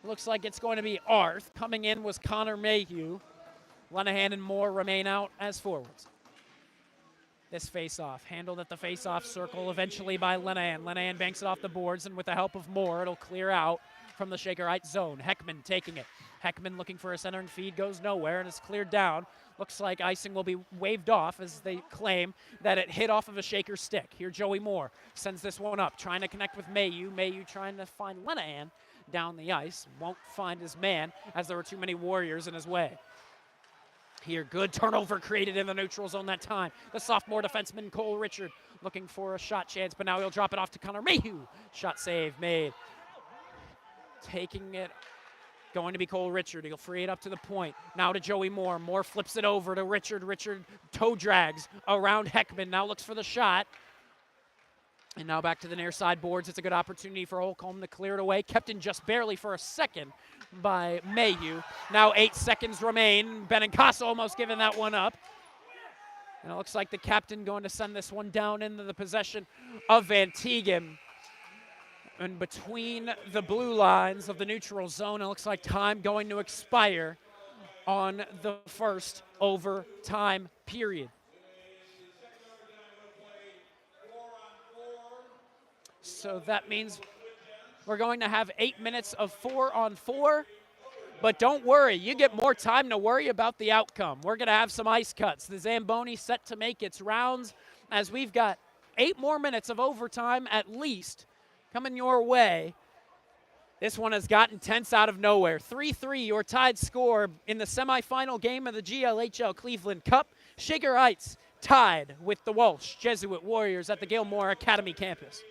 looks like it's going to be Arth. Coming in was Connor Mayhew. Lenahan and Moore remain out as forwards. This face-off, handled at the face-off circle eventually by Lenahan. Lenahan banks it off the boards, and with the help of Moore, it'll clear out from the Shakerite zone. Heckman taking it. Heckman looking for a centering feed, goes nowhere, and is cleared down. Looks like icing will be waved off as they claim that it hit off of a Shaker stick. Here Joey Moore sends this one up, trying to connect with Mayhew. Mayhew trying to find Lenahan down the ice. Won't find his man as there were too many Warriors in his way. Here, good turnover created in the neutral zone that time. The sophomore defenseman, Cole Richard, looking for a shot chance, but now he'll drop it off to Connor Mayhew. Shot save made. Taking it, going to be Cole Richard. He'll free it up to the point. Now to Joey Moore. Moore flips it over to Richard. Richard toe drags around Heckman. Now looks for the shot. And now back to the near side boards. It's a good opportunity for Holcomb to clear it away. Kept in just barely for a second by Mayhew. Now 8 seconds remain. Benincasa almost giving that one up. And it looks like the captain going to send this one down into the possession of Van Tegem. And between the blue lines of the neutral zone, it looks like time going to expire on the first overtime period. So that means we're going to have 8 minutes of 4-on-4. But don't worry, you get more time to worry about the outcome. We're going to have some ice cuts. The Zamboni set to make its rounds as we've got 8 more minutes of overtime at least coming your way. This one has gotten tense out of nowhere. 3-3, your tied score in the semifinal game of the GLHL Cleveland Cup. Shaker Heights tied with the Walsh Jesuit Warriors at the Gilmore Academy campus.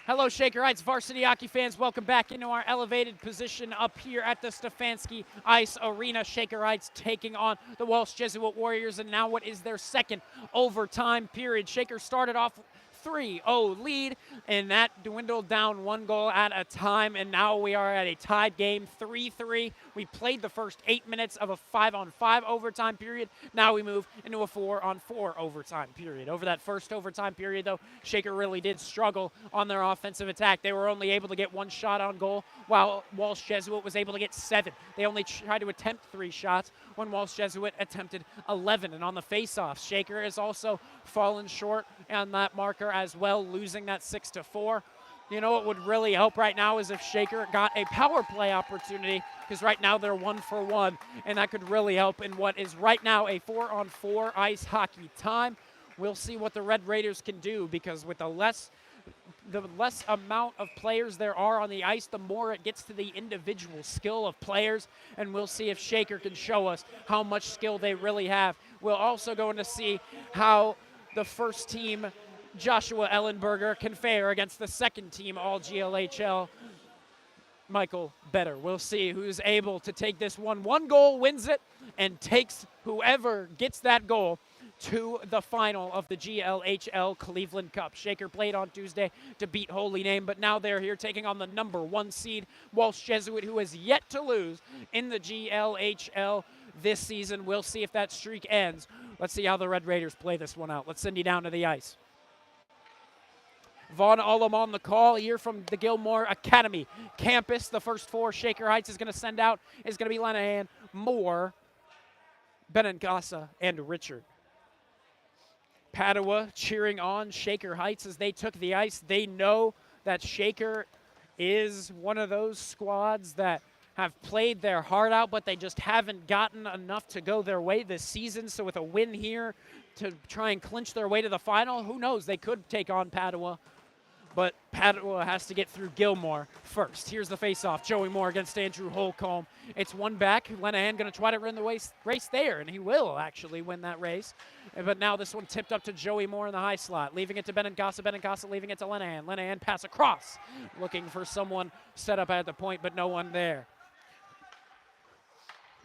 Hello, Shaker Heights varsity hockey fans. Welcome back into our elevated position up here at the Stefanski Ice Arena. Shaker Heights taking on the Walsh Jesuit Warriors, and now what is their second overtime period. Shaker started off 3-0 lead, and that dwindled down 1 goal at a time, and now we are at a tied game, 3-3. We played the first 8 minutes of a 5-on-5 overtime period. Now we move into a 4-on-4 overtime period. Over that first overtime period, though, Shaker really did struggle on their offensive attack. They were only able to get 1 shot on goal, while Walsh Jesuit was able to get 7. They only tried to attempt 3 shots when Walsh Jesuit attempted 11. And on the face-offs, Shaker has also fallen short on that marker as well, losing that 6-4. You know what would really help right now is if Shaker got a power play opportunity, because right now they're 1 for 1, and that could really help in what is right now a 4-on-4 ice hockey time. We'll see what the Red Raiders can do, because with the less amount of players there are on the ice, the more it gets to the individual skill of players, and we'll see if Shaker can show us how much skill they really have. We're also going to see how the first team Joshua Ellenberger can fare against the second team All-GLHL Michael Better. We'll see who's able to take this one. 1 goal wins it and takes whoever gets that goal to the final of the GLHL Cleveland Cup. Shaker played on Tuesday to beat Holy Name, but now they're here taking on the number 1 seed, Walsh Jesuit, who has yet to lose in the GLHL this season. We'll see if that streak ends. Let's see how the Red Raiders play this one out. Let's send you down to the ice. Vaughn Ullum on the call here from the Gilmore Academy campus. The first 4 Shaker Heights is going to send out is going to be Lenahan, Moore, Benincasa, and Richard. Padua cheering on Shaker Heights as they took the ice. They know that Shaker is one of those squads that have played their heart out, but they just haven't gotten enough to go their way this season. So with a win here to try and clinch their way to the final, who knows? They could take on Padua, but Padua has to get through Gilmore first. Here's the faceoff. Joey Moore against Andrew Holcomb. It's 1 back. Lenahan going to try to win the race there, and he will actually win that race. But now this one tipped up to Joey Moore in the high slot, leaving it to Benincasa. Benincasa leaving it to Lenahan. Lenahan pass across, looking for someone set up at the point, but no one there.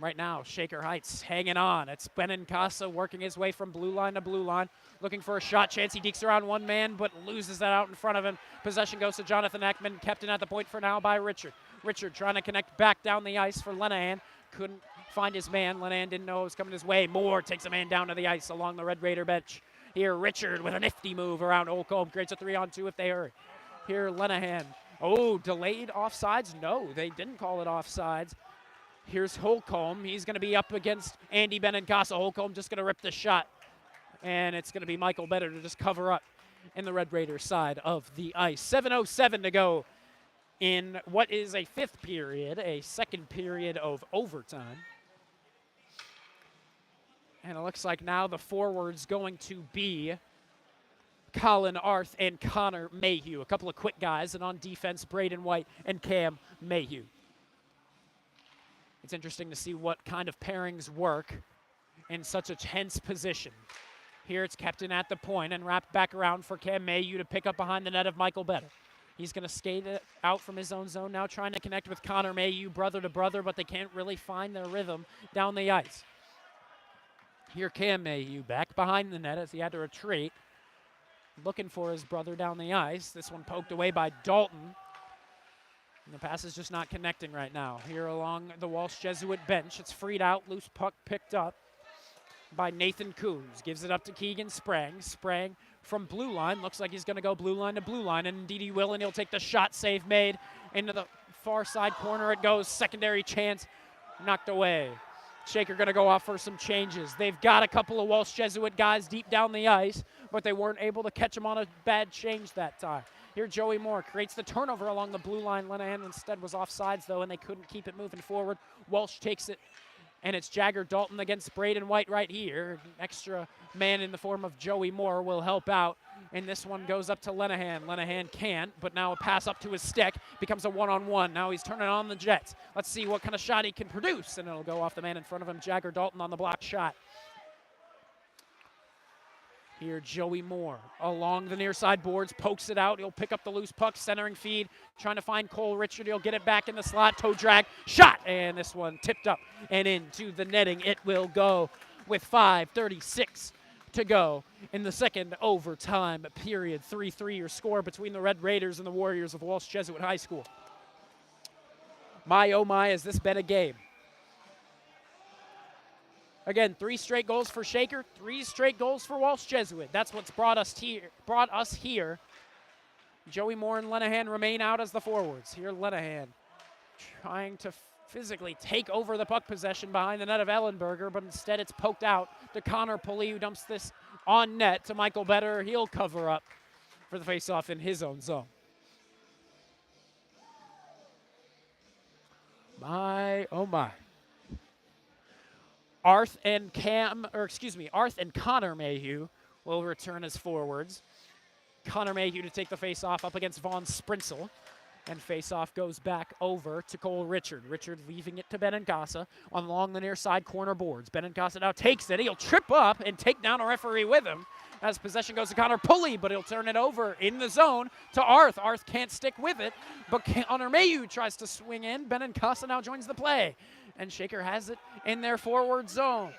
Right now, Shaker Heights hanging on. It's Benincasa working his way from blue line to blue line, looking for a shot chance. He dekes around 1 man, but loses that out in front of him. Possession goes to Jonathan Ekman, kept in at the point for now by Richard. Richard trying to connect back down the ice for Lenahan. Couldn't find his man. Lenahan didn't know it was coming his way. Moore takes a man down to the ice along the Red Raider bench. Here, Richard with a nifty move around Holcomb. Creates a 3-on-2 if they hurry. Here, Lenahan. Oh, delayed offsides? No, they didn't call it offsides. Here's Holcomb. He's going to be up against Andy Benincasa. Holcomb just going to rip the shot. And it's going to be Michael Better to just cover up in the Red Raiders side of the ice. 7:07 to go in what is a 5th period, a 2nd period of overtime. And it looks like now the forwards going to be Colin Arth and Connor Mayhew. A couple of quick guys. And on defense, Braden White and Cam Mayhew. It's interesting to see what kind of pairings work in such a tense position. Here it's kept in at the point and wrapped back around for Cam Mayhew to pick up behind the net of Michael Better. He's going to skate it out from his own zone now, trying to connect with Connor Mayhew, brother to brother, but they can't really find their rhythm down the ice. Here Cam Mayhew back behind the net as he had to retreat, looking for his brother down the ice. This one poked away by Dalton. And the pass is just not connecting right now. Here along the Walsh Jesuit bench, it's freed out, loose puck picked up by Nathan Coons. Gives it up to Keegan Sprang. Sprang from blue line. Looks like he's going to go blue line to blue line, and indeed he will, and he'll take the shot save made. Into the far side corner it goes. Secondary chance knocked away. Shaker going to go off for some changes. They've got a couple of Walsh Jesuit guys deep down the ice, but they weren't able to catch him on a bad change that time. Here Joey Moore creates the turnover along the blue line. Lenahan instead was offsides, though, and they couldn't keep it moving forward. Walsh takes it, and it's Jagger Dalton against Braden White right here. An extra man in the form of Joey Moore will help out, and this one goes up to Lenahan. Lenahan can't, but now a pass up to his stick becomes a 1-on-1. Now he's turning on the Jets. Let's see what kind of shot he can produce, and it'll go off the man in front of him, Jagger Dalton on the block shot. Here, Joey Moore along the near side boards, pokes it out. He'll pick up the loose puck, centering feed, trying to find Cole Richard. He'll get it back in the slot, toe drag, shot, and this one tipped up and into the netting. It will go with 5:36 to go in the second overtime period. 3-3 your score between the Red Raiders and the Warriors of Walsh Jesuit High School. My, oh my, has this been a game. Again, 3 straight goals for Shaker, 3 straight goals for Walsh Jesuit. That's what's brought us here. Joey Moore and Lenahan remain out as the forwards. Here, Lenahan trying to physically take over the puck possession behind the net of Ellenberger, but instead it's poked out to Connor Pulley, who dumps this on net to Michael Better. He'll cover up for the faceoff in his own zone. My, oh my. Arth and Connor Mayhew will return as forwards. Connor Mayhew to take the face-off up against Vaughn Sprinsel. And face-off goes back over to Cole Richard. Richard leaving it to Benincasa along the near side corner boards. Benincasa now takes it. He'll trip up and take down a referee with him as possession goes to Connor Pulley, but he'll turn it over in the zone to Arth. Arth can't stick with it, but Connor Mayhew tries to swing in. Benincasa now joins the play. And Shaker has it in their forward zone.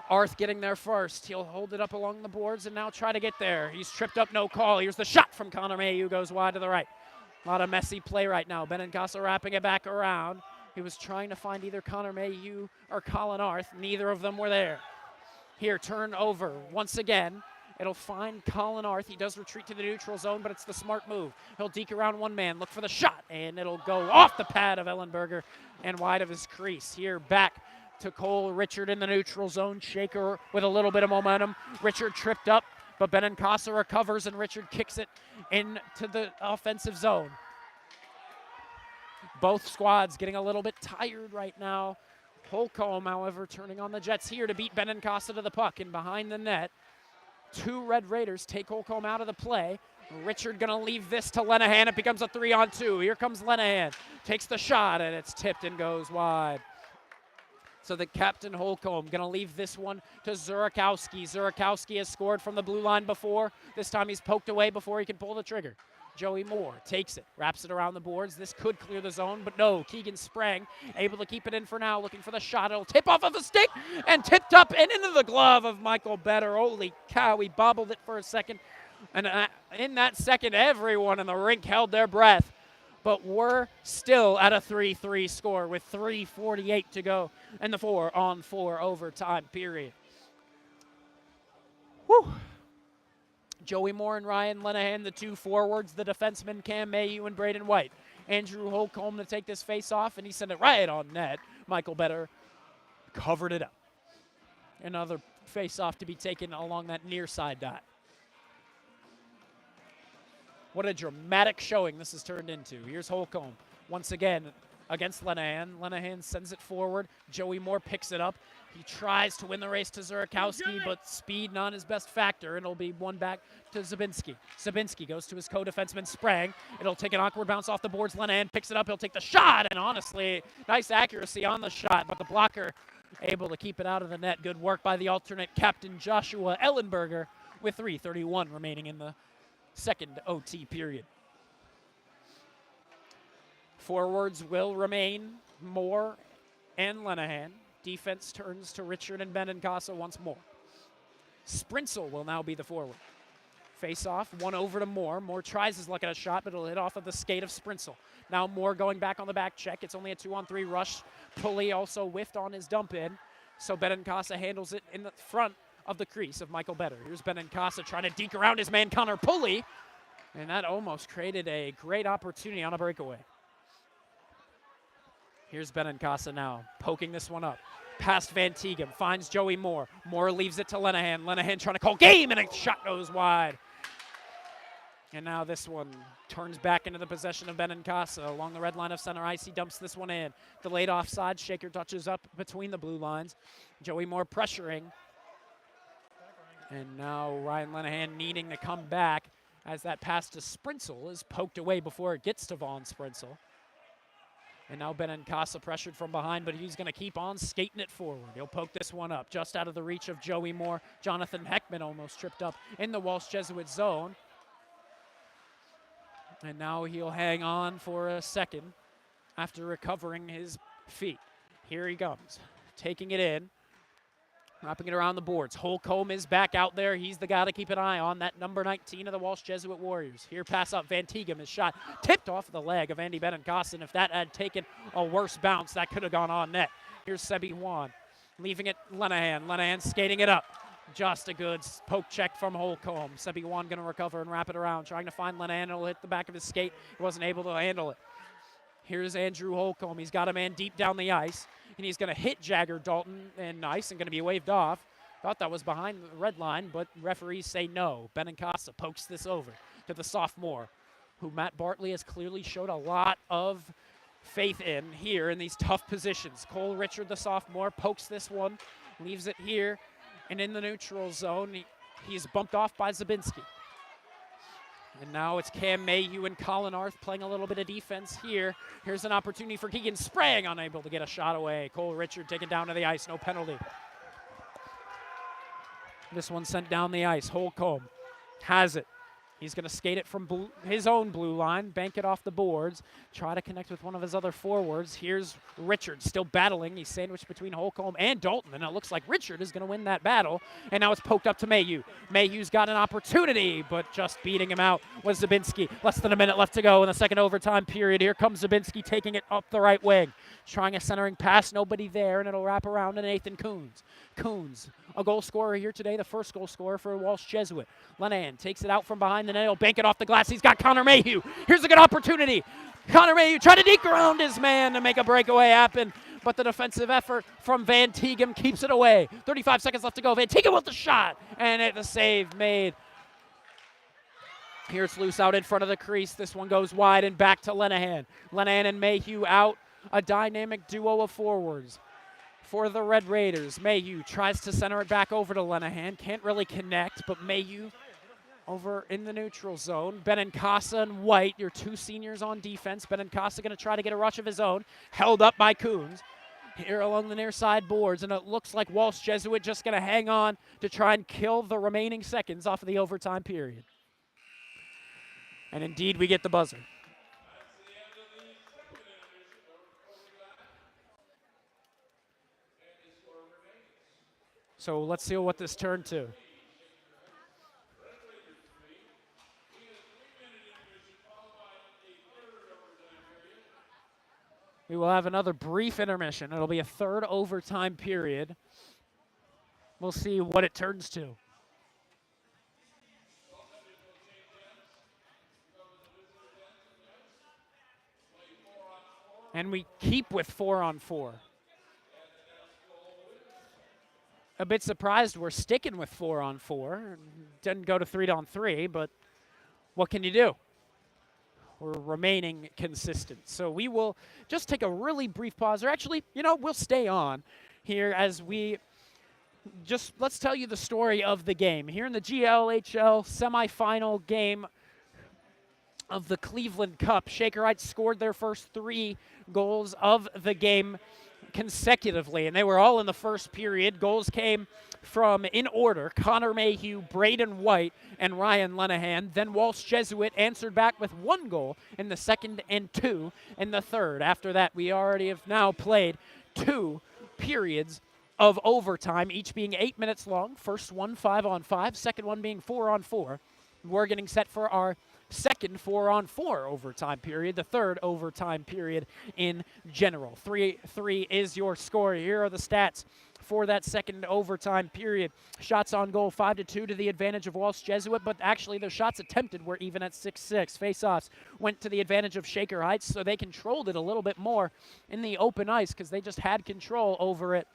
Arth getting there first. He'll hold it up along the boards and now try to get there. He's tripped up, no call. Here's the shot from Connor Mayhew, goes wide to the right. A lot of messy play right now. Benincasa wrapping it back around. He was trying to find either Connor Mayhew or Colin Arth. Neither of them were there. Here, turn over once again. It'll find Colin Arth. He does retreat to the neutral zone, but it's the smart move. He'll deke around one man, look for the shot, and it'll go off the pad of Ellenberger and wide of his crease. Here, back to Cole Richard in the neutral zone. Shaker with a little bit of momentum. Richard tripped up, but Benincasa recovers, and Richard kicks it into the offensive zone. Both squads getting a little bit tired right now. Holcomb, however, turning on the Jets here to beat Benincasa to the puck, and behind the net, 2 Red Raiders take Holcomb out of the play. Richard gonna leave this to Lenahan. It becomes a 3-on-2. Here comes Lenahan. Takes the shot, and it's tipped and goes wide. So the captain Holcomb gonna leave this one to Zurakowski. Zurakowski has scored from the blue line before. This time he's poked away before he can pull the trigger. Joey Moore takes it, wraps it around the boards. This could clear the zone, but no. Keegan Sprang able to keep it in for now, looking for the shot. It'll tip off of the stick and tipped up and into the glove of Michael Better. Holy cow, he bobbled it for a second. And in that second, everyone in the rink held their breath. But we're still at a 3-3 score with 3:48 to go in the 4-on-4 overtime period. Whew. Joey Moore and Ryan Lenahan, the 2 forwards, the defensemen Cam Mayhew and Braden White. Andrew Holcomb to take this face off, and he sent it right on net. Michael Better covered it up. Another face off to be taken along that near side dot. What a dramatic showing this has turned into. Here's Holcomb once again against Lenahan. Lenahan sends it forward. Joey Moore picks it up. He tries to win the race to Zurakowski, but speed not his best factor, and it'll be one back to Zabinski. Zabinski goes to his co-defenseman Sprang. It'll take an awkward bounce off the boards. Lenahan picks it up. He'll take the shot, and honestly, nice accuracy on the shot, but the blocker able to keep it out of the net. Good work by the alternate captain Joshua Ellenberger with 3:31 remaining in the second OT period. Forwards will remain Moore and Lenahan. Defense turns to Richard and Benincasa once more. Sprinsel will now be the forward. Face off, one over to Moore. Moore tries his luck at a shot, but it'll hit off of the skate of Sprinsel. Now Moore going back on the back check. It's only a 2-on-3 rush. Pulley also whiffed on his dump in, so Benincasa handles it in the front of the crease of Michael Better. Here's Benincasa trying to deke around his man Connor Pulley, and that almost created a great opportunity on a breakaway. Here's Benincasa now, poking this one up. Past Van Tegum, finds Joey Moore. Moore leaves it to Lenahan. Lenahan trying to call game, and a shot goes wide. And now this one turns back into the possession of Benincasa along the red line of center ice. He dumps this one in. Delayed offside. Shaker touches up between the blue lines. Joey Moore pressuring. And now Ryan Lenahan needing to come back as that pass to Sprinsel is poked away before it gets to Vaughn Sprinsel. And now Benincasa pressured from behind, but he's going to keep on skating it forward. He'll poke this one up just out of the reach of Joey Moore. Jonathan Heckman almost tripped up in the Walsh Jesuit zone. And now he'll hang on for a second after recovering his feet. Here he comes, taking it in, wrapping it around the boards. Holcomb is back out there. He's the guy to keep an eye on, that number 19 of the Walsh Jesuit Warriors. Here, pass up. Van Tighem is shot, tipped off the leg of Andy Benincasa. If that had taken a worse bounce, that could have gone on net. Here's Sebi Juan, leaving it Lenahan. Lenahan skating it up. Just a good poke check from Holcomb. Sebi Juan going to recover and wrap it around, trying to find Lenahan. It'll hit the back of his skate. He wasn't able to handle it. Here's Andrew Holcomb. He's got a man deep down the ice, and he's going to hit Jagger Dalton and nice and going to be waved off. Thought that was behind the red line, but referees say no. Benincasa pokes this over to the sophomore, who Matt Bartley has clearly showed a lot of faith in here in these tough positions. Cole Richard, the sophomore, pokes this one, leaves it here, and in the neutral zone, he's bumped off by Zabinski. And now it's Cam Mayhew and Colin Arth playing a little bit of defense here. Here's an opportunity for Keegan Sprang, unable to get a shot away. Cole Richard taken down to the ice, no penalty. This one sent down the ice. Holcomb has it. He's going to skate it from his own blue line, bank it off the boards, try to connect with one of his other forwards. Here's Richard still battling. He's sandwiched between Holcomb and Dalton, and it looks like Richard is going to win that battle. And now it's poked up to Mayhew. Mayhew's got an opportunity, but just beating him out was Zabinski. Less than a minute left to go in the second overtime period. Here comes Zabinski taking it up the right wing, trying a centering pass. Nobody there, and it'll wrap around to Nathan Coons. Coons, a goal scorer here today, the first goal scorer for Walsh Jesuit. Lenahan takes it out from behind the net. He'll bank it off the glass. He's got Connor Mayhew. Here's a good opportunity. Connor Mayhew trying to deke around his man to make a breakaway happen, but the defensive effort from Van Tighem keeps it away. 35 seconds left to go. Van Tighem with the shot, and the save made. Here's loose out in front of the crease. This one goes wide and back to Lenahan. Lenahan and Mayhew out, a dynamic duo of forwards for the Red Raiders. Mayhew tries to center it back over to Lenahan. Can't really connect, but Mayhew over in the neutral zone. Benincasa and White, your two seniors on defense. Benincasa going to try to get a rush of his own. Held up by Coons. Here along the near side boards, and it looks like Walsh Jesuit just going to hang on to try and kill the remaining seconds off of the overtime period. And indeed, we get the buzzer. So let's see what this turned to. We will have another brief intermission. It'll be a third overtime period. We'll see what it turns to. And we keep with 4-on-4. A bit surprised we're sticking with 4-on-4. Didn't go to 3-on-3, but what can you do? We're remaining consistent. So we will just take a really brief pause, or actually, we'll stay on here as we let's tell you the story of the game. Here in the GLHL semifinal game of the Cleveland Cup, Shakerites scored their first 3 goals of the game consecutively, and they were all in the first period. Goals came from, in order, Connor Mayhew, Braden White, and Ryan Lenahan. Then Walsh Jesuit answered back with 1 goal in the second and 2 in the third. After that, we already have now played 2 periods of overtime, each being 8 minutes long. First one 5-on-5, second one being 4-on-4. We're getting set for our second 4-on-4 overtime period, the third overtime period in general. 3-3 is your score. Here are the stats for that second overtime period. Shots on goal 5-2 to the advantage of Walsh Jesuit, but actually their shots attempted were even at 6-6. Face-offs went to the advantage of Shaker Heights, so they controlled it a little bit more in the open ice because they just had control over it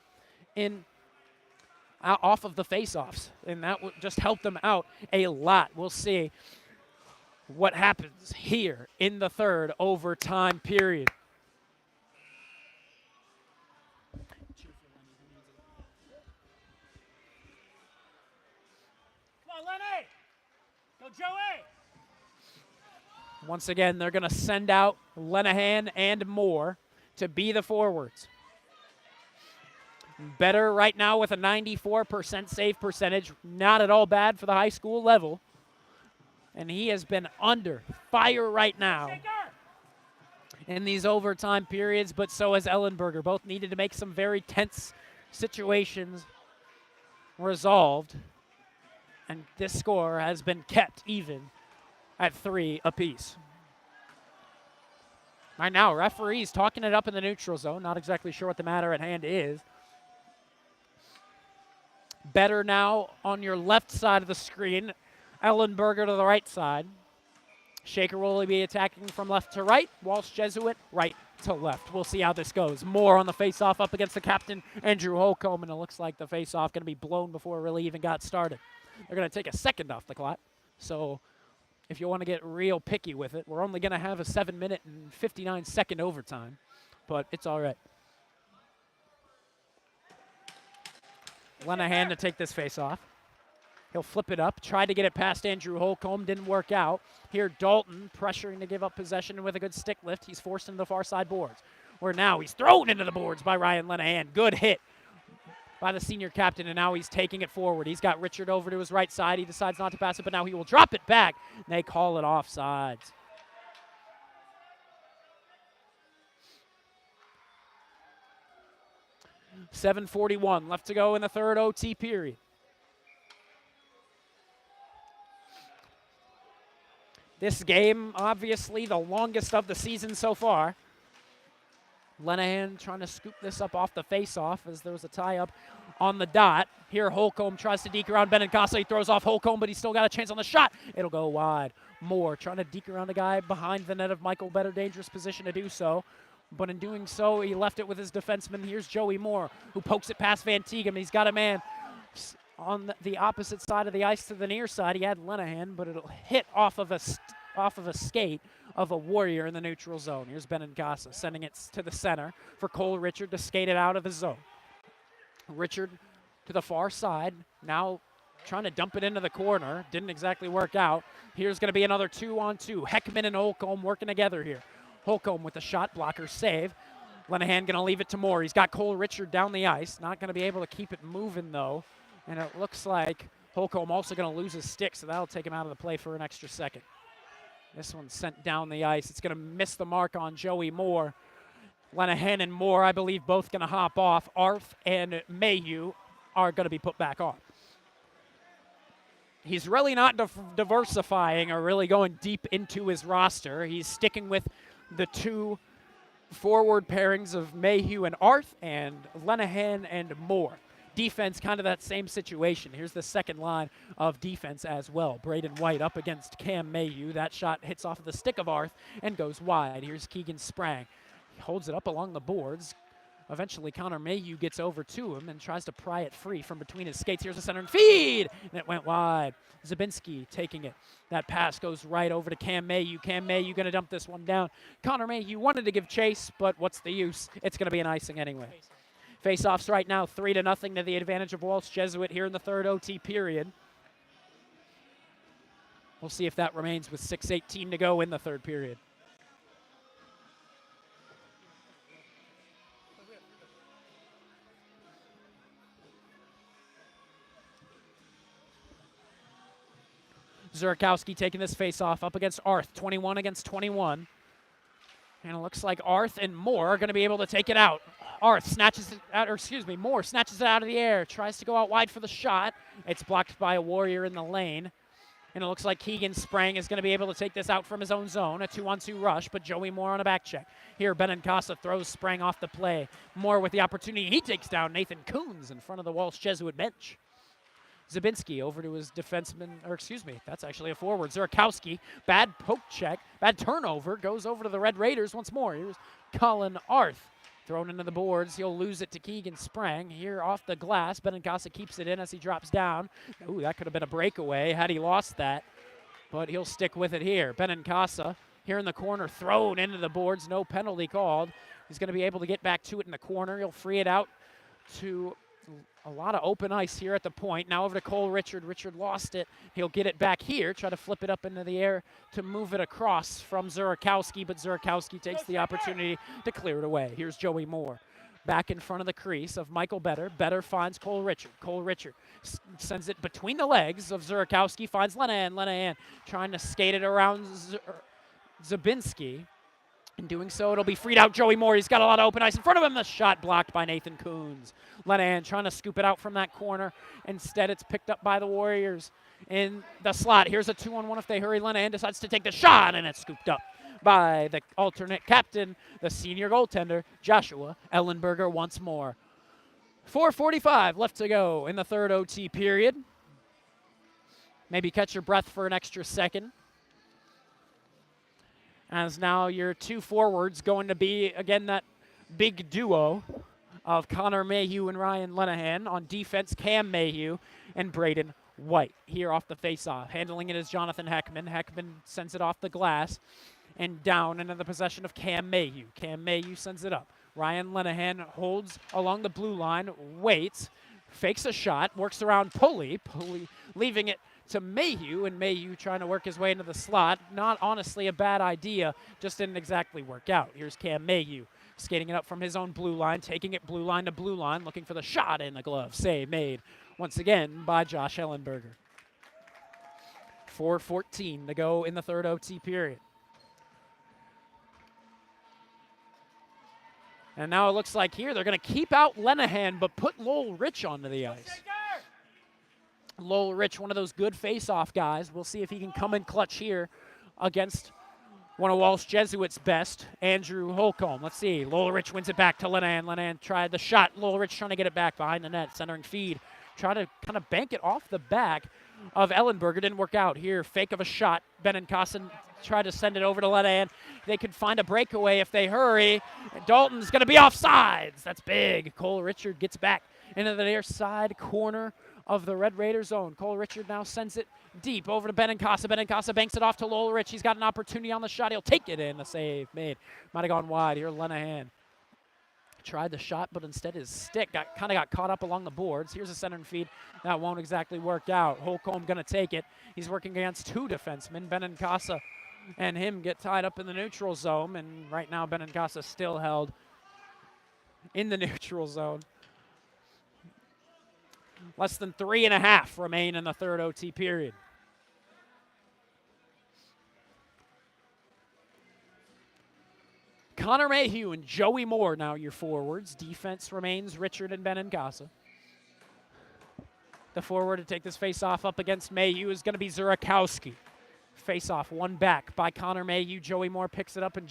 off of the face-offs, and that would just help them out a lot. We'll see what happens here in the third overtime period. Come on, Lenny! Go, Joey! Once again, they're going to send out Lenahan and Moore to be the forwards. Better right now with a 94% save percentage. Not at all bad for the high school level. And he has been under fire right now in these overtime periods, but so has Ellenberger. Both needed to make some very tense situations resolved. And this score has been kept even at 3 apiece. Right now, referees talking it up in the neutral zone. Not exactly sure what the matter at hand is. Better now on your left side of the screen. Ellenberger to the right side. Shaker will be attacking from left to right. Walsh Jesuit, right to left. We'll see how this goes. Moore on the face-off up against the captain, Andrew Holcomb, and it looks like the face-off going to be blown before it really even got started. They're going to take a second off the clock. So if you want to get real picky with it, we're only going to have a 7-minute and 59-second overtime, but it's all right. Lenahan to take this face-off. He'll flip it up, tried to get it past Andrew Holcomb, didn't work out. Here Dalton pressuring to give up possession with a good stick lift. He's forced into the far side boards, where now he's thrown into the boards by Ryan Lenahan. Good hit by the senior captain, and now he's taking it forward. He's got Richard over to his right side. He decides not to pass it, but now he will drop it back, and they call it offsides. .7:41 left to go in the third OT period. This game, obviously, the longest of the season so far. Lenahan trying to scoop this up off the face-off as there was a tie-up on the dot. Here Holcomb tries to deke around Benincasa. He throws off Holcomb, but he's still got a chance on the shot. It'll go wide. Moore trying to deke around a guy behind the net of Michael. Better dangerous position to do so. But in doing so, he left it with his defenseman. Here's Joey Moore, who pokes it past Van Teegum. He's got a man on the opposite side of the ice to the near side. He had Lenahan, but it'll hit off of a skate of a Warrior in the neutral zone. Here's Benincasa sending it to the center for Cole Richard to skate it out of his zone. Richard to the far side, now trying to dump it into the corner. Didn't exactly work out. Here's going to be another 2-on-2. Heckman and Holcomb working together here. Holcomb with the shot blocker save. Lenahan going to leave it to Moore. He's got Cole Richard down the ice. Not going to be able to keep it moving, though. And it looks like Holcomb also going to lose his stick, so that'll take him out of the play for an extra second. This one's sent down the ice. It's going to miss the mark on Joey Moore. Lenahan and Moore, I believe, both going to hop off. Arth and Mayhew are going to be put back on. He's really not diversifying or really going deep into his roster. He's sticking with the two forward pairings of Mayhew and Arth and Lenahan and Moore. Defense, kind of that same situation. Here's the second line of defense as well. Braden White up against Cam Mayhew. That shot hits off of the stick of Arth and goes wide. Here's Keegan Sprang. He holds it up along the boards. Eventually, Connor Mayhew gets over to him and tries to pry it free from between his skates. Here's the center and feed, and it went wide. Zabinski taking it. That pass goes right over to Cam Mayhew. Cam Mayhew going to dump this one down. Connor Mayhew wanted to give chase, but what's the use? It's going to be an icing anyway. Face-offs right now, 3-0 to the advantage of Walsh Jesuit here in the third OT period. We'll see if that remains with 6:18 to go in the third period. Zurkowski taking this face-off up against Arth, 21 against 21. And it looks like Arth and Moore are going to be able to take it out. Arth snatches it out, Moore snatches it out of the air, tries to go out wide for the shot. It's blocked by a Warrior in the lane. And it looks like Keegan Sprang is going to be able to take this out from his own zone. A 2-on-2 rush, but Joey Moore on a back check. Here, Benincasa throws Sprang off the play. Moore with the opportunity. He takes down Nathan Coons in front of the Walsh Jesuit bench. Zabinski over to his defenseman, that's actually a forward. Zurkowski, bad poke check, bad turnover, goes over to the Red Raiders once more. Here's Colin Arth. Thrown into the boards. He'll lose it to Keegan Sprang. Here off the glass. Benincasa keeps it in as he drops down. Ooh, that could have been a breakaway had he lost that. But he'll stick with it here. Benincasa here in the corner, thrown into the boards. No penalty called. He's going to be able to get back to it in the corner. He'll free it out to A lot of open ice here at the point. Now over to Cole Richard. Richard lost it. He'll get it back here, try to flip it up into the air to move it across from Zurakowski, but Zurakowski takes the opportunity to clear it away. Here's Joey Moore. Back in front of the crease of Michael Better. Better finds Cole Richard. Cole Richard sends it between the legs of Zurakowski, finds Lenahan. Lenahan trying to skate it around Zabinski. In doing so, it'll be freed out Joey Moore. He's got a lot of open ice in front of him. The shot blocked by Nathan Coons. Lenahan trying to scoop it out from that corner. Instead, it's picked up by the Warriors in the slot. Here's a 2-on-1 if they hurry. Lenahan decides to take the shot, and it's scooped up by the alternate captain, the senior goaltender, Joshua Ellenberger once more. 4:45 left to go in the third OT period. Maybe catch your breath for an extra second. As now your two forwards going to be, again, that big duo of Connor Mayhew and Ryan Lenahan. On defense, Cam Mayhew and Braden White. Here off the faceoff. Handling it is Jonathan Heckman. Heckman sends it off the glass and down into the possession of Cam Mayhew. Cam Mayhew sends it up. Ryan Lenahan holds along the blue line, waits, fakes a shot, works around Pulley. Pulley leaving it to Mayhew, and Mayhew trying to work his way into the slot. Not honestly a bad idea, just didn't exactly work out. Here's Cam Mayhew skating it up from his own blue line, taking it blue line to blue line, looking for the shot in the glove. Save made once again by Josh Ellenberger. 4:14 to go in the third OT period. And now it looks like here they're going to keep out Lenahan but put Lowell Rich onto the ice. Lowell Rich, one of those good face-off guys. We'll see if he can come in clutch here against one of Walsh Jesuit's best, Andrew Holcomb. Let's see. Lowell Rich wins it back to Lenahan. Lenahan tried the shot. Lowell Rich trying to get it back behind the net, centering feed. Try to kind of bank it off the back of Ellenberger. Didn't work out here. Fake of a shot. Benincasa tried to send it over to Lenahan. They could find a breakaway if they hurry. Dalton's going to be offsides. That's big. Cole Richard gets back into the near side corner of the Red Raider zone. Cole Richard now sends it deep over to Benincasa. Benincasa banks it off to Lowell Rich. He's got an opportunity on the shot. He'll take it in. The save made. Might have gone wide. Here, Lenahan tried the shot, but instead his stick kind of got caught up along the boards. Here's a centering feed. That won't exactly work out. Holcomb going to take it. He's working against two defensemen. Benincasa and him get tied up in the neutral zone, and right now Benincasa still held in the neutral zone. Less than 3.5 remain in the third OT period. Connor Mayhew and Joey Moore now your forwards. Defense remains Richard and Benincasa. The forward to take this face-off up against Mayhew is going to be Zurakowski. Face-off, one back by Connor Mayhew. Joey Moore picks it up and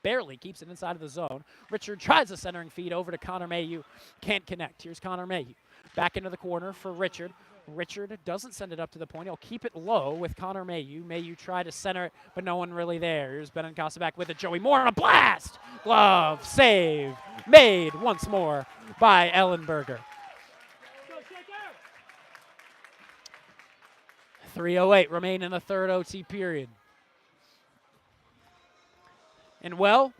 barely keeps it inside of the zone. Richard tries a centering feed over to Connor Mayhew. Can't connect. Here's Connor Mayhew. Back into the corner for Richard. Richard doesn't send it up to the point. He'll keep it low with Connor Mayhew. Mayhew tried to center it, but no one really there. Here's Benincasa back with it. Joey Moore on a blast! Glove, save, made once more by Ellenberger. 3:08 remain in the third OT period. And well,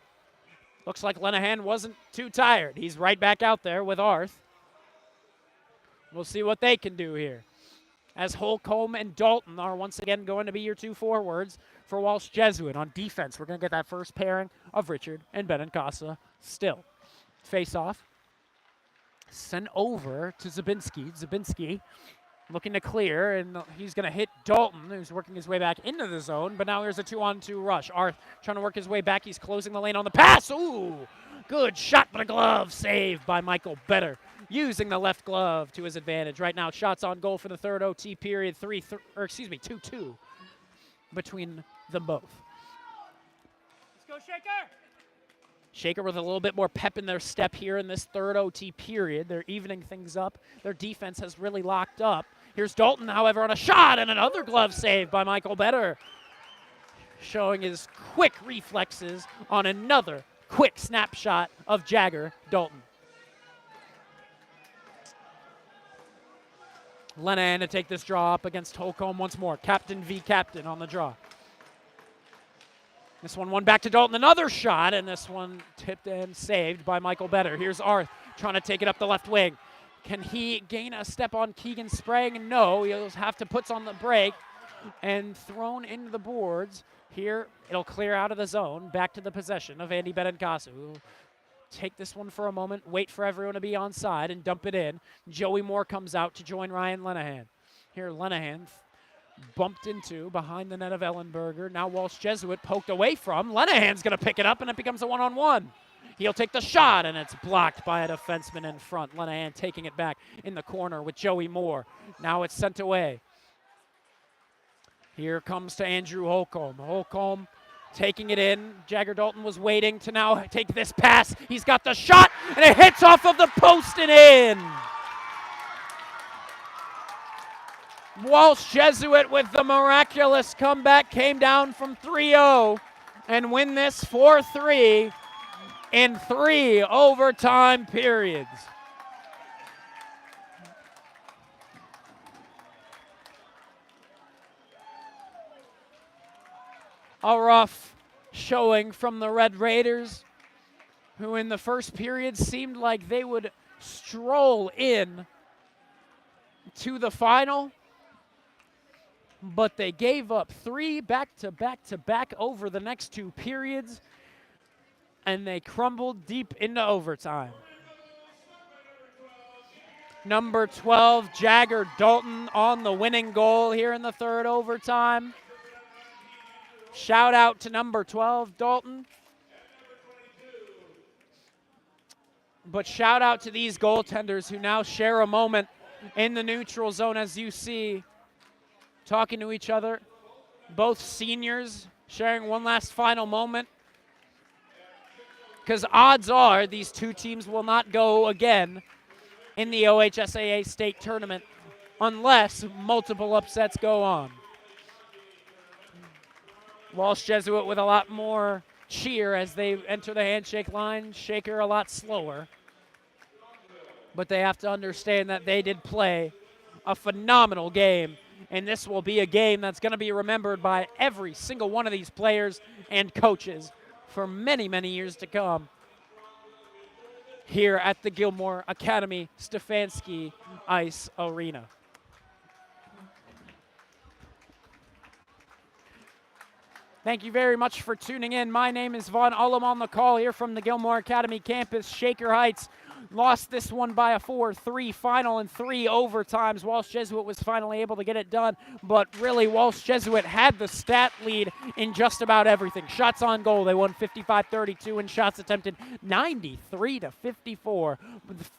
looks like Lenahan wasn't too tired. He's right back out there with Arth. We'll see what they can do here. As Holcomb and Dalton are once again going to be your two forwards for Walsh Jesuit. On defense, we're going to get that first pairing of Richard and Benincasa still. Face off. Sent over to Zabinski. Zabinski looking to clear, and he's going to hit Dalton, who's working his way back into the zone, but now here's a 2-on-2 rush. Arth trying to work his way back. He's closing the lane on the pass. Ooh, good shot, but a glove saved by Michael Better, using the left glove to his advantage. Right now, shots on goal for the third OT period, 2-2 between them both. Let's go, Shaker! Shaker with a little bit more pep in their step here in this third OT period. They're evening things up. Their defense has really locked up. Here's Dalton, however, on a shot, and another glove save by Michael Better, showing his quick reflexes on another quick snapshot of Jagger Dalton. Lenahan to take this draw up against Holcomb once more. Captain v. Captain on the draw. This one back to Dalton, another shot, and this one tipped and saved by Michael Better. Here's Arth trying to take it up the left wing. Can he gain a step on Keegan Sprague? No, he'll have to put on the brake and thrown into the boards. Here, it'll clear out of the zone, back to the possession of Andy Benincasu, who will take this one for a moment, wait for everyone to be on side, and dump it in. Joey Moore comes out to join Ryan Lenahan. Here, Lenahan bumped into behind the net of Ellenberger. Now Walsh Jesuit poked away from. Lenahan's going to pick it up, and it becomes a one-on-one. He'll take the shot, and it's blocked by a defenseman in front. Lenahan taking it back in the corner with Joey Moore. Now it's sent away. Here comes to Andrew Holcomb. Holcomb taking it in. Jagger Dalton was waiting to now take this pass. He's got the shot, and it hits off of the post and in. Walsh Jesuit with the miraculous comeback, came down from 3-0 and win this 4-3 in 3 overtime periods. A rough showing from the Red Raiders, who in the first period seemed like they would stroll in to the final, but they gave up 3 back-to-back over the next 2 periods, and they crumbled deep into overtime. Number 12, Jagger Dalton on the winning goal here in the 3rd overtime. Shout out to number 12, Dalton. But shout out to these goaltenders who now share a moment in the neutral zone, as you see, talking to each other. Both seniors sharing one last final moment, because odds are these 2 teams will not go again in the OHSAA state tournament unless multiple upsets go on. Walsh Jesuit with a lot more cheer as they enter the handshake line. Shaker a lot slower. But they have to understand that they did play a phenomenal game, and this will be a game that's going to be remembered by every single one of these players and coaches for many, many years to come here at the Gilmore Academy Stefanski Ice Arena. Thank you very much for tuning in. My name is Vaughn Ullum on the call here from the Gilmore Academy campus. Shaker Heights lost this one by a 4-3 final in 3 overtimes. Walsh Jesuit was finally able to get it done, but really Walsh Jesuit had the stat lead in just about everything. Shots on goal, they won 55-32, and shots attempted 93-54.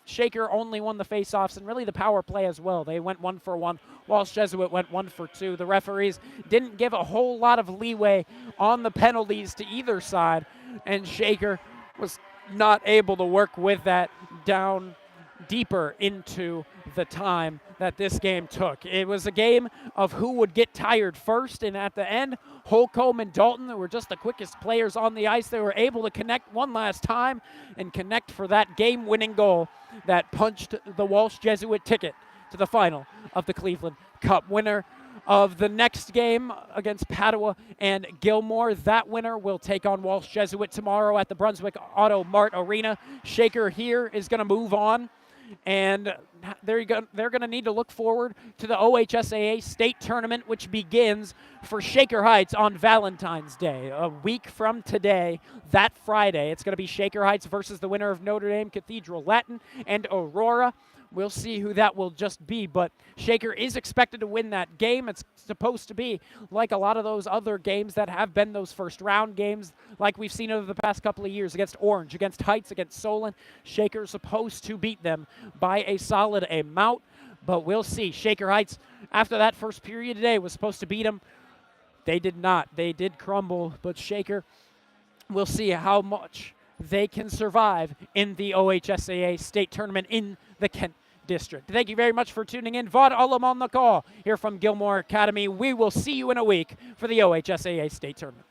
Shaker only won the faceoffs and really the power play as well. They went 1 for 1. Walsh Jesuit went 1 for 2. The referees didn't give a whole lot of leeway on the penalties to either side, and Shaker was not able to work with that down deeper into the time that this game took. It was a game of who would get tired first, and at the end, Holcomb and Dalton, who were just the quickest players on the ice, they were able to connect one last time and connect for that game-winning goal that punched the Walsh Jesuit ticket to the final of the Cleveland Cup. Winner of the next game against Padua and Gilmore, that winner will take on Walsh Jesuit tomorrow at the Brunswick Auto Mart Arena. Shaker here is going to move on, and they're going to need to look forward to the OHSAA state tournament, which begins for Shaker Heights on Valentine's Day, a week from today, that Friday. It's going to be Shaker Heights versus the winner of Notre Dame Cathedral Latin and Aurora. We'll see who that will just be, but Shaker is expected to win that game. It's supposed to be like a lot of those other games that have been those first round games like we've seen over the past couple of years against Orange, against Heights, against Solon. Shaker's supposed to beat them by a solid amount, but we'll see. Shaker Heights, after that first period today, was supposed to beat them. They did not. They did crumble, but Shaker, we'll see how much they can survive in the OHSAA state tournament in the Kent District. Thank you very much for tuning in. Vaughn Ullum on the call here from Gilmore Academy. We will see you in a week for the OHSAA state tournament.